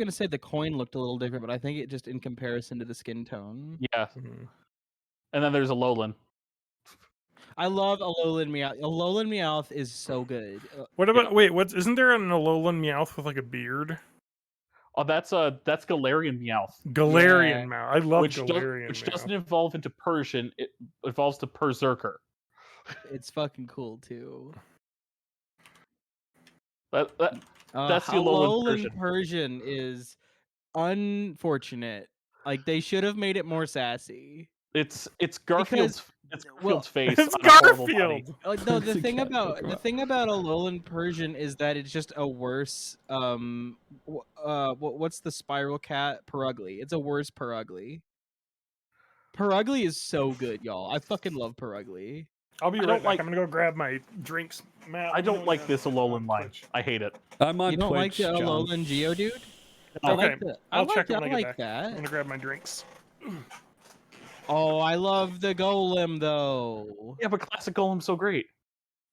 gonna say the coin looked a little different, but I think it just in comparison to the skin tone. Yeah. And then there's Alolan. I love Alolan Meowth. Alolan Meowth is so good. What about wait? Isn't there an Alolan Meowth with like a beard? Oh, that's Galarian Meowth. Galarian Meowth. I love Galarian which Meowth. doesn't evolve into Persian. It evolves to Berserker. It's fucking cool too. That's the Alolan Persian is unfortunate. Like they should have made it more sassy. It's Garfield's face. It's on a horrible Garfield. body. No, the thing about Alolan Persian is that it's just a worse what's the spiral cat? Perugly. It's a worse Perugly. Perugly is so good, y'all. I fucking love Perugly. I'll be right back. I'm gonna go grab my drinks. Matt, I don't like this Alolan line. I hate it. I'm on You don't Twitch, like the John. Alolan Geodude? Okay, I I'll check when I like get back. that. I'm gonna grab my drinks. Oh, I love the Golem though. Yeah, but Classic Golem's so great.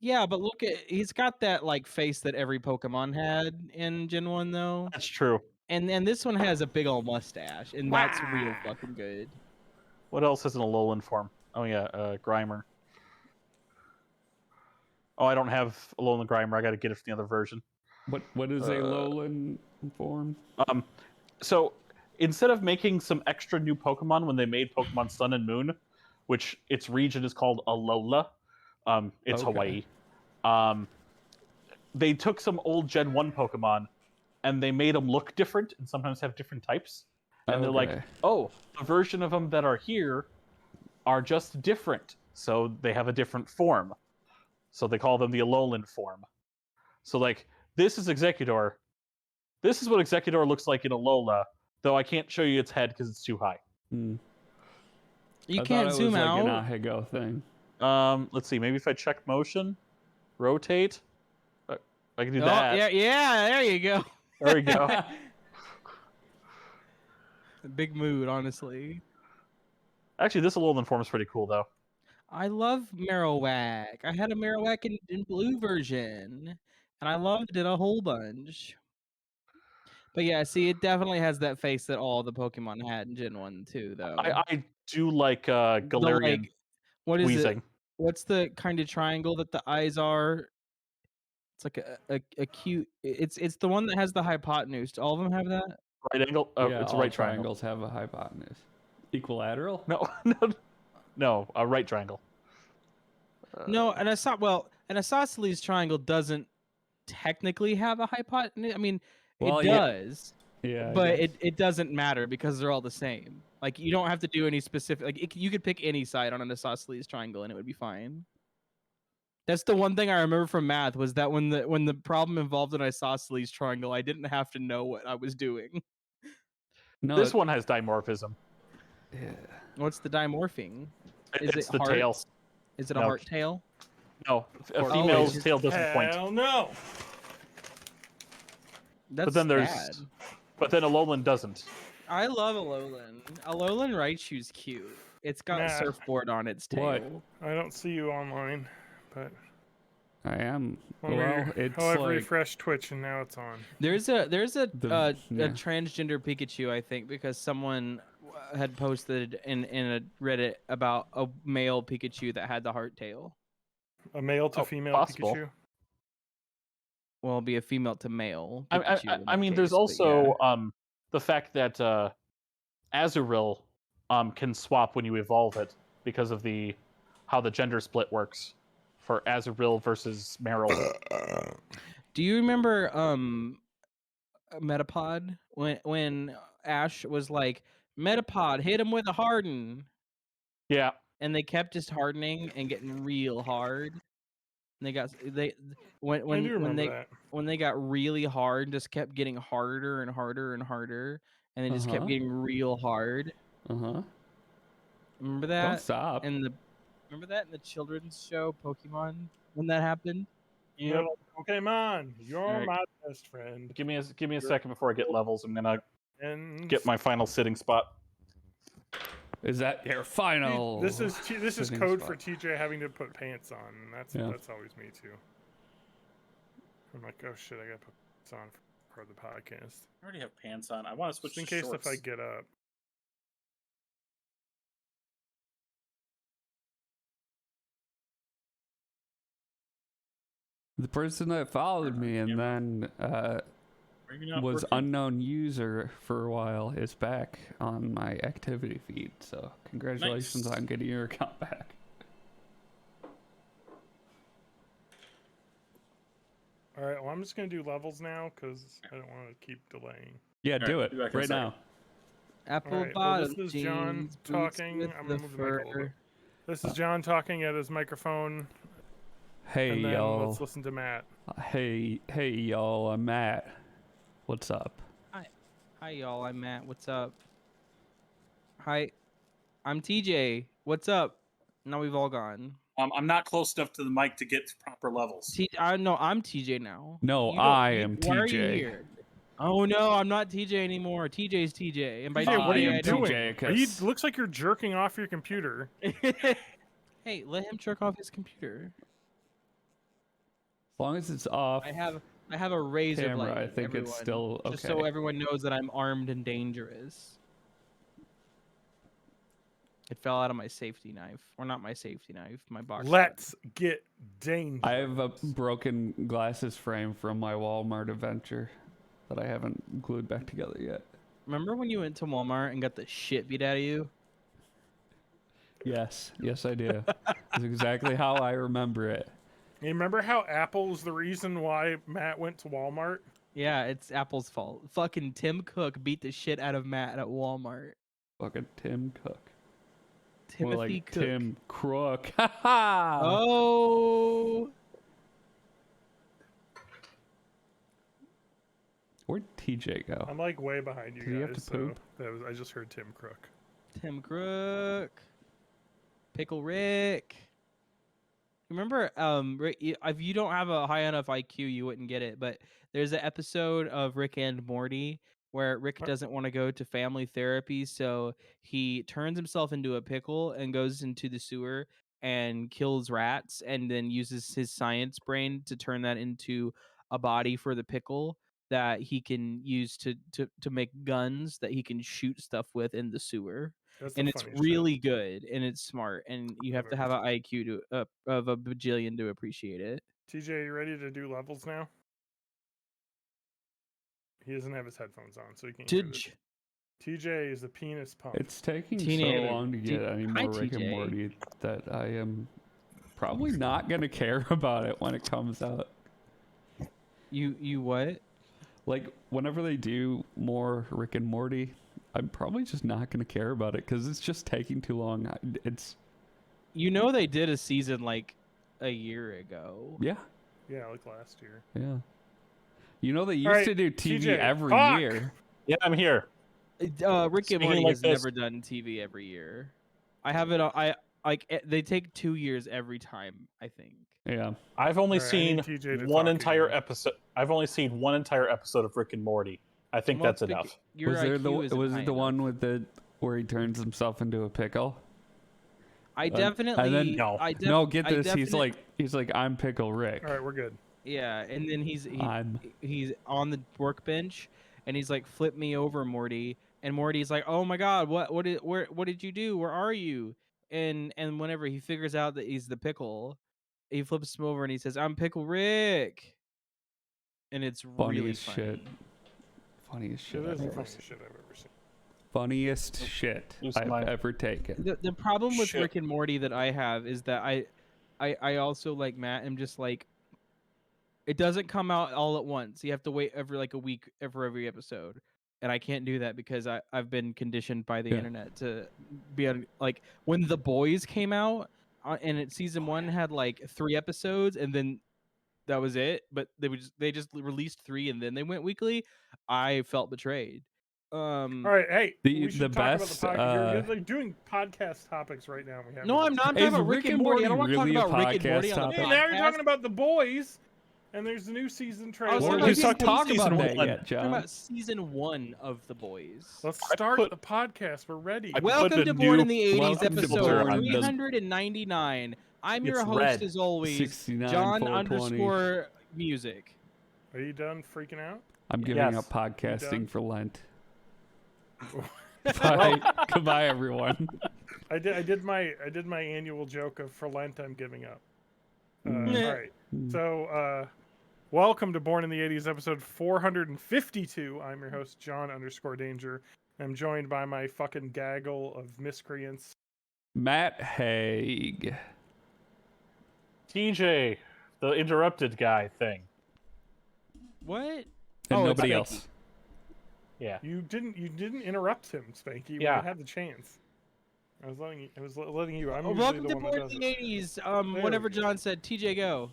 Yeah, but look at he's got that like face that every Pokemon had in Gen 1 though. That's true. And this one has a big old mustache, and that's real fucking good. What else has an Alolan form? Oh yeah, Grimer. Oh, I don't have Alolan Grimer. I got to get it from the other version. What is a Alolan form? So instead of making some extra new Pokemon when they made Pokemon Sun and Moon, which its region is called Alola, it's Hawaii. They took some old Gen 1 Pokemon and they made them look different and sometimes have different types. And they're like, oh, the version of them that are here are just different. So they have a different form. So they call them the Alolan form. So like, this is Executor. This is what Executor looks like in Alola, though I can't show you its head because it's too high. You can't zoom out. Like an Ahegao thing. Let's see. Maybe if I check motion, rotate, I can do Oh, that. yeah, there you go. There we go. Big mood, honestly. Actually, this Alolan form is pretty cool, though. I love Marowak. I had a Marowak in blue version, and I loved it a whole bunch. But yeah, see, it definitely has that face that all the Pokemon had in Gen 1 too, though. I do like Galarian what is wheezing. it? What's the kind of triangle that the eyes are? It's like a cute. It's the one that has the hypotenuse. Do all of them have that? Right angle? Yeah, it's a all right triangle. triangles have a hypotenuse. Equilateral? No, a right triangle. No, an isosceles triangle doesn't technically have a hypotenuse. I mean, Well, it does. Yeah, but it doesn't matter because they're all the same. Like you don't have to do any specific. Like you could pick any side on an isosceles triangle and it would be fine. That's the one thing I remember from math was that when the problem involved an isosceles triangle, I didn't have to know what I was doing. No, this one has dimorphism. Yeah. What's the dimorphing? It's the tail. Is it a heart tail? No, a female's tail doesn't point. Hell no. That's but then Alolan doesn't. I love Alolan. Alolan Raichu's cute. It's got a surfboard on its tail. What? I don't see you online, but I am. I've refreshed Twitch and now it's on. There's a transgender Pikachu, I think, because someone had posted in a Reddit about a male Pikachu that had the heart tail. A male to female possible. Pikachu? Well, it'll be a female to male. I mean, there's also the fact that Azurill can swap when you evolve it because of how the gender split works for Azurill versus Meryl. Do you remember Metapod when Ash was like, Metapod, hit him with a harden? Yeah. And they kept just hardening and getting real hard. And when they got really hard, just kept getting harder and harder and harder, and they just kept getting real hard. Remember that? Don't stop. Remember that in the children's show Pokemon when that happened? Yep. Pokemon, you're my best friend. Give me a second before I get levels. I'm gonna get my final sitting spot. Is that your final? This is code for TJ having to put pants on. That's always me too. I'm like, oh shit, I gotta put pants on record the podcast. I already have pants on. I want to switch Just in to case shorts. if I get up. The person that followed me and then was unknown user for a while is back on my activity feed. So congratulations on getting your account back. All right, well, I'm just going to do levels now because I don't want to keep delaying. Yeah, do it right now. Apple right, well, bottom this is John jeans, talking. boots I'm with going to the move the mic a little fur. bit. This is John talking at his microphone. Hey, and then y'all. let's listen to Matt. Hey, y'all. I'm Matt. What's up? Hi, y'all. I'm Matt. What's up? Hi, I'm TJ. What's up? Now we've all gone. I'm not close enough to the mic to get proper levels. I'm TJ now. No, Why am Why are you TJ. here? Oh no, I'm not TJ anymore. TJ's TJ. And by TJ, what are you I doing? TJ, Looks like you're jerking off your computer. Hey, let him jerk off his computer. As long as it's off I have a razor camera, blade. I think it's still okay. Just so everyone knows that I'm armed and dangerous. It fell out of my safety knife. Or not my safety knife, my box. Let's get dangerous. I have a broken glasses frame from my Walmart adventure that I haven't glued back together yet. Remember when you went to Walmart and got the shit beat out of you? Yes, I do. That's exactly how I remember it. You remember how Apple was the reason why Matt went to Walmart? Yeah, it's Apple's fault. Fucking Tim Cook beat the shit out of Matt at Walmart. Fucking Tim Cook. Timothy More like Cook. Tim Crook. Ha Oh. Where'd TJ go? I'm like way behind you Did he have guys. to poop? So I just heard Tim Crook. Tim Crook. Pickle Rick. Remember, if you don't have a high enough IQ, you wouldn't get it. But there's an episode of Rick and Morty where Rick doesn't want to go to family therapy, so he turns himself into a pickle and goes into the sewer and kills rats, and then uses his science brain to turn that into a body for the pickle that he can use to make guns that he can shoot stuff with in the sewer. And it's really good, and it's smart, and you have to have an IQ of a bajillion to appreciate it. TJ, you ready to do levels now? He doesn't have his headphones on, so he can't hear this. TJ is the penis pump. It's taking so long to get any more Rick and Morty that I am probably not going to care about it when it comes out. You what? Like, whenever they do more Rick and Morty, I'm probably just not going to care about it because it's just taking too long. They did a season like a year ago. Yeah. Yeah, like last year. Yeah. They used to do TV TJ, every year. Yeah, I'm here. Rick and Morty has never done TV every year. I have it. They take 2 years every time, I think. Yeah. I've only seen one entire episode. I've only seen one entire episode of Rick and Morty. I think that's enough. Was it the one with where he turns himself into a pickle? I definitely no. Get this. He's like I'm Pickle Rick. All right, we're good. Yeah, and then he's on the workbench, and he's like, "Flip me over, Morty." And Morty's like, "Oh my God, what did you do? Where are you?" And whenever he figures out that he's the pickle, he flips him over and he says, "I'm Pickle Rick." And it's really funny. Funniest shit. It is the funniest shit I've ever seen. Funniest shit I've ever taken. The problem with Rick and Morty that I have is that I also, like Matt, am just like, it doesn't come out all at once. You have to wait every like a week for every episode. And I can't do that because I've been conditioned by the internet to be able to, like, when The Boys came out and season 1 had like 3 episodes and then that was it, but they just released 3 and then they went weekly. I felt betrayed. All right, hey, we should talk best. About the podcast. You're doing podcast topics right now. No, I'm not. I'm talking about Rick and Morty. I don't want to talk about Rick and Morty on the podcast. Now you're talking about The Boys, and there's the new season trailer. Let's talk about that yet, John. Talking about season 1 of The Boys. Let's start the podcast. We're ready. Welcome to Born in the 80s, episode 399. I'm your host, as always, John _music. Are you done freaking out? I'm giving Yes. up podcasting done? for Lent. Bye. Goodbye, everyone. I did my annual joke of for Lent I'm giving up. All right. So welcome to Born in the 80s episode 452. I'm your host John_Danger. I'm joined by my fucking gaggle of miscreants. Matt Haig. TJ, the interrupted guy thing. What? And Oh, nobody it's else. Yeah. You didn't interrupt him, Spanky, when Yeah. you had the chance. I was letting you. I'm Oh, usually welcome the to one that Born does in the it. 80s. There Whatever we go. John said, TJ, go.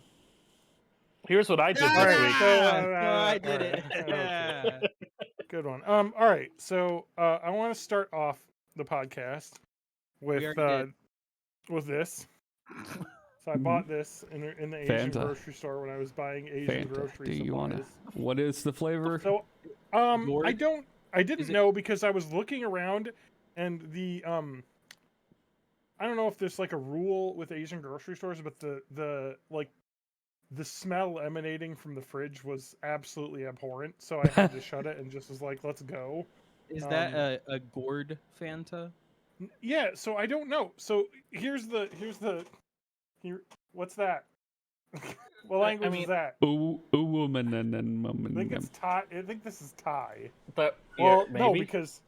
Here's what I did All this right, week. so I did all it. right. Yeah. Good one. All right. So I want to start off the podcast with this. So I bought this in the Asian Fanta. grocery store when I was buying Asian Fanta. grocery Do you supplies. wanna? What is the flavor? So Gourd? I didn't Is it- know because I was looking around and the I don't know if there's like a rule with Asian grocery stores, but the smell emanating from the fridge was absolutely abhorrent. So I had to shut it and just was like, let's go. Is that a gourd Fanta? Yeah, so I don't know. So here's what's that? What language is that? Woman and I think woman. it's Thai. I think this is Thai. But Well, yeah, no, maybe. because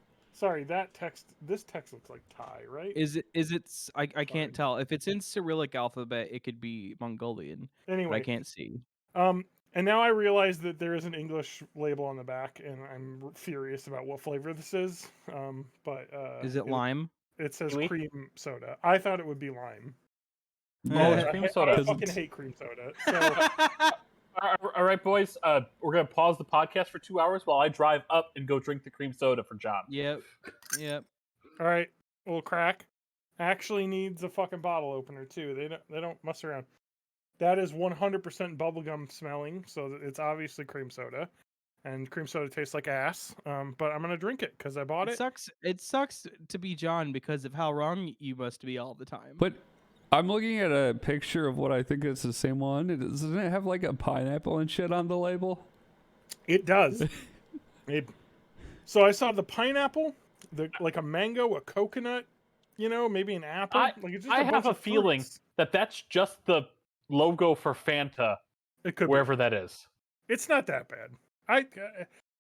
this text looks like Thai, right? Is it? I can't tell. If it's in Cyrillic alphabet, it could be Mongolian. But I Anyway, can't see. and now I realize that there is an English label on the back, and I'm furious about what flavor this is. But Is it lime? It says Kiwi? cream soda. I thought it would be lime. Oh, it's Yeah. cream I soda. fucking hate cream soda. So All right, boys. We're gonna pause the podcast for 2 hours while I drive up and go drink the cream soda for John. Yep. all right, little crack. Actually needs a fucking bottle opener too. They don't mess around. That is 100% bubblegum smelling, so it's obviously cream soda, and cream soda tastes like ass. But I'm gonna drink it because I bought it. It sucks to be John because of how wrong you must be all the time. But I'm looking at a picture of what I think is the same one. Doesn't it have like a pineapple and shit on the label? It does. So I saw the pineapple, like a mango, a coconut, maybe an apple. It's just I bunch have a of feeling fruits. that that's just the logo for Fanta, It could wherever that is. be. It's not that bad.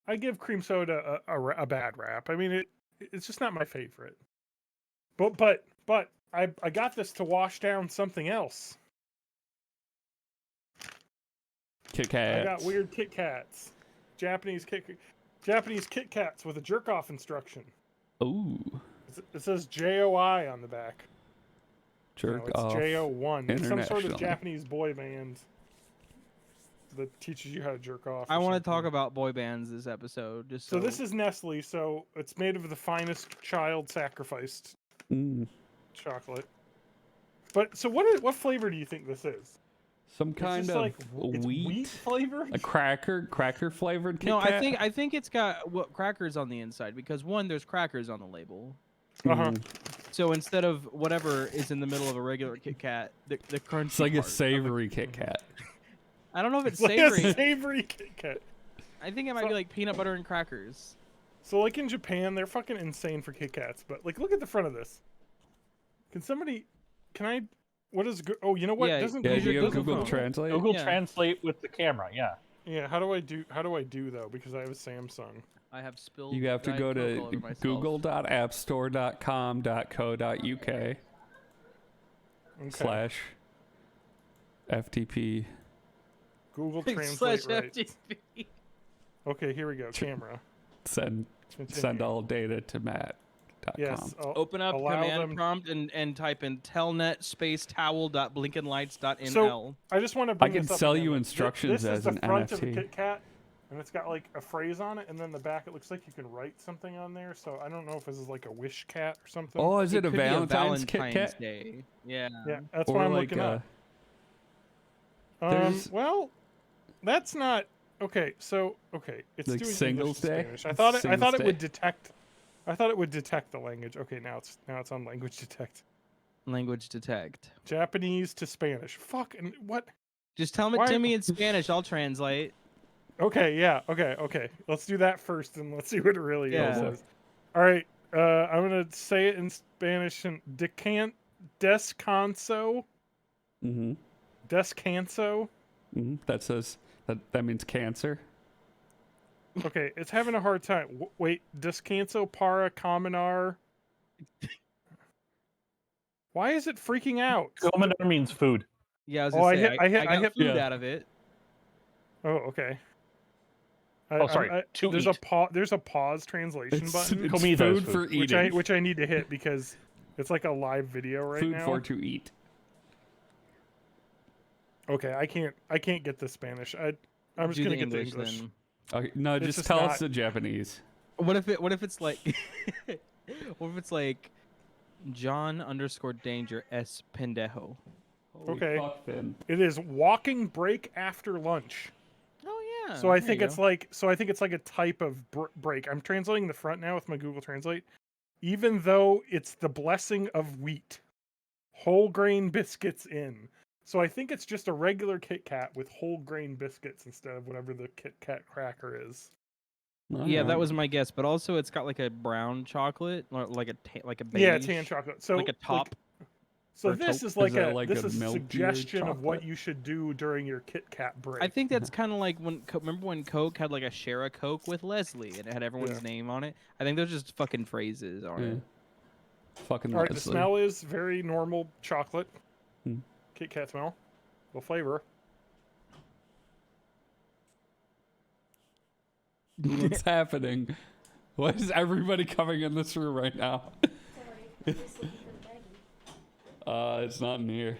I give cream soda a bad rap. I mean, it's just not my favorite. But I got this to wash down something else. Kit Kat. I got weird Kit Kats, Japanese Kit Kats with a jerk off instruction. Ooh, It says JOI on the back. jerk It's off. JO1. It's some sort of internationally. Japanese boy band that teaches you how to jerk off. I want to talk about boy bands this episode. So this is Nestle. So it's made of the finest child sacrificed chocolate. But so what flavor do you think this is? Some It's kind just of like it's wheat flavored. a cracker flavored Kit No, Kat. I think it's got crackers on the inside because one, there's crackers on the label. Uh-huh. So instead of whatever is in the middle of a regular Kit Kat, the crunchy It's like a part of savory Kit Kat. I don't know if it's Like savory. a savory Kit Kat. I think it might be like peanut butter and crackers. So like in Japan, they're fucking insane for Kit Kats. But like, look at the front of this. Can I? What is? Oh, you know what? Yeah, Doesn't Yeah, Use do your you have Google Google phone. Translate? Google Yeah. Translate with the camera. Yeah. Yeah. How do I do though? Because I have a Samsung. I have spilled. You have to Diet go Coke all to over myself. google.appstore.com.co.uk Okay. /FTP. Google Slash Translate right. FTP. Okay, here we go. Camera. Send Continue. all data to Matt.com. Yes. Open up allow command them- prompt and type in telnet space towel.blinkenlights.nl. So I just want to bring I can this up sell again. you Like, instructions this as is the an front of the NFT. Kit Kat, and it's got like a phrase on it, and then the back it looks like you can write something on there. So I don't know if this is like a wish cat or something. Oh, is it a could be Valentine's Kit Valentine's Kat? Day. Yeah. yeah, that's Or what I'm like looking up. there's- Well, that's not okay. So it's Like doing Singles English and Day? Spanish. I thought it Singles would Day. detect. I thought it would detect the language. Okay, now it's on language detect. Language detect. Japanese to Spanish. Fuck and what? Just tell me Why- to me in Spanish. I'll translate. Okay, yeah, okay. Let's do that first, and let's see what it really Yeah. is. All right, I'm gonna say it in Spanish. And descanso. Mm-hmm. Descanso. Mm-hmm. That says that means cancer. Okay, it's having a hard time. Wait, descanso para caminar. Why is it freaking out? Commodore means food. Yeah, I was Oh, gonna I say, hit- I hit- I I got hit- food Yeah. out of it. Oh, okay. Sorry, to there's eat. There's a pause translation button, It's Comida is food food. for eating. which I need to hit because it's like a live video right Food now. for to eat. Okay, I can't get the Spanish. I'm just Do gonna the get the English English. then. Okay, no, It's just just tell not- us the Japanese. What if it's like, what if it's like, John_Danger S pendejo. Holy Okay. fuck, Finn. It is walking break after lunch. Oh yeah. So I there think you it's go. like a type of break. I'm translating the front now with my Google Translate. Even though it's the blessing of wheat, whole grain biscuits in. So I think it's just a regular Kit Kat with whole grain biscuits instead of whatever the Kit Kat cracker is. Yeah, that Alright. was my guess. But also, it's got like a brown chocolate, or like a beige, Yeah, tan chocolate. So like a top. so or a this taupe. is like that a like this a is a milkier suggestion of what chocolate? you should do during your Kit Kat break. I think that's kind of like when remember when Coke had like a share a Coke with Leslie and it had everyone's name on it. I think those are just fucking phrases on Yeah. it. Fucking All right, the Leslie. smell is very normal chocolate. Hmm. Kit Kat smell. Well, flavor. What's happening? Why is everybody coming in this room right now? It's not in here.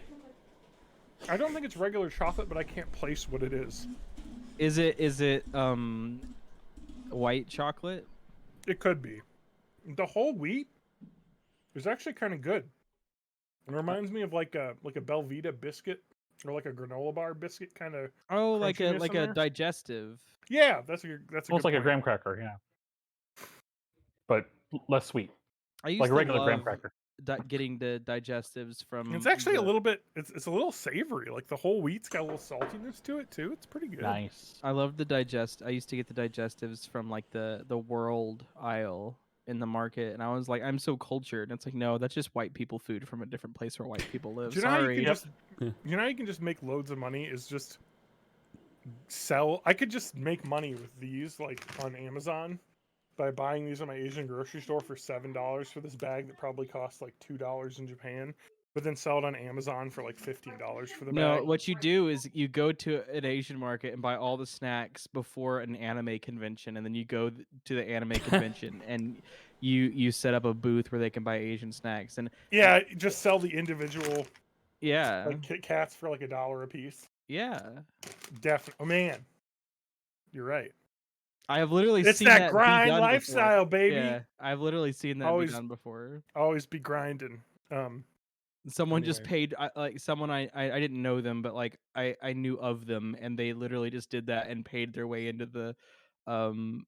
I don't think it's regular chocolate, but I can't place what it is. Is it white chocolate? It could be. The whole wheat is actually kind of good. It reminds me of like a Belvita biscuit or like a granola bar biscuit kind of. Oh, like Crunchiness in a there? digestive. Yeah, that's a Almost good like a point. graham cracker, yeah. But less sweet. I used Like a to regular graham love cracker. getting the digestives from. It's actually a the- little bit. It's a little savory. Like the whole wheat's got a little saltiness to it too. It's pretty good. Nice. I love the digest. I used to get the digestives from like the world aisle in the market, and I was like, I'm so cultured. And it's like, no, that's just white people food from a different place where white people live. Do you know how you Sorry. can just Yeah. you know how you can just make loads of money is just sell. I could just make money with these like on Amazon by buying these at my Asian grocery store for $7 for this bag that probably costs like $2 in Japan, but then sell it on Amazon for like $15 for the No, bag. what you do is you go to an Asian market and buy all the snacks before an anime convention, and then you go to the anime convention and you set up a booth where they can buy Asian snacks. And Yeah, just sell the individual yeah, like Kit Kats for like $1 a piece. yeah, Definitely. Oh man, you're right. I have literally It's seen that that be grind done lifestyle, before. baby. Yeah, I've literally seen that Always- be done before. Always be grinding. Someone just Anyway. paid like someone I didn't know them, but like I knew of them, and they literally just did that and paid their way into the um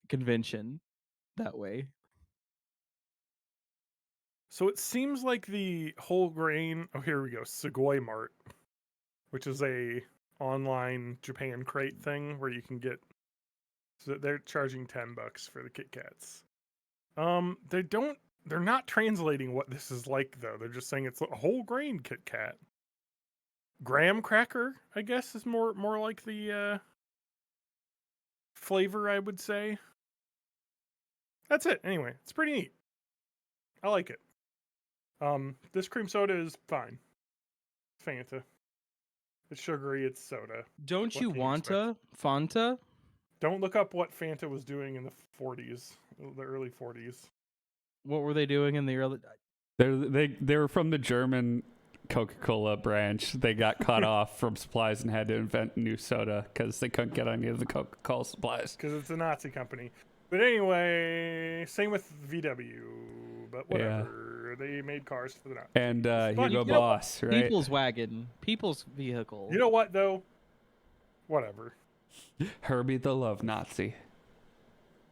convention that way. So it seems like the whole grain. Oh, here we go. Sugoi Mart, which is a online Japan crate thing where you can get. So they're charging $10 for the Kit Kats. They're not translating what this is like though. They're just saying it's a whole grain Kit Kat. Graham cracker, I guess, is more like the flavor. I would say. That's it. Anyway, it's pretty neat. I like it. This cream soda is fine. Fanta. It's sugary, it's soda. Don't What you can you want a Fanta? Don't look up what Fanta was doing in the 40s, the early 40s. What were they doing in the early? They were from the German Coca-Cola branch. They got cut off from supplies and had to invent new soda because they couldn't get any of the Coca-Cola supplies. Because it's a Nazi company. But anyway, same with VW. But whatever. They made cars for the Nazis. And But Hugo you know- Boss, right? People's wagon, people's vehicle. You know what, though? Whatever. Herbie the Love Nazi.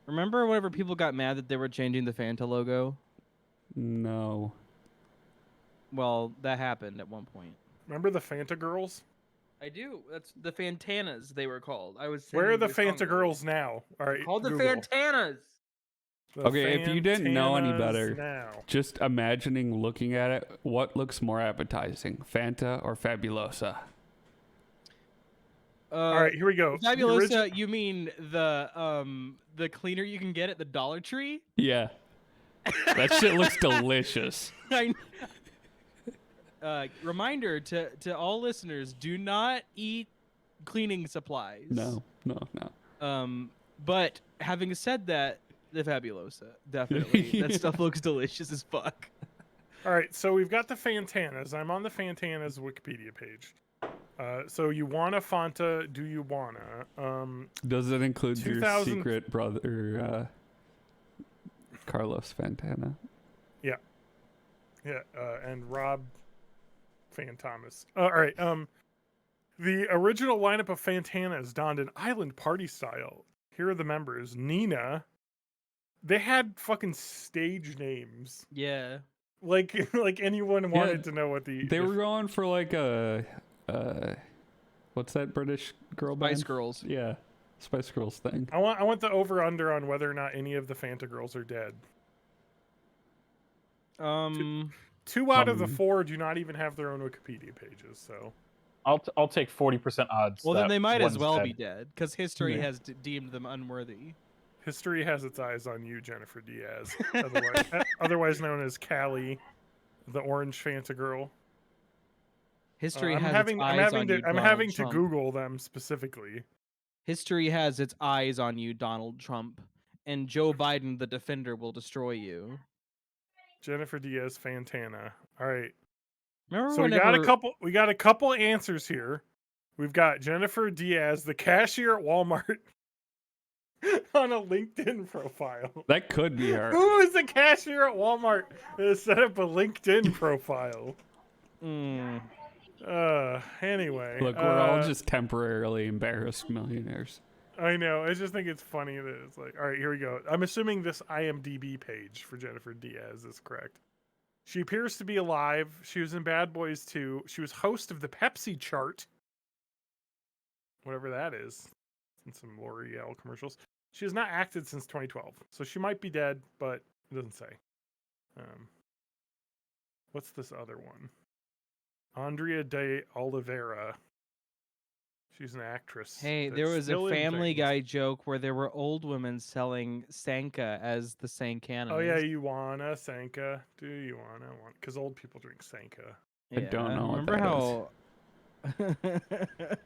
Remember whenever people got mad that they were changing the Fanta logo? No. Well, that happened at one point. Remember the Fanta girls? I do. That's the Fantanas. They were called. I was. Where are the singing Fanta girls now? All right, Called the Google. Fantanas. The Okay, if you didn't know any Fantanas better, now. just imagining looking at it, what looks more appetizing, Fanta or Fabulosa? All right, here we go. The Fabulosa. You mean the cleaner you can get at the Dollar Tree? Yeah. That shit looks delicious. Reminder to all listeners: do not eat cleaning supplies. No. But having said that, the Fabulosa, definitely. That stuff looks delicious as fuck. All right, so we've got the Fantanas. I'm on the Fantanas Wikipedia page. So you want a Fanta? Do you wanna? Does it include your secret brother, Carlos Fantana? Yeah, and Rob Fantomas. All right. The original lineup of Fantanas donned an island party style. Here are the members: Nina. They had fucking stage names. Yeah. Like anyone wanted to know what they were going for like a what's that British girl band? Spice Girls. Yeah, Spice Girls thing. I want the over under on whether or not any of the Fanta girls are dead. Two out of the 4 do not even have their own Wikipedia pages. So I'll take 40% odds. Well, then they might as one's well dead. be dead because history has deemed them unworthy. History has its eyes on you, Jennifer Diaz, otherwise known as Callie, the orange Fanta girl. History I'm has having its eyes to Google them specifically. History has its eyes on you, Donald Trump, and Joe Biden, the defender, will destroy you. Jennifer Diaz Fantana. All right. Remember so we got a couple answers here. We've got Jennifer Diaz, the cashier at Walmart, on a LinkedIn profile. That could be her. Who is the cashier at Walmart that has set up a LinkedIn profile? Anyway. Look, we're all just temporarily embarrassed millionaires. I know. I just think it's funny that it's like, all right, here we go. I'm assuming this IMDb page for Jennifer Diaz is correct. She appears to be alive. She was in Bad Boys 2. She was host of the Pepsi chart. Whatever that is. In some L'Oreal commercials. She has not acted since 2012. So she might be dead, but it doesn't say. What's this other one? Andrea de Oliveira. She's an actress. Hey, there was a Family Guy joke where there were old women selling Sanka as the Sankanas. Oh yeah, you wanna Sanka? Do you wanna? Because old people drink Sanka. I don't know. Remember how?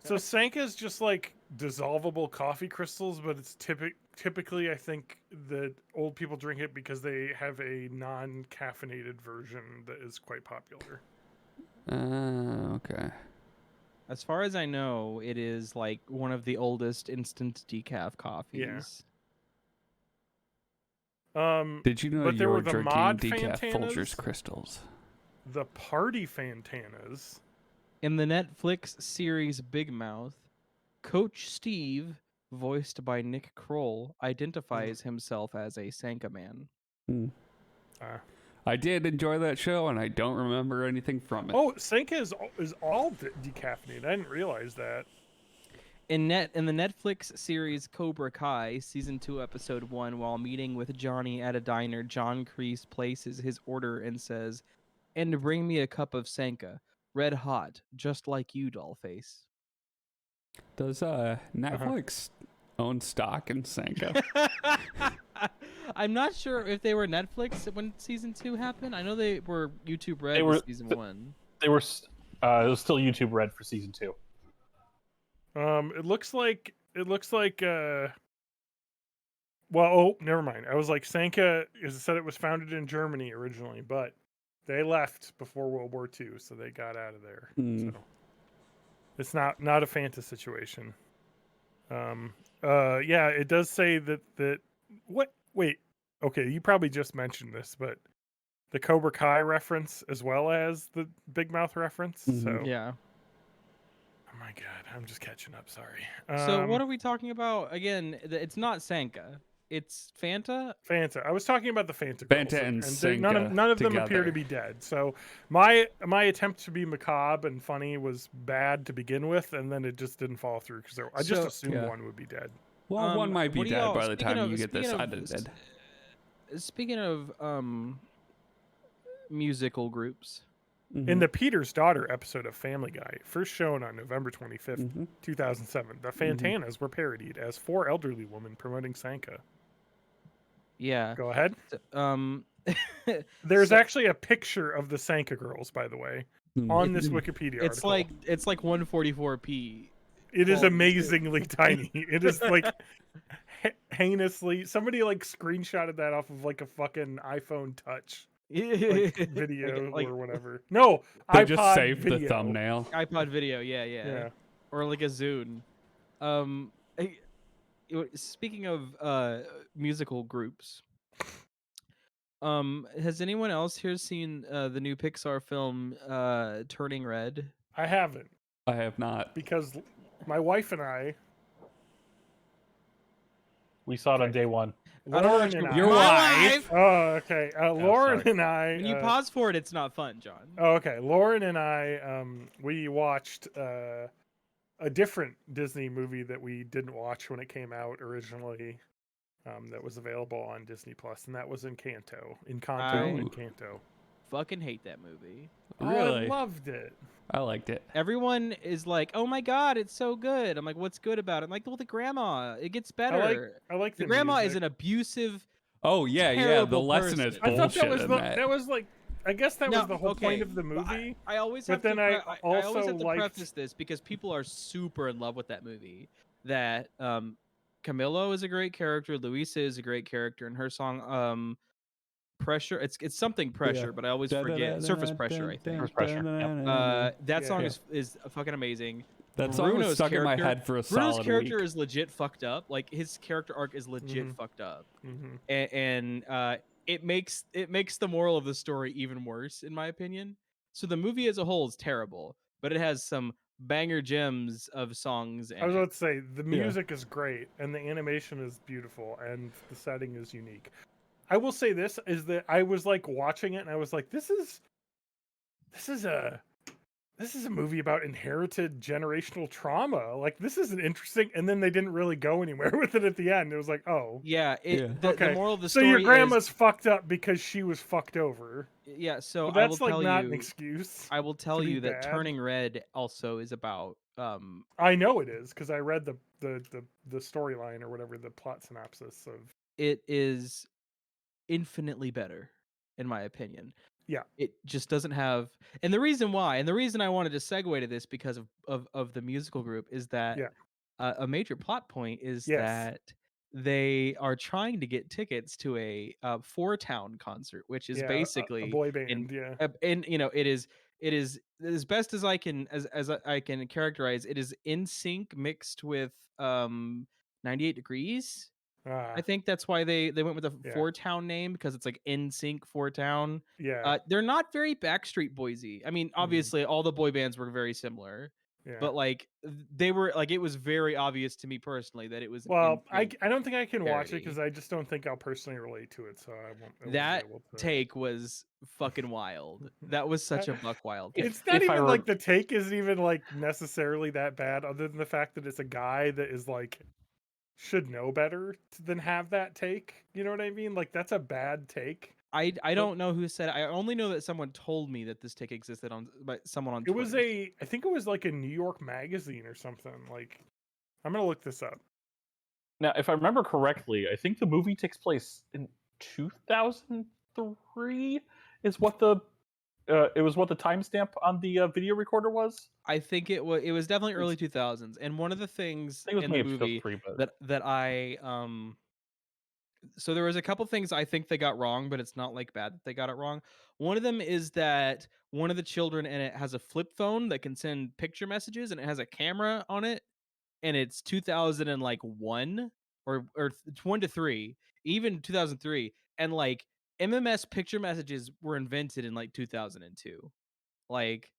So Sanka is just like dissolvable coffee crystals, but it's typically I think that old people drink it because they have a non-caffeinated version that is quite popular. Okay. As far as I know, it is like one of the oldest instant decaf coffees. Yeah. Did you know but there were the drinking mod decaf Fantanas, Folgers crystals? The party Fantanas. In the Netflix series Big Mouth, Coach Steve, voiced by Nick Kroll, identifies himself as a Sanka man. I did enjoy that show, and I don't remember anything from it. Oh, Sanka is all decaffeinated. I didn't realize that. In the Netflix series Cobra Kai, Season 2, Episode 1, while meeting with Johnny at a diner, John Kreese places his order and says, "And bring me a cup of Sanka. Red hot, just like you, Dollface." Does Netflix own stock in Sanka? I'm not sure if they were Netflix when Season 2 happened. I know they were YouTube Red for Season 1. They were. It was still YouTube Red for Season 2. It looks like. Well, oh, never mind. I was like, Sanka said it was founded in Germany originally, but they left before World War II, so they got out of there. So it's not a Fanta situation. Yeah, it does say that. What? Wait. Okay, you probably just mentioned this, but the Cobra Kai reference as well as the Big Mouth reference. So yeah. Oh my god, I'm just catching up. Sorry. So what are we talking about again? It's not Sanka. It's Fanta. Fanta. I was talking about the Fanta Fanta girls, and they, none of them appear to be dead. So my attempt to be macabre and funny was bad to begin with, and then it just didn't fall through because I just assumed one would be dead. Well, one might be dead by the speaking time of- you get this speaking of- edited. Speaking of musical groups, In the Peter's Daughter episode of Family Guy, first shown on November 25th, 2007, the Fantanas were parodied as 4 elderly women promoting Sanka. yeah. Go ahead. Um, There's actually a picture of the Sanka girls, by the way, on this Wikipedia it's article. it's like 144p. It is amazingly tiny. It is like heinously. Somebody like screenshotted that off of like a fucking iPhone Touch like, video or whatever. No, they iPod just saved video. the thumbnail. iPod video, yeah. Or like a Zune. Speaking of musical groups, has anyone else here seen the new Pixar film Turning Red? I haven't I have not. because my wife and I. We saw it on day one. Lauren and I. Your wife. Oh, okay. Lauren sorry. and I. When you pause for it, it's not fun, John. Oh, okay. Lauren and I, we watched a different Disney movie that we didn't watch when it came out originally. That was available on Disney Plus, and that was Encanto. Encanto. Fucking hate that movie. Really? Oh, I loved it. I liked it. Everyone is like, "Oh my god, it's so good." I'm like, "What's good about it?" I'm like, "Well, the grandma. It gets better." I like the grandma music. is an abusive. Oh yeah. The terrible lesson is person. I thought bullshit that was in that was like. I guess that was the whole okay, point of the but movie. I always but have then to. I I also always have to liked- preface this because people are super in love with that movie. That Camilo is a great character. Luisa is a great character, and her song Pressure. It's something pressure, but I always forget. Surface Pressure, I think. Surface Pressure, That song Yeah. is fucking amazing. That song was Bruno's stuck in my character- head for a Bruno's solid character week. is legit fucked up. Like his character arc is legit fucked up, Mhm. and it makes the moral of the story even worse, in my opinion. So the movie as a whole is terrible, but it has some banger gems of songs. I was about to say the music is great and the animation is beautiful and the setting is unique. I will say this is that I was like watching it and I was like, this is a movie about inherited generational trauma. Like this is an interesting, and then they didn't really go anywhere with it at the end. It was like, oh, Yeah, okay. The moral of the So story your grandma's is, fucked up because she was fucked over. yeah. So But I will that's like tell not you, an excuse. I will tell to be you that bad. Turning Red also is about I know it is because I read the storyline or whatever, the plot synopsis of. it is infinitely better, in my opinion. Yeah. It just doesn't have, and the reason why, and the reason I wanted to segue to this because of the musical group is that Yeah. a major plot point is Yes. that they are trying to get tickets to a Four Town concert, which is basically a boy band. and it is as best as I can I can characterize it is In Sync mixed with 98 Degrees. I think that's why they went with the Four Town name, because it's like In Sync Four Town. They're not very Backstreet Boysy. I mean, obviously all the boy bands were very similar. But like they were like, it was very obvious to me personally that it was. Well, I don't think I can watch it because I just don't think I'll personally relate to it. So I won't. That take was fucking wild. That was such a buck wild. It's not even like the take isn't even like necessarily that bad, other than the fact that it's a guy that is like should know better than have that take. You know what I mean? Like that's a bad take. I don't know who said it. I only know that someone told me that this take existed by someone on It Twitter. was I think it was like a New york magazine or something. Like, I'm gonna look this up. Now, if I remember correctly, I think the movie takes place in 2003. Is what the it was what the timestamp on the video recorder was. I think it was definitely early 2000s. And one of the things in the movie that I so there was a couple things I think they got wrong, but it's not like bad that they got it wrong. One of them is that one of the children in it has a flip phone that can send picture messages, and it has a camera on it, and it's 2001 or 1 to 3, even 2003, and like MMS picture messages were invented in like 2002. Like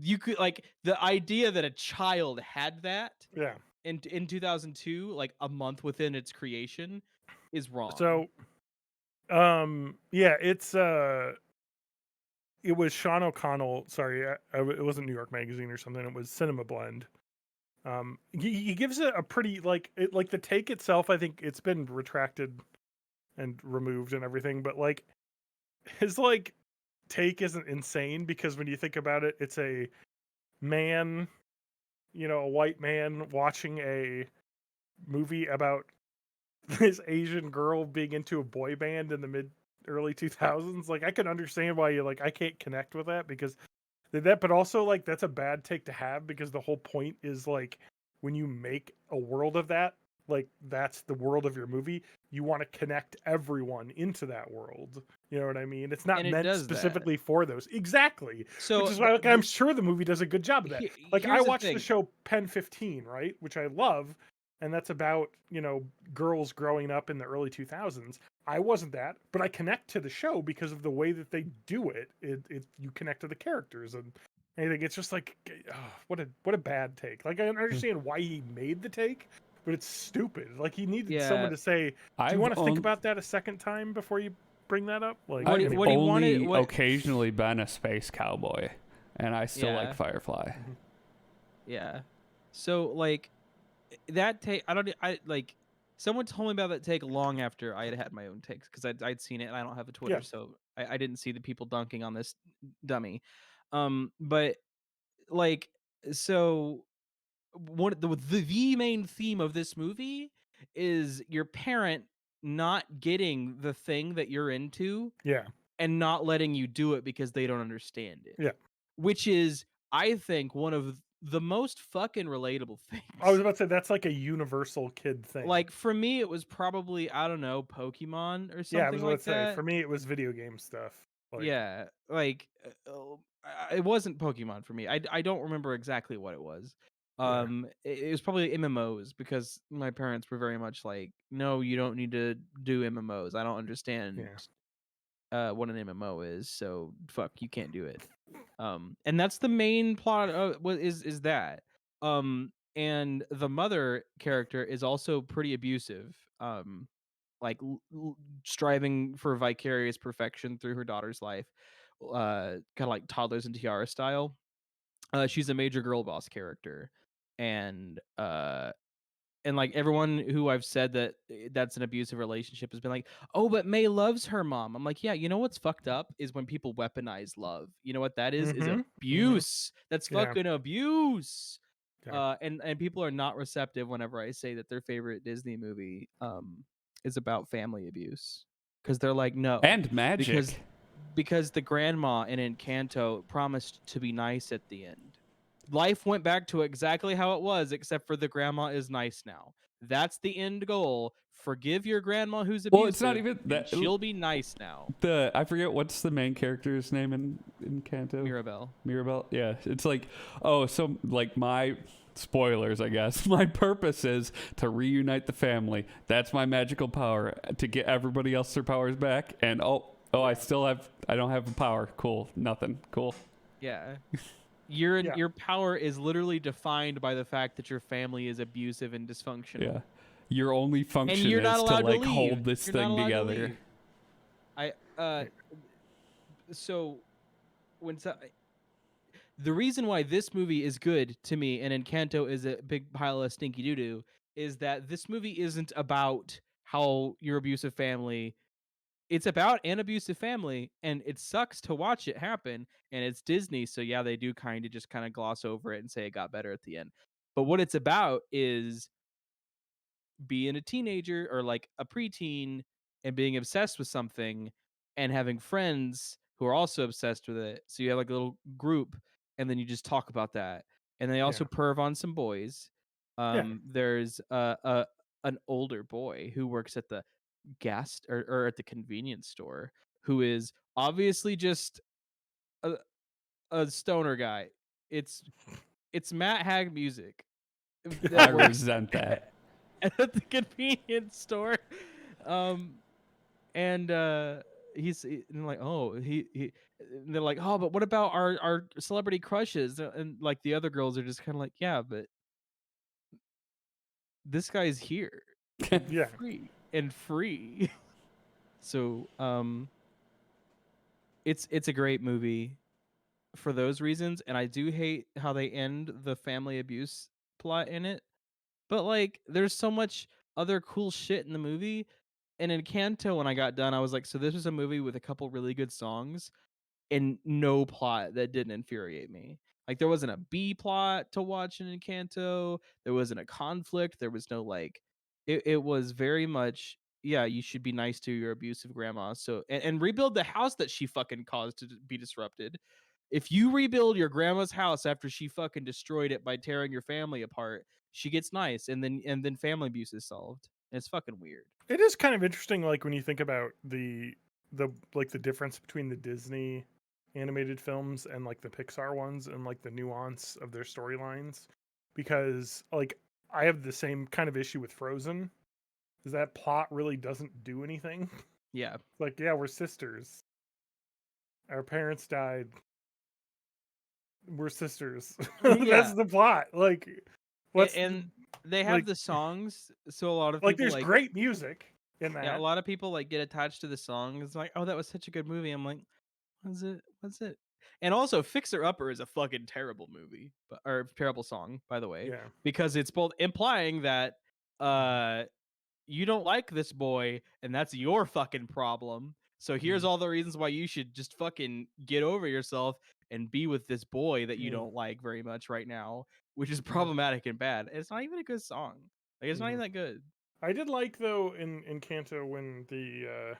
you could like the idea that a child had that in 2002, like a month within its creation, is wrong. So, yeah, it was Sean O'Connell. Sorry, it wasn't New York Magazine or something. It was Cinema Blend. He gives it a pretty like the take itself. I think it's been retracted and removed and everything, but like his like take isn't insane because when you think about it, it's a man, a white man watching a movie about this Asian girl being into a boy band in the early 2000s. Like I can understand why you're like I can't connect with that because but also like that's a bad take to have because the whole point is like when you make a world of that, like that's the world of your movie, you want to connect everyone into that world. You know what I mean? It's not meant specifically for those. Exactly. So which is why I'm sure the movie does a good job of that. Like I watched the show Pen 15, right? Which I love. And that's about, girls growing up in the early 2000s. I wasn't that, but I connect to the show because of the way that they do it. You connect to the characters and anything. It's just like, what a bad take. Like I understand why he made the take, but it's stupid. Like he needed someone to say, "Do you want to think about that a second time before you bring that up?" Like I've only occasionally been a space cowboy, and I still like Firefly. Yeah. So like. That take, I like. Someone told me about that take long after I had my own takes because I'd seen it and I don't have a Twitter, so I didn't see the people dunking on this dummy. But like, so the main theme of this movie is your parent not getting the thing that you're into, and not letting you do it because they don't understand it. Which is, I think, one of the most fucking relatable things. I was about to say that's like a universal kid thing. Like for me, it was probably Pokemon or something. Yeah, I was about to say for me it was video game stuff. Like, yeah, like it wasn't Pokemon for me. I don't remember exactly what it was. It was probably MMOs because my parents were very much like, no, you don't need to do MMOs. I don't understand what an MMO is, so fuck, you can't do it. And that's the main plot of is that. And the mother character is also pretty abusive. Like striving for vicarious perfection through her daughter's life, kind of like Toddlers and Tiara style. She's a major girl boss character, and like everyone who I've said that that's an abusive relationship has been like, oh, but May loves her mom. I'm like, yeah, you know what's fucked up is when people weaponize love. You know what that is abuse. That's fucking abuse. And people are not receptive whenever I say that their favorite Disney movie is about family abuse, because they're like, no, and magic, because the grandma in Encanto promised to be nice at the end. Life went back to exactly how it was, except for the grandma is nice now. That's the end goal. Forgive your grandma who's abusive. Well, it's not even that. She'll be nice now. I forget what's the main character's name in Encanto. Mirabelle. Yeah, it's like, oh, so like my spoilers, I guess. My purpose is to reunite the family. That's my magical power, to get everybody else their powers back. And I don't have a power. Cool, nothing. Cool. Yeah. Your power is literally defined by the fact that your family is abusive and dysfunctional. Yeah, your only function is to like hold this thing together. So the reason why this movie is good to me and Encanto is a big pile of stinky doo doo is that this movie isn't about how your abusive family. It's about an abusive family, and it sucks to watch it happen, and it's Disney, so yeah, they do kind of gloss over it and say it got better at the end. But what it's about is being a teenager or like a preteen and being obsessed with something and having friends who are also obsessed with it. So you have like a little group, and then you just talk about that. And they also perv on some boys. There's an older boy who works at the gas or at the convenience store who is obviously just a stoner guy. It's Matt Hag music. I resent that. At the convenience store. And he's like, oh, he and they're like, oh, but what about our celebrity crushes? And like the other girls are just kind of like, yeah, but this guy's here. Yeah. Free. and free. So it's a great movie for those reasons, and I do hate how they end the family abuse plot in it. But like there's so much other cool shit in the movie. And in Canto, when I got done, I was like, so this was a movie with a couple really good songs and no plot that didn't infuriate me. Like there wasn't a B plot to watch in Encanto. There wasn't a conflict. There was no like. It was very much yeah. You should be nice to your abusive grandma. So and rebuild the house that she fucking caused to be disrupted. If you rebuild your grandma's house after she fucking destroyed it by tearing your family apart, she gets nice, and then family abuse is solved. And it's fucking weird. It is kind of interesting, like when you think about the like the difference between the Disney animated films and like the Pixar ones, and like the nuance of their storylines, because like I have the same kind of issue with Frozen, is that plot really doesn't do anything. Yeah. Like, yeah, we're sisters. Our parents died. We're sisters. Yeah. That's the plot. Like, what's and they have like- the songs, so a lot of like? people There's great music in that. yeah, a lot of people like get attached to the song. It's like, oh, that was such a good movie. I'm like, was it? Was it? And also, Fixer Upper is a fucking terrible movie, or terrible song, by the way, Yeah. because it's both implying that you don't like this boy, and that's your fucking problem. So here's all the reasons why you should just fucking get over yourself and be with this boy that you don't like very much right now, which is problematic and bad. It's not even a good song. Like it's not even that good. I did like though in Canto when the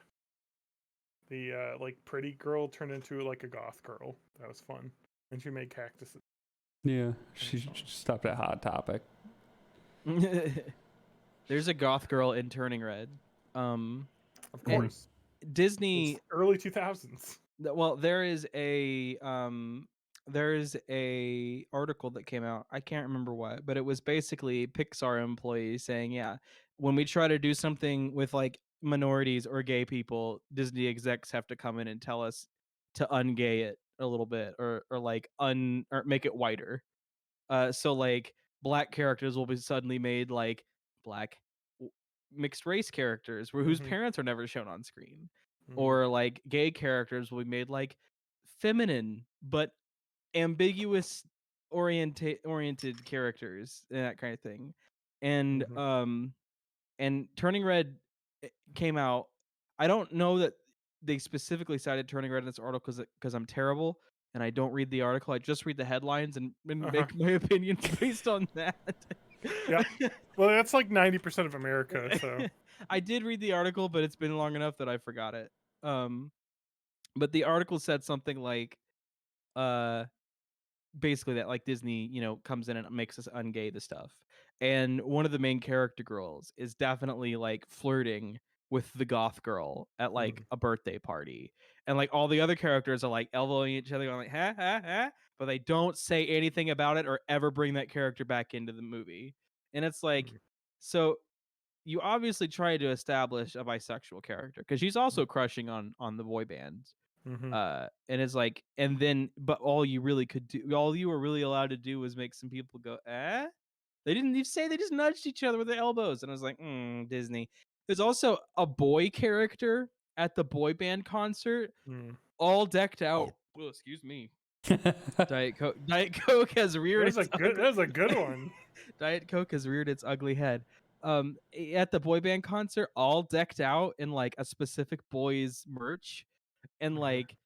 like pretty girl turned into like a goth girl. That was fun, and she made cactuses. Yeah, she stopped at Hot Topic. There's a goth girl in Turning Red. Of course, Disney it's early 2000s. Well, there is a article that came out. I can't remember what, but it was basically Pixar employees saying, yeah, when we try to do something with like minorities or gay people, Disney execs have to come in and tell us to ungay it a little bit, or like or make it whiter. So like black characters will be suddenly made like black mixed race characters whose parents are never shown on screen. Or like gay characters will be made like feminine but ambiguous oriented characters and that kind of thing. And and Turning Red came out. I don't know that they specifically cited Turning Red in this article because I'm terrible and I don't read the article. I just read the headlines and make my opinions based on that. Yeah. Well, that's like 90% of America. So I did read the article, but it's been long enough that I forgot it. But the article said something like, basically that like Disney, comes in and makes us ungay the stuff. And one of the main character girls is definitely like flirting with the goth girl at like a birthday party. And like all the other characters are like elbowing each other, going like, ha, ha, ha. But they don't say anything about it or ever bring that character back into the movie. And it's like, so you obviously try to establish a bisexual character because she's also crushing on the boy band. And it's like, and then, but all you really could do, all you were really allowed to do was make some people go, eh? They didn't even say, they just nudged each other with their elbows. And I was like, Disney. There's also a boy character at the boy band concert, all decked out. Oh, excuse me. Diet Coke has reared its that was a good one. Diet Coke has reared its ugly head. At the boy band concert, all decked out in like a specific boy's merch, and like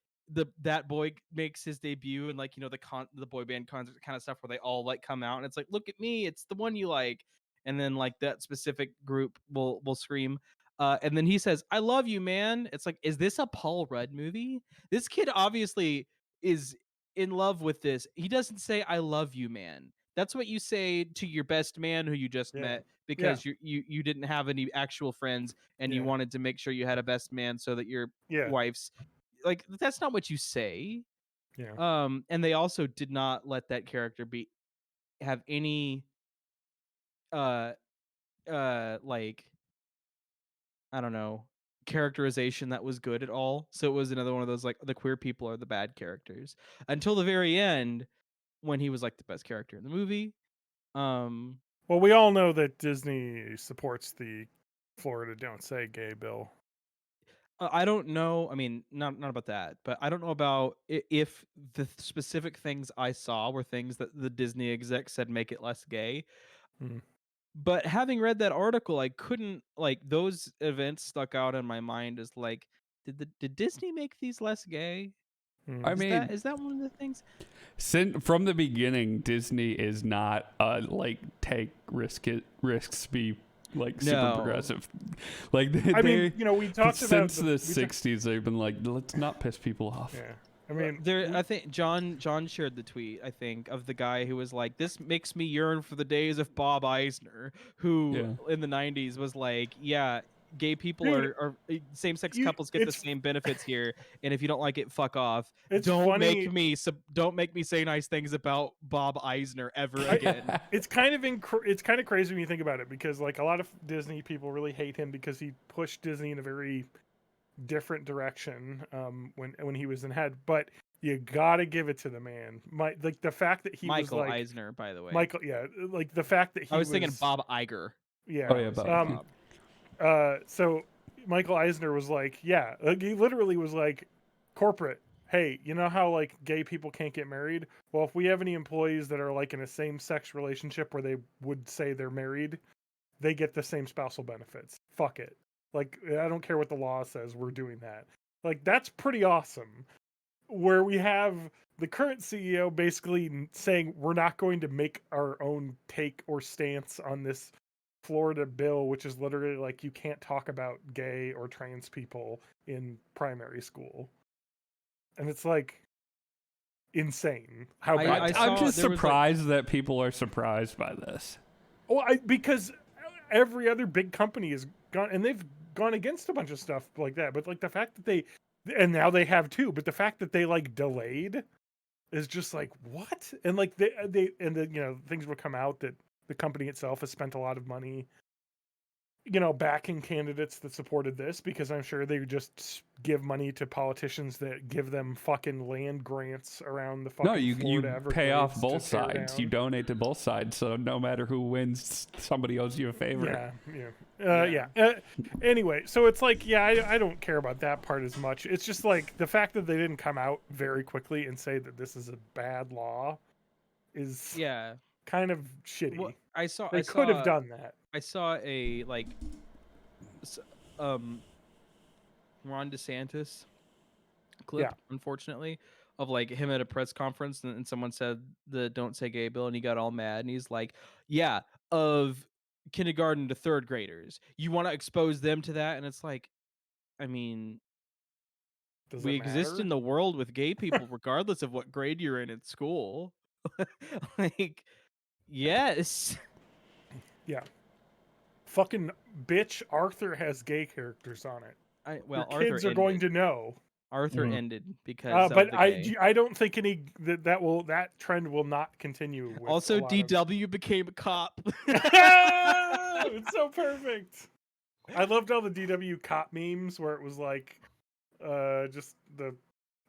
that boy makes his debut, and like the boy band concert kind of stuff where they all like come out and it's like, look at me, it's the one you like, and then like that specific group will scream. And then he says, I love you, man. It's like, is this a Paul Rudd movie? This kid obviously is in love with this. He doesn't say, I love you, man. That's what you say to your best man who you just met because you didn't have any actual friends and you wanted to make sure you had a best man so that your wife's like, that's not what you say. And they also did not let that character have any like, I don't know, characterization that was good at all. So it was another one of those like, the queer people are the bad characters until the very end when he was like the best character in the movie. Well, we all know that Disney supports the Florida don't say gay bill. I don't know. I mean, not about that, but I don't know about if the specific things I saw were things that the Disney exec said make it less gay. Hmm. But having read that article, I couldn't like those events stuck out in my mind as like, did Disney make these less gay? Hmm. I mean, Is that one of the things? from the beginning, Disney is not like take risks, be like super No. progressive. Like I mean, we talked about since the 60s, they've been like, let's not piss people off. Yeah. I mean, I think John shared the tweet, I think, of the guy who was like, "This makes me yearn for the days of Bob Eisner," who in the 90s was like, "Yeah, gay people Dude, are same-sex couples get the same benefits here, and if you don't like it, fuck off. It's Don't funny. don't make me say nice things about Bob Eisner ever again." It's kind of crazy when you think about it, because like a lot of Disney people really hate him because he pushed Disney in a very different direction when he was in head. But you gotta give it to the man. Like the fact that he Michael was like Eisner, by the way. Michael, yeah, like the fact that he I was thinking Bob Iger. Yeah. Oh yeah, Bob. So Michael Eisner was like, yeah, like he literally was like, corporate, hey, you know how like gay people can't get married? Well, if we have any employees that are like in a same-sex relationship where they would say they're married, they get the same spousal benefits. Fuck it. Like, I don't care what the law says, we're doing that. Like, that's pretty awesome. Where we have the current CEO basically saying we're not going to make our own take or stance on this Florida bill, which is literally like you can't talk about gay or trans people in primary school. And it's like insane how bad. I'm just surprised that people are surprised by this. Well, because every other big company has gone, and they've gone against a bunch of stuff like that. But like the fact that and now they have too. But the fact that they like delayed is just like what? And like things would come out that the company itself has spent a lot of money, backing candidates that supported this, because I'm sure they would just give money to politicians that give them fucking land grants around the fucking you Florida pay off Everglades both to tear sides. down. You donate to both sides, so no matter who wins, somebody owes you a favor. Anyway, so it's like, I don't care about that part as much. It's just like the fact that they didn't come out very quickly and say that this is a bad law is kind of shitty. Well, they could have done that. I saw a Ron DeSantis clip, unfortunately, of like him at a press conference, and someone said the "Don't Say Gay" bill, and he got all mad, and he's like, "Yeah, of kindergarten to third graders, you want to expose them to that?" And it's like, I mean, we exist in the world with gay people, regardless of what grade you're in at school. Like, yes. Yeah. Fucking bitch, Arthur has gay characters on it. Your kids are going to know. Arthur ended because but I don't think that trend will not continue. With also, DW became a cop. It's so perfect. I loved all the DW cop memes where it was like, just the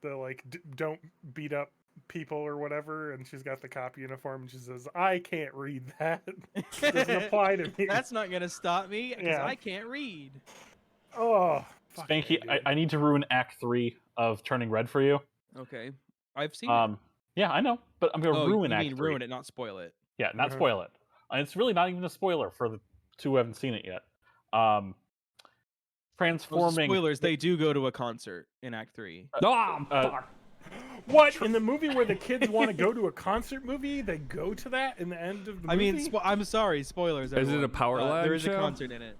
like don't beat up people or whatever, and she's got the cop uniform and she says, I can't read that. It doesn't apply to me. That's not gonna stop me because I can't read. Oh, Spanky, I need to ruin Act 3 of Turning Red for you. Okay, I've seen it. Yeah, I know, but I'm gonna ruin Act 3. Ruin it, not spoil it. Yeah, not spoil it. And it's really not even a spoiler for the two who haven't seen it yet. Transforming. Spoilers, they do go to a concert in Act 3. What, in the movie where the kids want to go to a concert movie, they go to that in the end of the movie? I mean, I'm sorry, spoilers. Is it a Powerline There is show? a concert in it.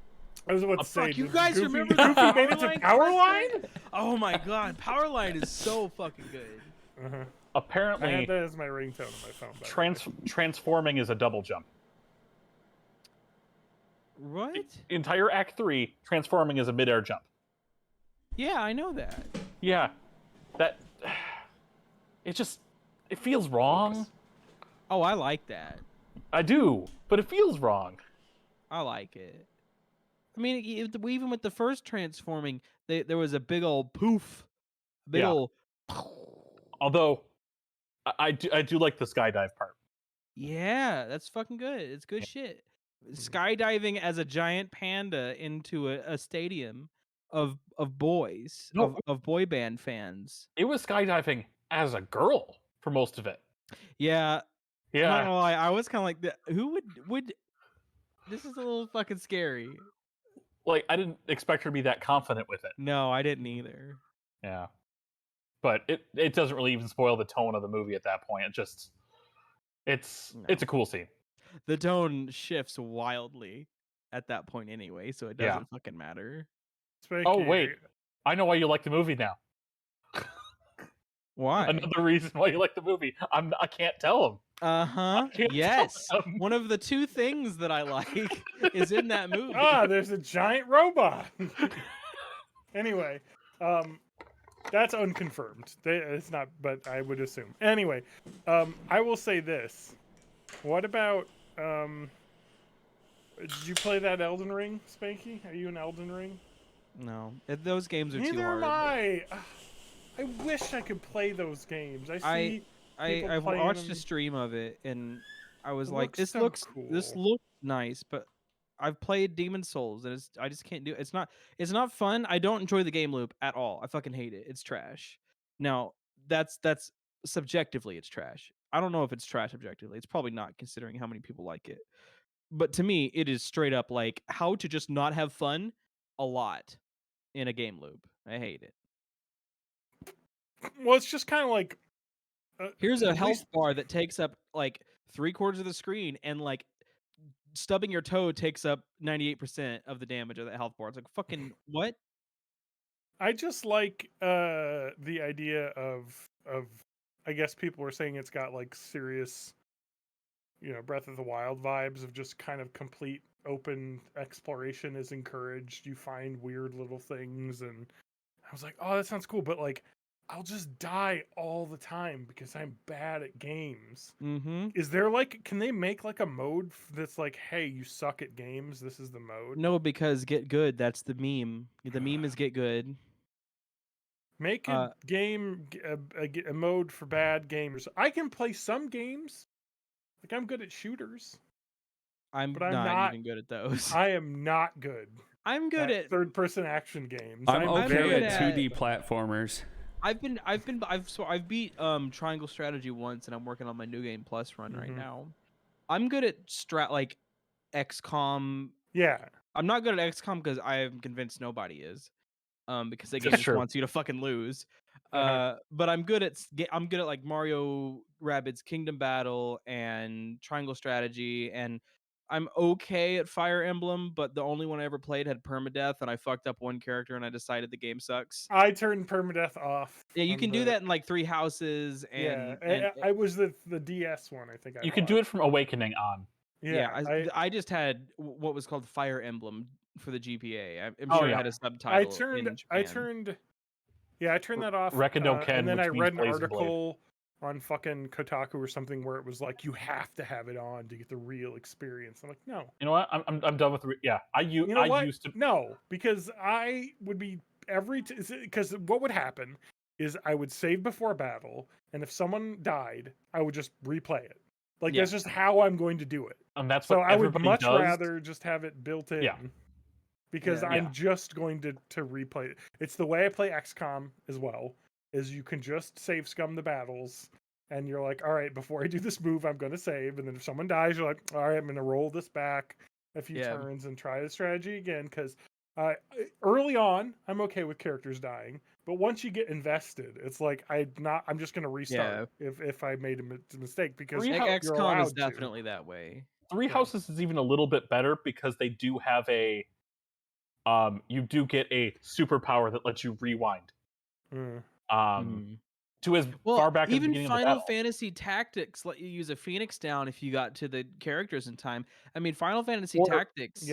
I was about to say, you guys remember Goofy made it to Powerline? Oh my god, Powerline is so fucking good. Apparently, I had that as my ringtone on my phone. Transforming is a double jump. What? Entire Act 3, transforming is a midair jump. Yeah, I know that. Yeah, that. It feels wrong. Oh, I like that. I do, but it feels wrong. I like it. I mean, even with the first transforming, there was a big old poof, old. Although, I do like the skydive part. Yeah, that's fucking good. It's good shit. skydiving as a giant panda into a stadium of boys No. of boy band fans. It was skydiving as a girl for most of it. Yeah, I'm not Yeah. gonna lie, I was kind of like, who would? This is a little fucking scary. Like, I didn't expect her to be that confident with it. No, I didn't either. Yeah. But it doesn't really even spoil the tone of the movie at that point. It's a cool scene. The tone shifts wildly at that point anyway, so it doesn't fucking matter. Oh wait, I know why you like the movie now. Why? Another reason why you like the movie. I can't tell him. Yes. One of the two things that I like is in that movie. There's a giant robot. Anyway, that's unconfirmed. It's not, but I would assume. Anyway, I will say this. What about did you play that Elden Ring, Spanky? Are you in Elden Ring? No. Those games are too Neither hard. am I. I wish I could play those games. I watched a stream of it and I was like, this looks nice, but I've played Demon Souls and I just can't do it. It's not fun. I don't enjoy the game loop at all. I fucking hate it. It's trash. Now, that's subjectively it's trash. I don't know if it's trash objectively. It's probably not considering how many people like it. But to me, it is straight up like how to just not have fun a lot in a game loop. I hate it. Well, it's just kind of like here's a health bar that takes up like 3/4 of the screen, and like stubbing your toe takes up 98% of the damage of that health bar. It's like fucking what? I just like the idea of I guess people were saying it's got like serious, Breath of the Wild vibes of just kind of complete open exploration is encouraged. You find weird little things, and I was like, oh, that sounds cool, but like I'll just die all the time because I'm bad at games. Mm-hmm. Is there like, can they make like a mode that's like, hey, you suck at games, this is the mode? No, because get good, that's the meme. The meme is get good. Make a game, a mode for bad gamers. I can play some games. Like, I'm good at shooters. I'm not even good at those. I am not good. I'm good at third-person action games. I'm okay at 2D platformers. I've beat Triangle Strategy once, and I'm working on my New Game Plus run right now. I'm good at like XCOM. Yeah. I'm not good at XCOM because I am convinced nobody is. Because the game just wants you to fucking lose. But I'm good at like Mario Rabbids Kingdom Battle and Triangle Strategy, and I'm okay at Fire Emblem, but the only one I ever played had permadeath, and I fucked up one character, and I decided the game sucks. I turned permadeath off. Yeah, you can do that in like 3 houses, and I was the DS one. I think you could do it from Awakening on. Yeah, I just had what was called Fire Emblem for the GPA. I'm sure it had a subtitle. I turned that off. Rekado-ken, and then I read an article on fucking Kotaku or something where it was like, you have to have it on to get the real experience. I'm like, no. You know what? I'm done with I used to. No, because I would be because what would happen is I would save before battle, and if someone died, I would just replay it. Like, that's just how I'm going to do it. And that's what so I would much does. rather just have it built in. Yeah. Because I'm just going to replay it. It's the way I play XCOM as well, is you can just save scum the battles, and you're like, all right, before I do this move, I'm going to save, and then if someone dies, you're like, all right, I'm going to roll this back a few turns and try the strategy again, because early on, I'm okay with characters dying, but once you get invested, it's like, I'm just going to restart if I made a mistake, because XCOM is definitely that way. Three Houses is even a little bit better because they do have you do get a superpower that lets you rewind. To as far back as the beginning of the battle. Even Final Fantasy Tactics let you use a Phoenix down if you got to the characters in time. I mean, Final Fantasy Tactics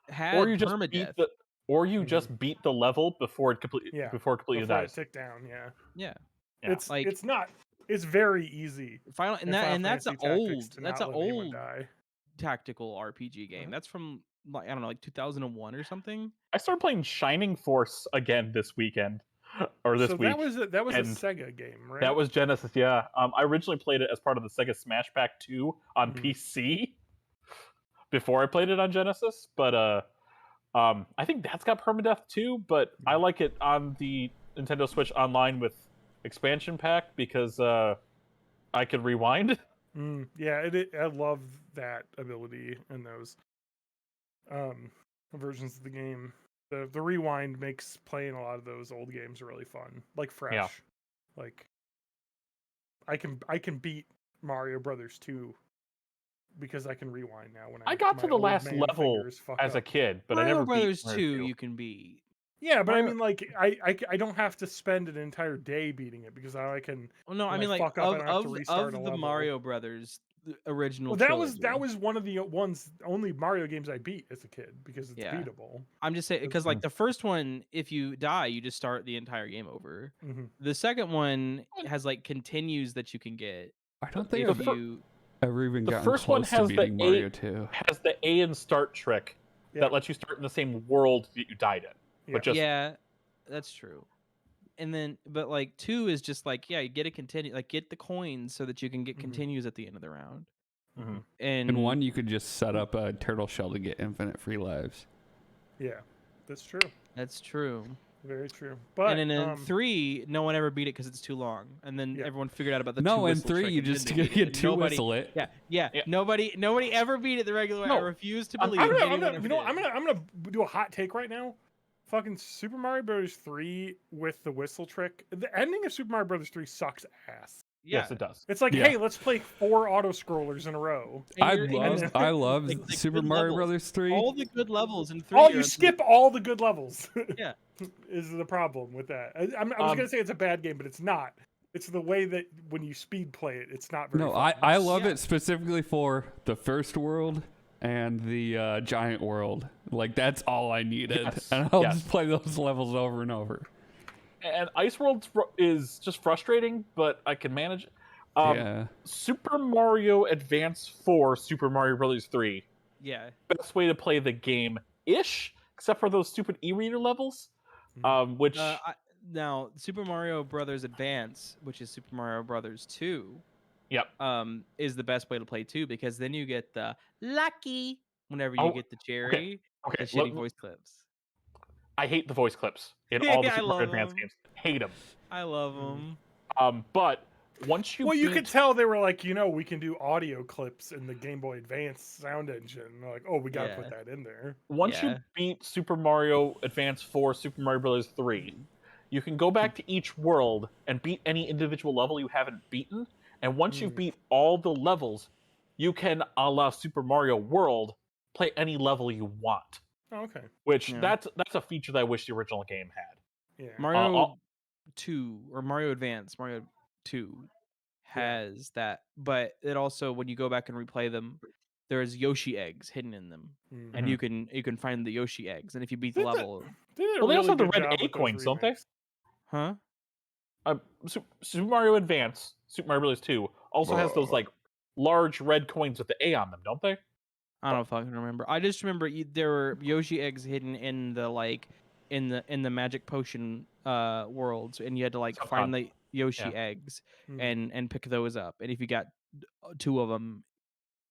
had permadeath. Just beat the level before it completely dies. It ticked down, yeah. It's very easy. That's an old tactical RPG game. That's from like, I don't know, like 2001 or something. I started playing Shining Force again this weekend. Or this week. That was a Sega game, right? That was Genesis, yeah. I originally played it as part of the Sega Smash Pack 2 on PC. before I played it on Genesis, but I think that's got permadeath too. But I like it on the Nintendo Switch Online with expansion pack because I could rewind. Yeah, I love that ability in those versions of the game. The rewind makes playing a lot of those old games really fun, like fresh. Yeah. Like I can beat Mario Brothers 2 because I can rewind now. When I got to my the old last man level fingers fuck as a up. kid, but I Mario never Brothers beat Mario 2 2. you can beat. Yeah, but Mario- I mean, like, I don't have to spend an entire day beating it because I can. Well, no, I when mean like fuck up, I don't have to of restart a the level. Mario Brothers the original. Well, trilogy. that was one of the only Mario games I beat as a kid because it's Yeah. beatable. I'm just saying because like the first one, if you die, you just start the entire game over. Mhm. The second one has like continues that you can get. I don't think If I've you ever even The gotten first one close to has the beating A Mario 2. has the A and start trick Yeah. that lets you start in the same world that you died in. But just yeah, that's true. And then, but like 2 is just like you get a continue, like get the coins so that you can get continues at the end of the round. Mhm. And In 1, you could just set up a turtle shell to get infinite free lives. Yeah, that's true. that's true. Very true. But And then in 3, no one ever beat it because it's too long. And then Yeah. everyone figured out about the No, two in whistle 3 trick you and just didn't get beat it. And two nobody- whistle it. Yeah. Nobody ever beat it the regular way. I No, refuse to I'm believe anyone ever did. I'm gonna do a hot take right now. Fucking Super Mario Bros. 3 with the whistle trick. The ending of Super Mario Bros. 3 sucks ass. yes, it does. It's like, Yeah. hey, let's play 4 auto scrollers in a row. And I you're- and love like, the Super good Mario levels. Brothers 3. all the good levels in 3. Oh, are you the- skip all the good levels. Yeah. Is the problem with that? I was gonna say it's a bad game, but it's not. It's the way that when you speed play it, it's not very. No, fun. I love Yeah. it specifically for the first world and the giant world. Like that's all I needed, Yes, and I'll yes. just play those levels over and over. And Ice World is just frustrating, but I can manage. Yeah. Super Mario Advance 4, Super Mario Bros. 3. Yeah. Best way to play the game ish, except for those stupid e-reader levels. Which Now, Super Mario Brothers Advance, which is Super Mario Brothers 2, yep. is the best way to play too because then you get the lucky whenever you Oh, get the cherry, Okay. the shitty voice clips. I hate the voice clips in all the I Super Mario love Advance them. games. Hate them. I love them. But once you Well, you beat- could tell they were like, we can do audio clips in the Game Boy Advance sound engine. They're like, oh, we gotta put that in there. Once you beat Super Mario Advance 4, Super Mario Bros. 3, you can go back to each world and beat any individual level you haven't beaten. And once you beat all the levels, you can, a la Super Mario World, play any level you want. Oh, okay. Which that's a feature that I wish the original game had. Yeah. Mario 2 or Mario Advance, Mario 2 has that, but it also when you go back and replay them, there's Yoshi eggs hidden in them, and you can find the Yoshi eggs, and if you beat the Did the- level, They Well, they also have the good red job A with those coins, don't they? remakes. huh? Super Mario Advance, Super Mario Bros. 2 also has those like large red coins with the A on them, don't they? I don't fucking remember. I just remember there were Yoshi eggs hidden in the in the magic potion worlds, and you had to like So find fun. the Yoshi Yeah. eggs Mhm. and pick those up. And if you got 2 of them,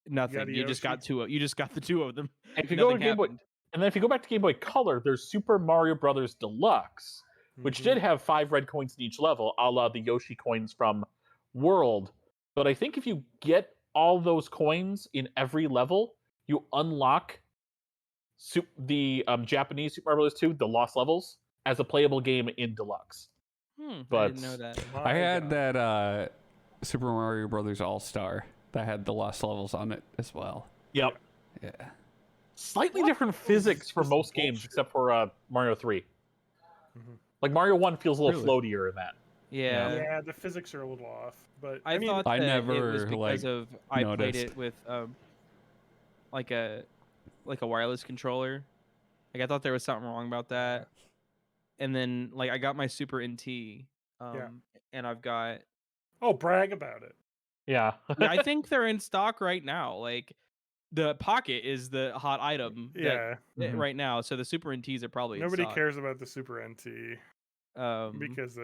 nothing. a You just got Yoshi? 2. You just got the 2 of them. And if you go to Nothing Game Boy, happened. and then if you go back to Game Boy Color, there's Super Mario Brothers Deluxe, which Mhm. did have 5 red coins in each level, a la the Yoshi coins from World. But I think if you get all those coins in every level, you unlock the Japanese Super Mario Bros. 2, the Lost Levels, as a playable game in Deluxe. I But didn't know that. My I had God. that Super Mario Brothers All Star that had the lost levels on it as well. Yep. Yeah. Slightly different physics for This is most games, bullshit. except for Mario 3. Mhm. Like Mario 1 feels a little Really? floatier in that. Yeah. Yeah, the physics are a little off, but I mean, thought I that it never, was because like, of I played noticed. it with like a wireless controller. Like I thought there was something wrong about that. And then like I got my Super NT and I've got oh, brag about it. Yeah. yeah, I think they're in stock right now. Like the Pocket is the hot item Yeah, Mhm. right now, so the Super NTs are probably in nobody stock. cares about the Super NT because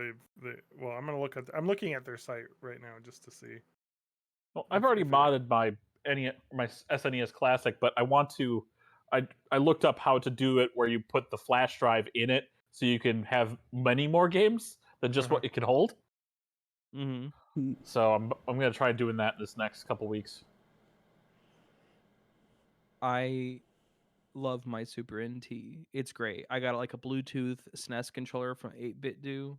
I'm looking at their site right now just to see. Well, I've already if it- modded my my SNES Classic, but I want to. I looked up how to do it where you put the flash drive in it, so you can have many more games than just what it can hold. Mm-hmm. So I'm gonna try doing that this next couple weeks. I love my Super NT. It's great. I got like a Bluetooth SNES controller from 8-Bit Do,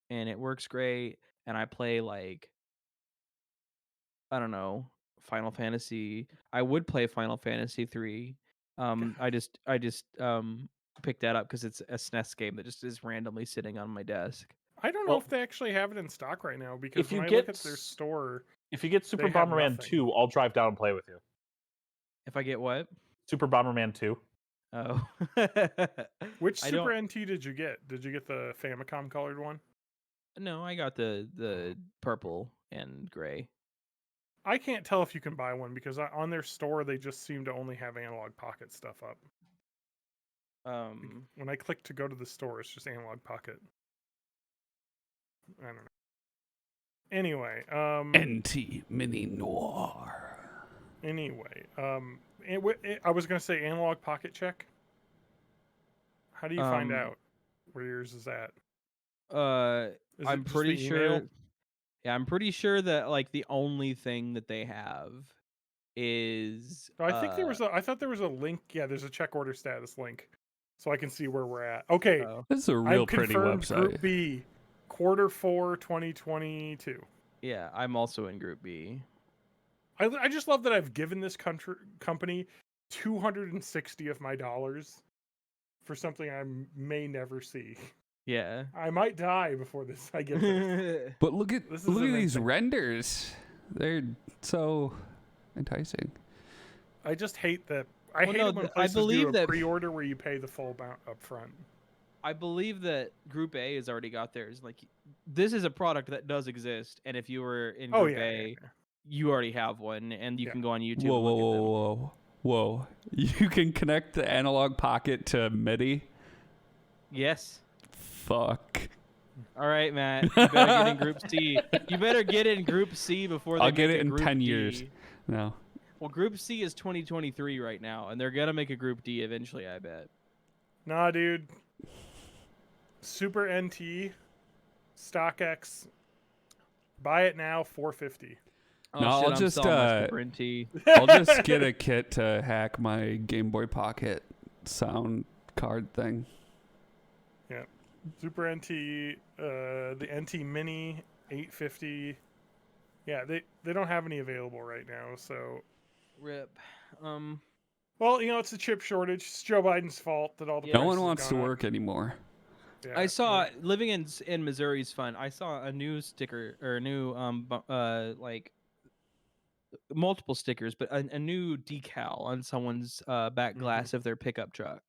and it works great. And I play like, I don't know, Final Fantasy. I would play Final Fantasy 3. I just picked that up because it's a SNES game that just is randomly sitting on my desk. I don't know if they actually have it in stock right now because if you when I get look at their store, if you get Super they have Bomberman nothing. 2, I'll drive down and play with you. If I get what? Super Bomberman 2. Oh. Which I Super don't- NT did you get? Did you get the Famicom colored one? No, I got the purple and gray. I can't tell if you can buy one because on their store they just seem to only have Analog Pocket stuff up. When I click to go to the store, it's just Analog Pocket. I don't know. Anyway, NT Mini Noir. Anyway, I was gonna say Analog Pocket check. How do you find out where yours is at? Is I'm it just pretty the sure. email? Yeah, I'm pretty sure that like the only thing that they have is. Oh, I think there was I thought there was a link. Yeah, there's a check order status link, so I can see where we're at. Okay, This is a real I'm pretty confirmed website. Group B, Q4 2022. Yeah, I'm also in Group B. I just love that I've given this company 260 of my dollars for something I may never see. Yeah. I might die before I get this. But look at This is these amazing. renders. They're so enticing. I just hate that. I Well, hate no, it when I places believe do a that- pre-order where you pay the full amount up front. I believe that Group A has already got theirs. Like, this is a product that does exist, and if you were in Group A, you already have one, and you can go on YouTube. Whoa, and whoa, look at them. whoa, whoa! You can connect the Analog Pocket to MIDI. Yes. Fuck. All right, Matt. You better get in Group C. You better get in Group C before they I'll get make it a in Group 10 D. years. No. Well, Group C is 2023 right now, and they're gonna make a Group D eventually, I bet. Nah, dude. Super NT, StockX. Buy it now, $450. Oh, No, shit, I'll I'm just, selling my Super NT. I'll just get a kit to hack my Game Boy Pocket sound card thing. Yeah. Super NT, the NT Mini, $850. Yeah, they don't have any available right now, so. Rip. Well, it's a chip shortage. It's Joe Biden's fault that all the Yeah. No prices one have wants to gone up. work anymore. Yeah, I saw living in Missouri is fun. I saw a new sticker or a new like multiple stickers, but a new decal on someone's back glass of their pickup truck,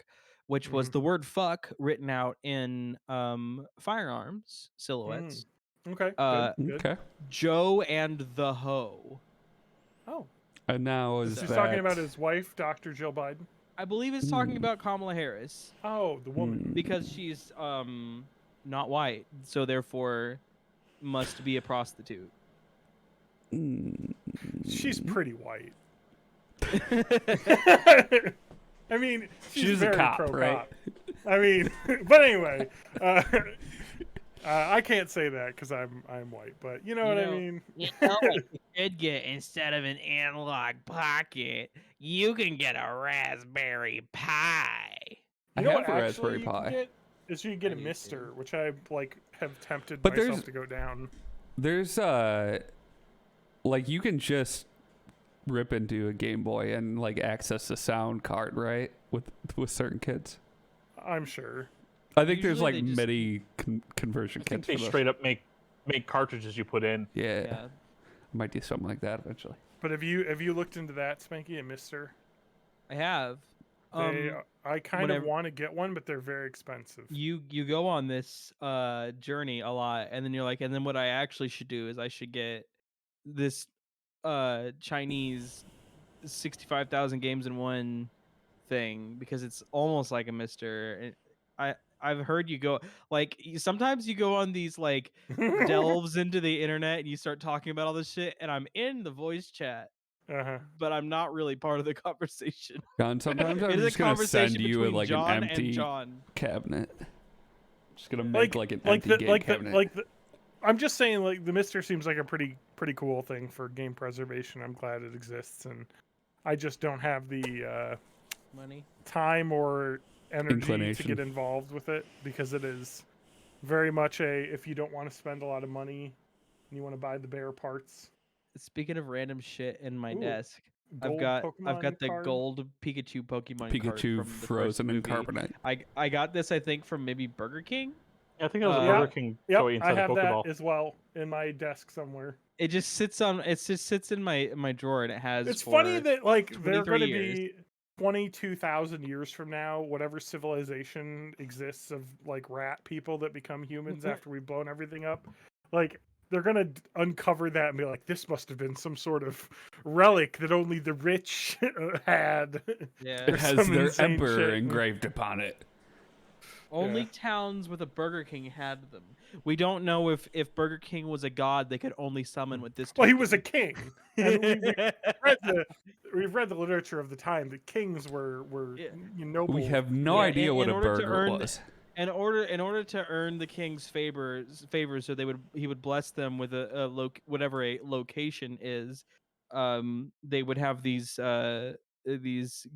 which was the word "fuck" written out in firearms silhouettes. Okay. Good. Okay. Joe and the hoe. Oh, And now so is he's that talking about his wife, Dr. Jill Biden. I believe it's talking about Kamala Harris Oh, the woman. because she's not white, so therefore must be a prostitute. She's pretty white. I mean, she's a very cop, pro-cop. right? I mean, but anyway, I can't say that because I'm white, but you know what I mean. You know what you could get instead of an analog pocket? You can get a Raspberry Pi. You I know have what a actually Raspberry you can Pi. get is you can get a I do Mister, which I have tempted But myself there's- to go down. There's like you can just rip into a Game Boy and like access the sound card, right? With certain kids. I'm sure. I think there's Usually like they just- MIDI conversion I think kits they for those. straight up make cartridges you put in. Yeah. Yeah. Might do something like that eventually. But have you looked into that, Spanky, a Mister? I have. I kind of whenever- want to get one, but they're very expensive. You go on this journey a lot, and then you're like, and then what I actually should do is I should get this Chinese 65,000 games in one thing because it's almost like a Mister. I've heard you go like sometimes you go on these like delves into the internet and you start talking about all this shit, and I'm in the voice chat but I'm not really part of the conversation. John, sometimes I'm It is a just gonna send conversation you between like John an empty and John. cabinet. Just gonna make like an empty cabinet. I'm just saying, like, the Mister seems like a pretty cool thing for game preservation. I'm glad it exists, and I just don't have the Money, time or energy Inclination. to get involved with it, because it is very much if you don't want to spend a lot of money and you want to buy the bare parts. Speaking of random shit in my Ooh, desk, I've gold got Pokemon the card. gold Pikachu Pokemon card Pikachu from the frozen in first movie. carbonite. I got this, I think, from maybe Burger King. I think it was a Yeah. Burger King Yep, toy I inside have a Pokeball. that as well in my desk somewhere. It just sits in my drawer, and it has. It's funny that like they're 23 going to years. be 22,000 years from now, whatever civilization exists of like rat people that become humans after we've blown everything up, like they're going to uncover that and be like, this must have been some sort of relic that only the rich had. Yeah. It has their emperor engraved upon it. Only towns with a Burger King had them. We don't know if Burger King was a god they could only summon with this. Well, he was a king. And we've read the literature of the time. The kings were noble. We have no idea what a burger was. In order to earn the king's favors, so he would bless them with whatever a location is. They would have these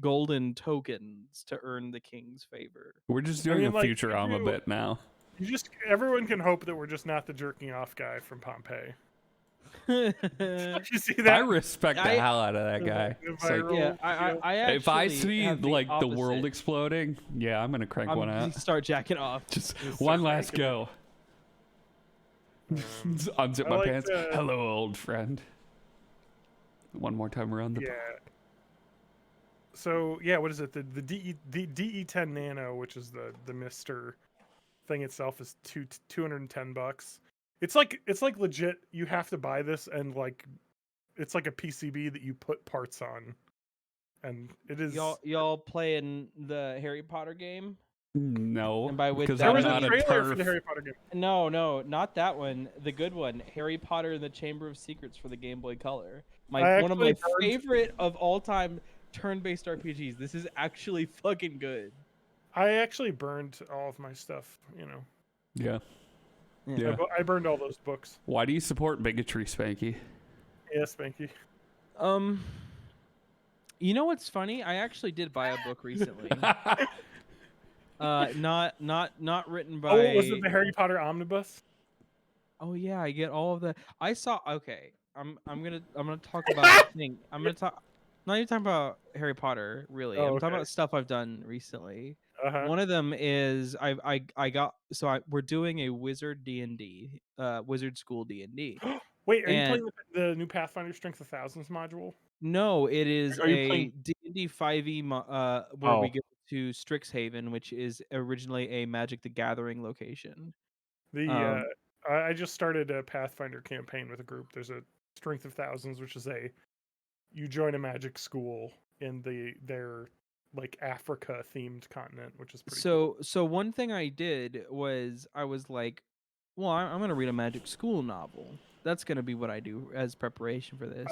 golden tokens to earn the king's favor. We're just doing a Futurama bit now. Everyone can hope that we're just not the jerking off guy from Pompeii. You see that? I respect the hell out of that guy. If I see like the world exploding, I'm gonna crank one out. Start jacking off. Just one last go. Unzip my pants. Hello, old friend. One more time around the. So what is it? The DE10 Nano, which is the Mister thing itself, is $210. It's like legit. You have to buy this, and like it's like a PCB that you put parts on, and it is. Y'all playing the Harry Potter game? No, and by with there was a trailer for the Harry Potter game. No, not that one. The good one, Harry Potter and the Chamber of Secrets for the Game Boy Color. One of my favorite of all time turn-based RPGs. This is actually fucking good. I actually burned all of my stuff. Yeah. I burned all those books. Why do you support bigotry, Spanky? Yeah, Spanky. You know what's funny? I actually did buy a book recently. Not written by. Oh, was it the Harry Potter omnibus? Oh yeah, I get all of that. I saw. Okay, I'm gonna talk about thing. I'm gonna talk. Not even talking about Harry Potter, really. I'm talking about stuff I've done recently. One of them is we're doing a Wizard D&D, Wizard School D&D. Wait, are you playing the new Pathfinder Strength of Thousands module? No, it is a D&D 5e where we go to Strixhaven, which is originally a Magic the Gathering location. I just started a Pathfinder campaign with a group. There's a Strength of Thousands, which is you join a magic school in their like Africa themed continent, which is pretty cool. So one thing I did was I was like, well, I'm gonna read a magic school novel. That's gonna be what I do as preparation for this.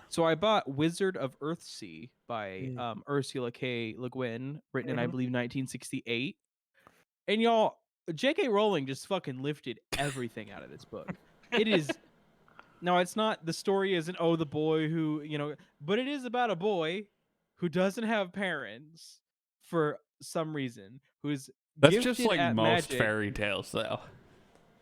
So I bought Wizard of Earthsea by Ursula K. Le Guin, written in I believe 1968. And y'all, J.K. Rowling just fucking lifted everything out of this book. It is. No, it's not. The story isn't the boy who but it is about a boy who doesn't have parents for some reason. That's just like most magic. Fairy tales, though.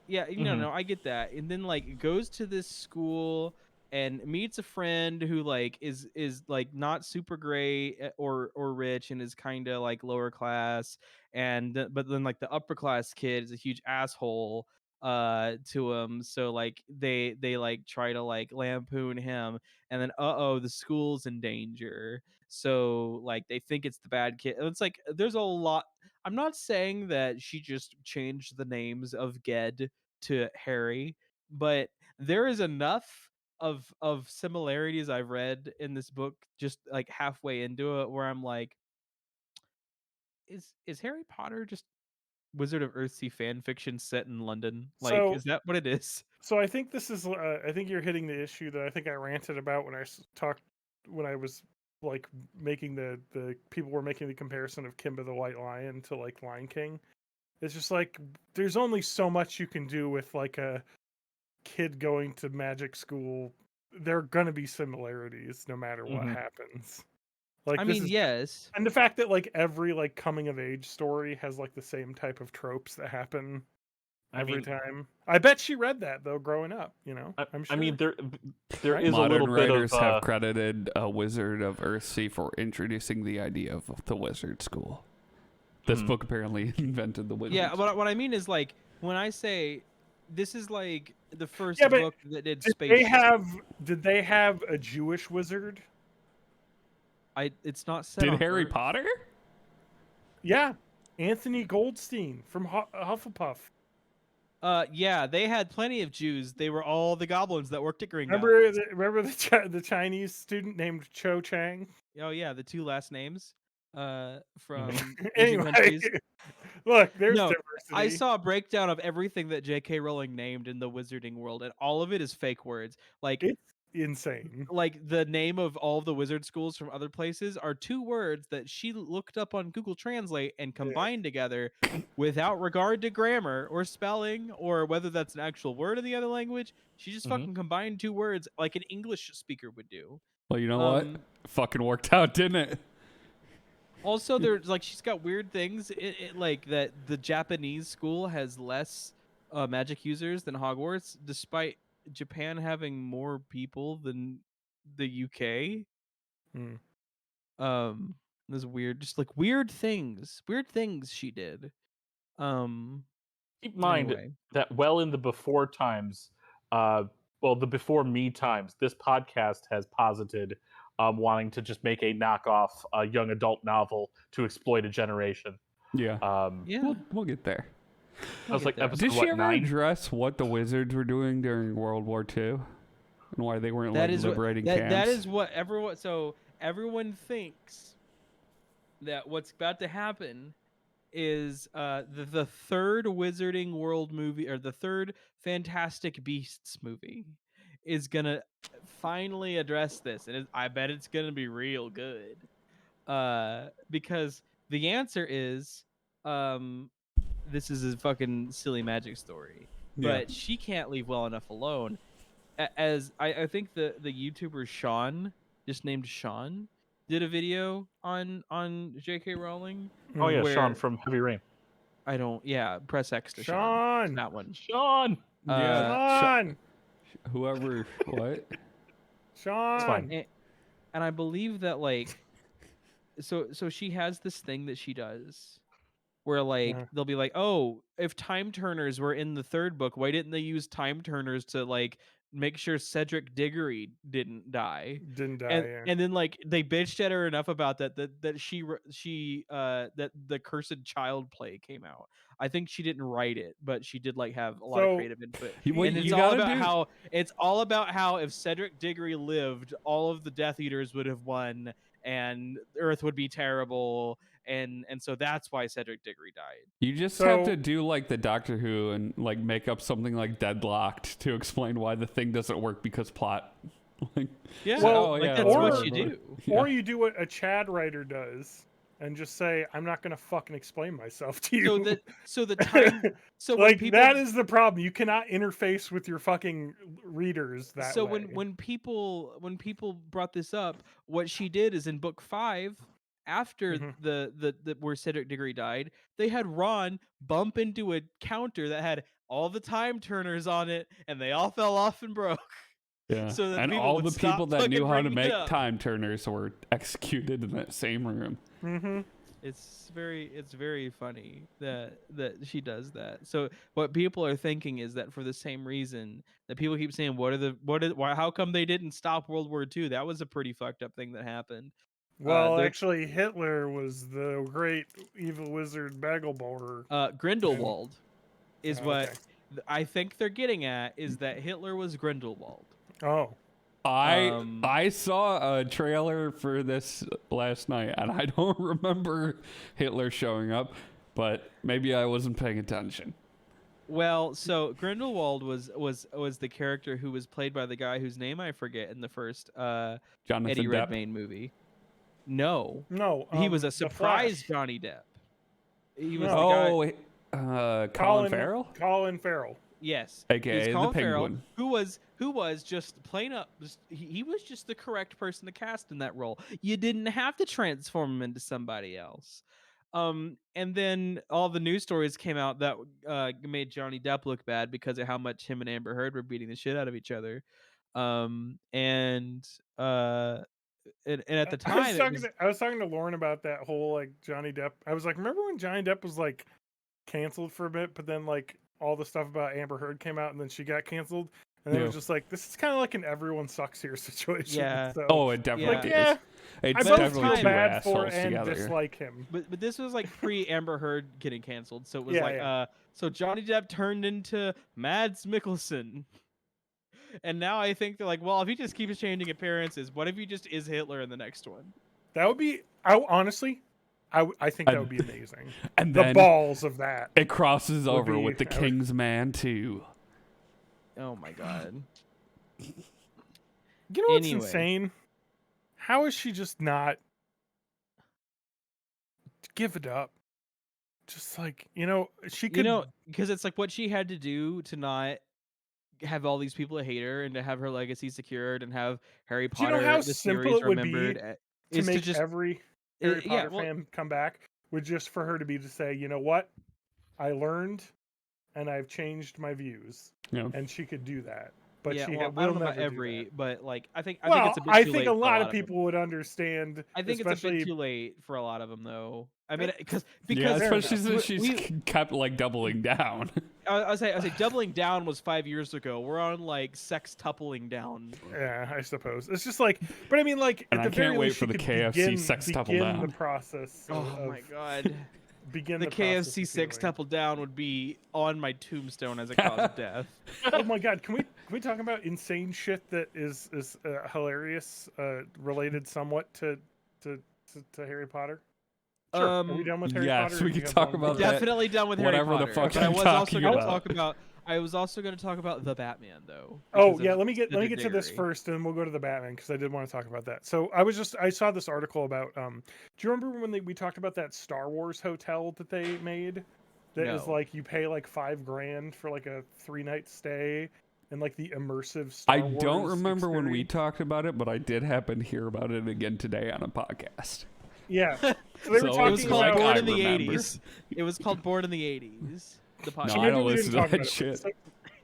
Yeah, no, I get that. And then like goes to this school and meets a friend who like is like not super great or rich and is kind of like lower class, but then like the upper class kid is a huge asshole to him, so like they like try to like lampoon him, and then the school's in danger, so like they think it's the bad kid. It's like there's a lot. I'm not saying that she just changed the names of Ged to Harry, but there is enough of similarities I've read in this book just like halfway into it where I'm like, is Harry Potter just Wizard of Earthsea fan fiction set in London? Like, is that what it is? So I think this is. I think you're hitting the issue that I think I ranted about when I talked was like making the people were making the comparison of Kimba the White Lion to like Lion King. It's just like there's only so much you can do with like a kid going to magic school. There are gonna be similarities no matter what happens. Like I mean, yes. And the fact that like every like coming of age story has like the same type of tropes that happen every time. I bet she read that though growing up, you know. I'm sure. I mean, there Right? is Modern a little bit writers of have credited Wizard of Earthsea for introducing the idea of the wizard school. This book apparently invented the wizard. Yeah, what I mean is like when I say this is like the first Yeah, but book that did Did space. they have a Jewish wizard? It's not set Did on Harry Earth. Potter? Yeah, Anthony Goldstein from Hufflepuff. Yeah, they had plenty of Jews. They were all the goblins that worked at Gringotts. Remember the Chinese student named Cho Chang? Oh yeah, the two last names from Asian Anyway, countries. look, there's No, diversity. I saw a breakdown of everything that J.K. Rowling named in the Wizarding world, and all of it is fake words. Like It's insane. like the name of all of the wizard schools from other places are two words that she looked up on Google Translate and combined together without regard to grammar or spelling or whether that's an actual word in the other language. She just fucking combined two words like an English speaker would do. Well, you know what? Fucking worked out, didn't it? Also, there's like she's got weird things like that the Japanese school has less magic users than Hogwarts, despite Japan having more people than the UK. There's weird, just like weird things she did. keep in mind Anyway. that well in the before times, the before me times, this podcast has posited wanting to just make a knockoff young adult novel to exploit a generation. Yeah. We'll get there. I was like, episode Did she ever 9? address what the wizards were doing during World War II and why they weren't liberating camps? That is what everyone. So everyone thinks that what's about to happen is the third Wizarding World movie or the third Fantastic Beasts movie is gonna finally address this, and I bet it's gonna be real good. Because the answer is this is a fucking silly magic story, but she can't leave well enough alone. As I think the YouTuber Sean, just named Sean, did a video on J.K. Rowling. Oh yeah, Sean from Heavy Rain. Press X to Sean. That one. Sean. Sean. Whoever, what? Sean. It's fine. And I believe that like, so she has this thing that she does, where like they'll be like, oh, if time turners were in the third book, why didn't they use time turners to like make sure Cedric Diggory didn't die? And then like they bitched at her enough about that the Cursed Child play came out. I think she didn't write it, but she did like have a lot of creative input. And it's all about how if Cedric Diggory lived, all of the Death Eaters would have won and Earth would be terrible. And so that's why Cedric Diggory died. You just have to do like the Doctor Who and like make up something like Deadlocked to explain why the thing doesn't work because plot. That's what you do. Or you do what a Chad writer does and just say, I'm not going to fucking explain myself to you. So the time, like that is the problem. You cannot interface with your fucking readers that way. So when people brought this up, what she did is in book 5, after the where Cedric Diggory died, they had Ron bump into a counter that had all the time turners on it, and they all fell off and broke. Yeah, so that and people all would the people that knew how to make up. time turners were executed in that same room. It's very funny that she does that. So what people are thinking is that for the same reason that people keep saying, how come they didn't stop World War II? That was a pretty fucked up thing that happened. Well, actually, Hitler was the great evil wizard Bagelborer. Grindelwald is what I think they're getting at, is that Hitler was Grindelwald. Oh. I saw a trailer for this last night, and I don't remember Hitler showing up, but maybe I wasn't paying attention. Well, so Grindelwald was the character who was played by the guy whose name I forget in the first Eddie Jonathan Depp. Redmayne movie. No, No, he was a The surprise Flash. Johnny Depp. He was No. the guy. Colin Farrell? Colin Farrell. Yes, AKA he was Colin the Farrell, Penguin. who was just plain up. He was just the correct person to cast in that role. You didn't have to transform him into somebody else. And then all the news stories came out that made Johnny Depp look bad because of how much him and Amber Heard were beating the shit out of each other. And at the time, I was talking to Lauren about that whole like Johnny Depp. I was like, remember when Johnny Depp was like canceled for a bit, but then like all the stuff about Amber Heard came out, and then she got canceled, and it was just like, this is kind of like an everyone sucks here situation. Yeah. So, Oh, it definitely Yeah. is. It's I both definitely feel two bad for assholes and together. dislike him. But this was like pre Amber Heard getting canceled, so it was Yeah, so Johnny Depp turned into Mads Mikkelsen. And now I think they're like, well, if he just keeps changing appearances, what if he just is Hitler in the next one? That would be. Honestly, I think that would be amazing. And The then balls of that. it crosses over be- with the King's Man too. Oh my god. You know what's Anyway. insane? How is she just not give it up? Just like, she could. Because it's like what she had to do to not have all these people hate her and to have her legacy secured and have Harry Do you Potter know how the simple series it would be remembered to is make to just every Harry Potter fan come back with just for her to say, you know what? I learned and I've changed my views. Yeah. And she could do that. But yeah, she well, will I don't know never about every, do that. but like I think Well, it's a bit I too think late a for lot of them. people would understand. I think it's a especially bit too late for a lot of them, though. I mean, because Yeah, Fair especially since she's we- kept like doubling down. I say doubling down was 5 years ago. We're on like sextupling down. Yeah, I suppose it's just like, but I mean, like, And at I the can't very wait least, for she the could KFC sextuple begin down. the process. Oh of, my god. Begin The the process KFC of healing. sextuple down would be on my tombstone as a cause of death. Oh my god, can we talk about insane shit that is hilarious, related somewhat to Harry Potter? Sure. Are we done with Harry yes, Potter? we or do you can have talk one about more? that. Definitely done with Harry Whatever the Potter. fuck but I I'm was also talking going to about. talk about. I was also going to talk about the Batman, though. Oh because yeah, of let me get the to this diggery. first, and we'll go to the Batman because I did want to talk about that. So I saw this article about. Do you remember when we talked about that Star Wars hotel that they made? That is No. like you pay like $5,000 for like a 3-night stay and like the immersive Star I Wars don't remember when we experience. talked about it, but I did happen to hear about it again today on a podcast. Yeah, so they So were it talking It was called like about. Born I in the remember. 80s. It was called Born in the 80s. The podcast. No, I Maybe don't we didn't listen to talk that about it. shit.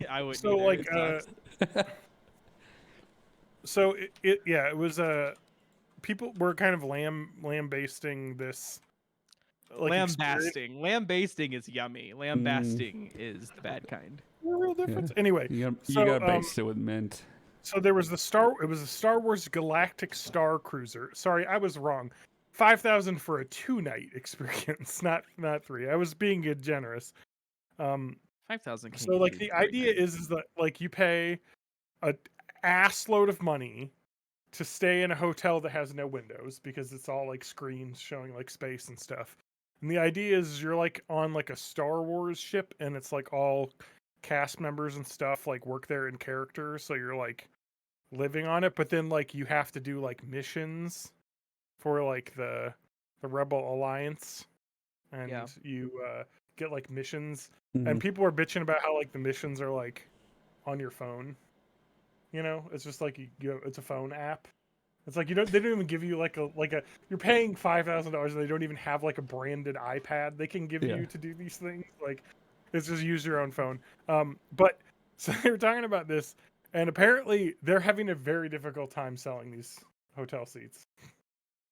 I wouldn't. So either. like It sucks. so it was people were kind of lambasting this like Lambasting. Lambasting is yummy. Lambasting is the bad kind. real difference. Anyway, You So, gotta baste it with mint. so there was it was a Star Wars Galactic Star Cruiser. Sorry, I was wrong. 5,000 for a 2-night experience, not 3. I was being generous. 5,000. So like the idea is that like you pay a ass load of money to stay in a hotel that has no windows because it's all like screens showing like space and stuff. And the idea is you're like on like a Star Wars ship and it's like all cast members and stuff like work there in character, so you're like living on it, but then like you have to do like missions for like the Rebel Alliance, and Yeah. you get like missions. Mhm. And people are bitching about how like the missions are like on your phone. You know, it's just like it's a phone app. It's like they don't even give you like a you're paying $5,000 and they don't even have like a branded iPad they can give Yeah. you to do these things. Like it's just use your own phone. But so they were talking about this, and apparently they're having a very difficult time selling these hotel seats.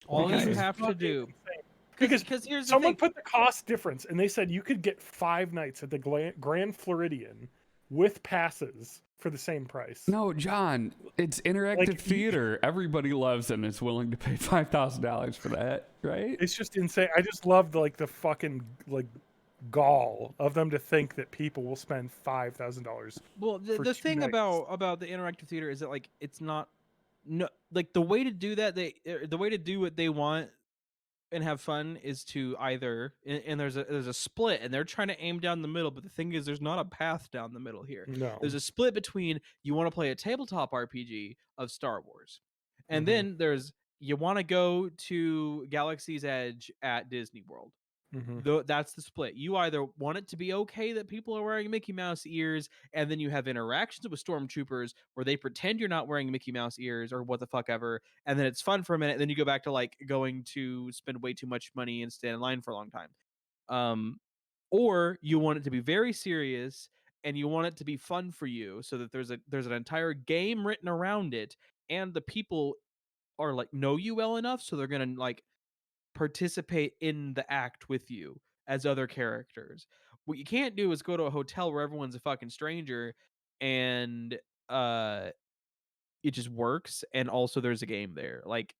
All Because you it's have to fucking do. insane. Because here's the someone thing. put the cost difference, and they said you could get 5 nights at the Grand Floridian with passes for the same price. No, John, it's interactive Like, theater. Everybody loves and is willing to pay $5,000 for that, right? It's just insane. I just love the fucking like gall of them to think that people will spend $5,000. Well, for the 2 thing nights. about the interactive theater is that like it's not like the way to do that the way to do what they want and have fun is to either and there's a split, and they're trying to aim down the middle, but the thing is there's not a path down the middle here. No. There's a split between you want to play a tabletop RPG of Star Wars, and then there's you want to go to Galaxy's Edge at Disney World. That's the split. You either want it to be okay that people are wearing Mickey Mouse ears, and then you have interactions with stormtroopers where they pretend you're not wearing Mickey Mouse ears or what the fuck ever, and then it's fun for a minute, and then you go back to like going to spend way too much money and stand in line for a long time. Or you want it to be very serious and you want it to be fun for you, so that there's an entire game written around it, and the people are like know you well enough so they're gonna like participate in the act with you as other characters. What you can't do is go to a hotel where everyone's a fucking stranger and uh it just works, and also there's a game there. Like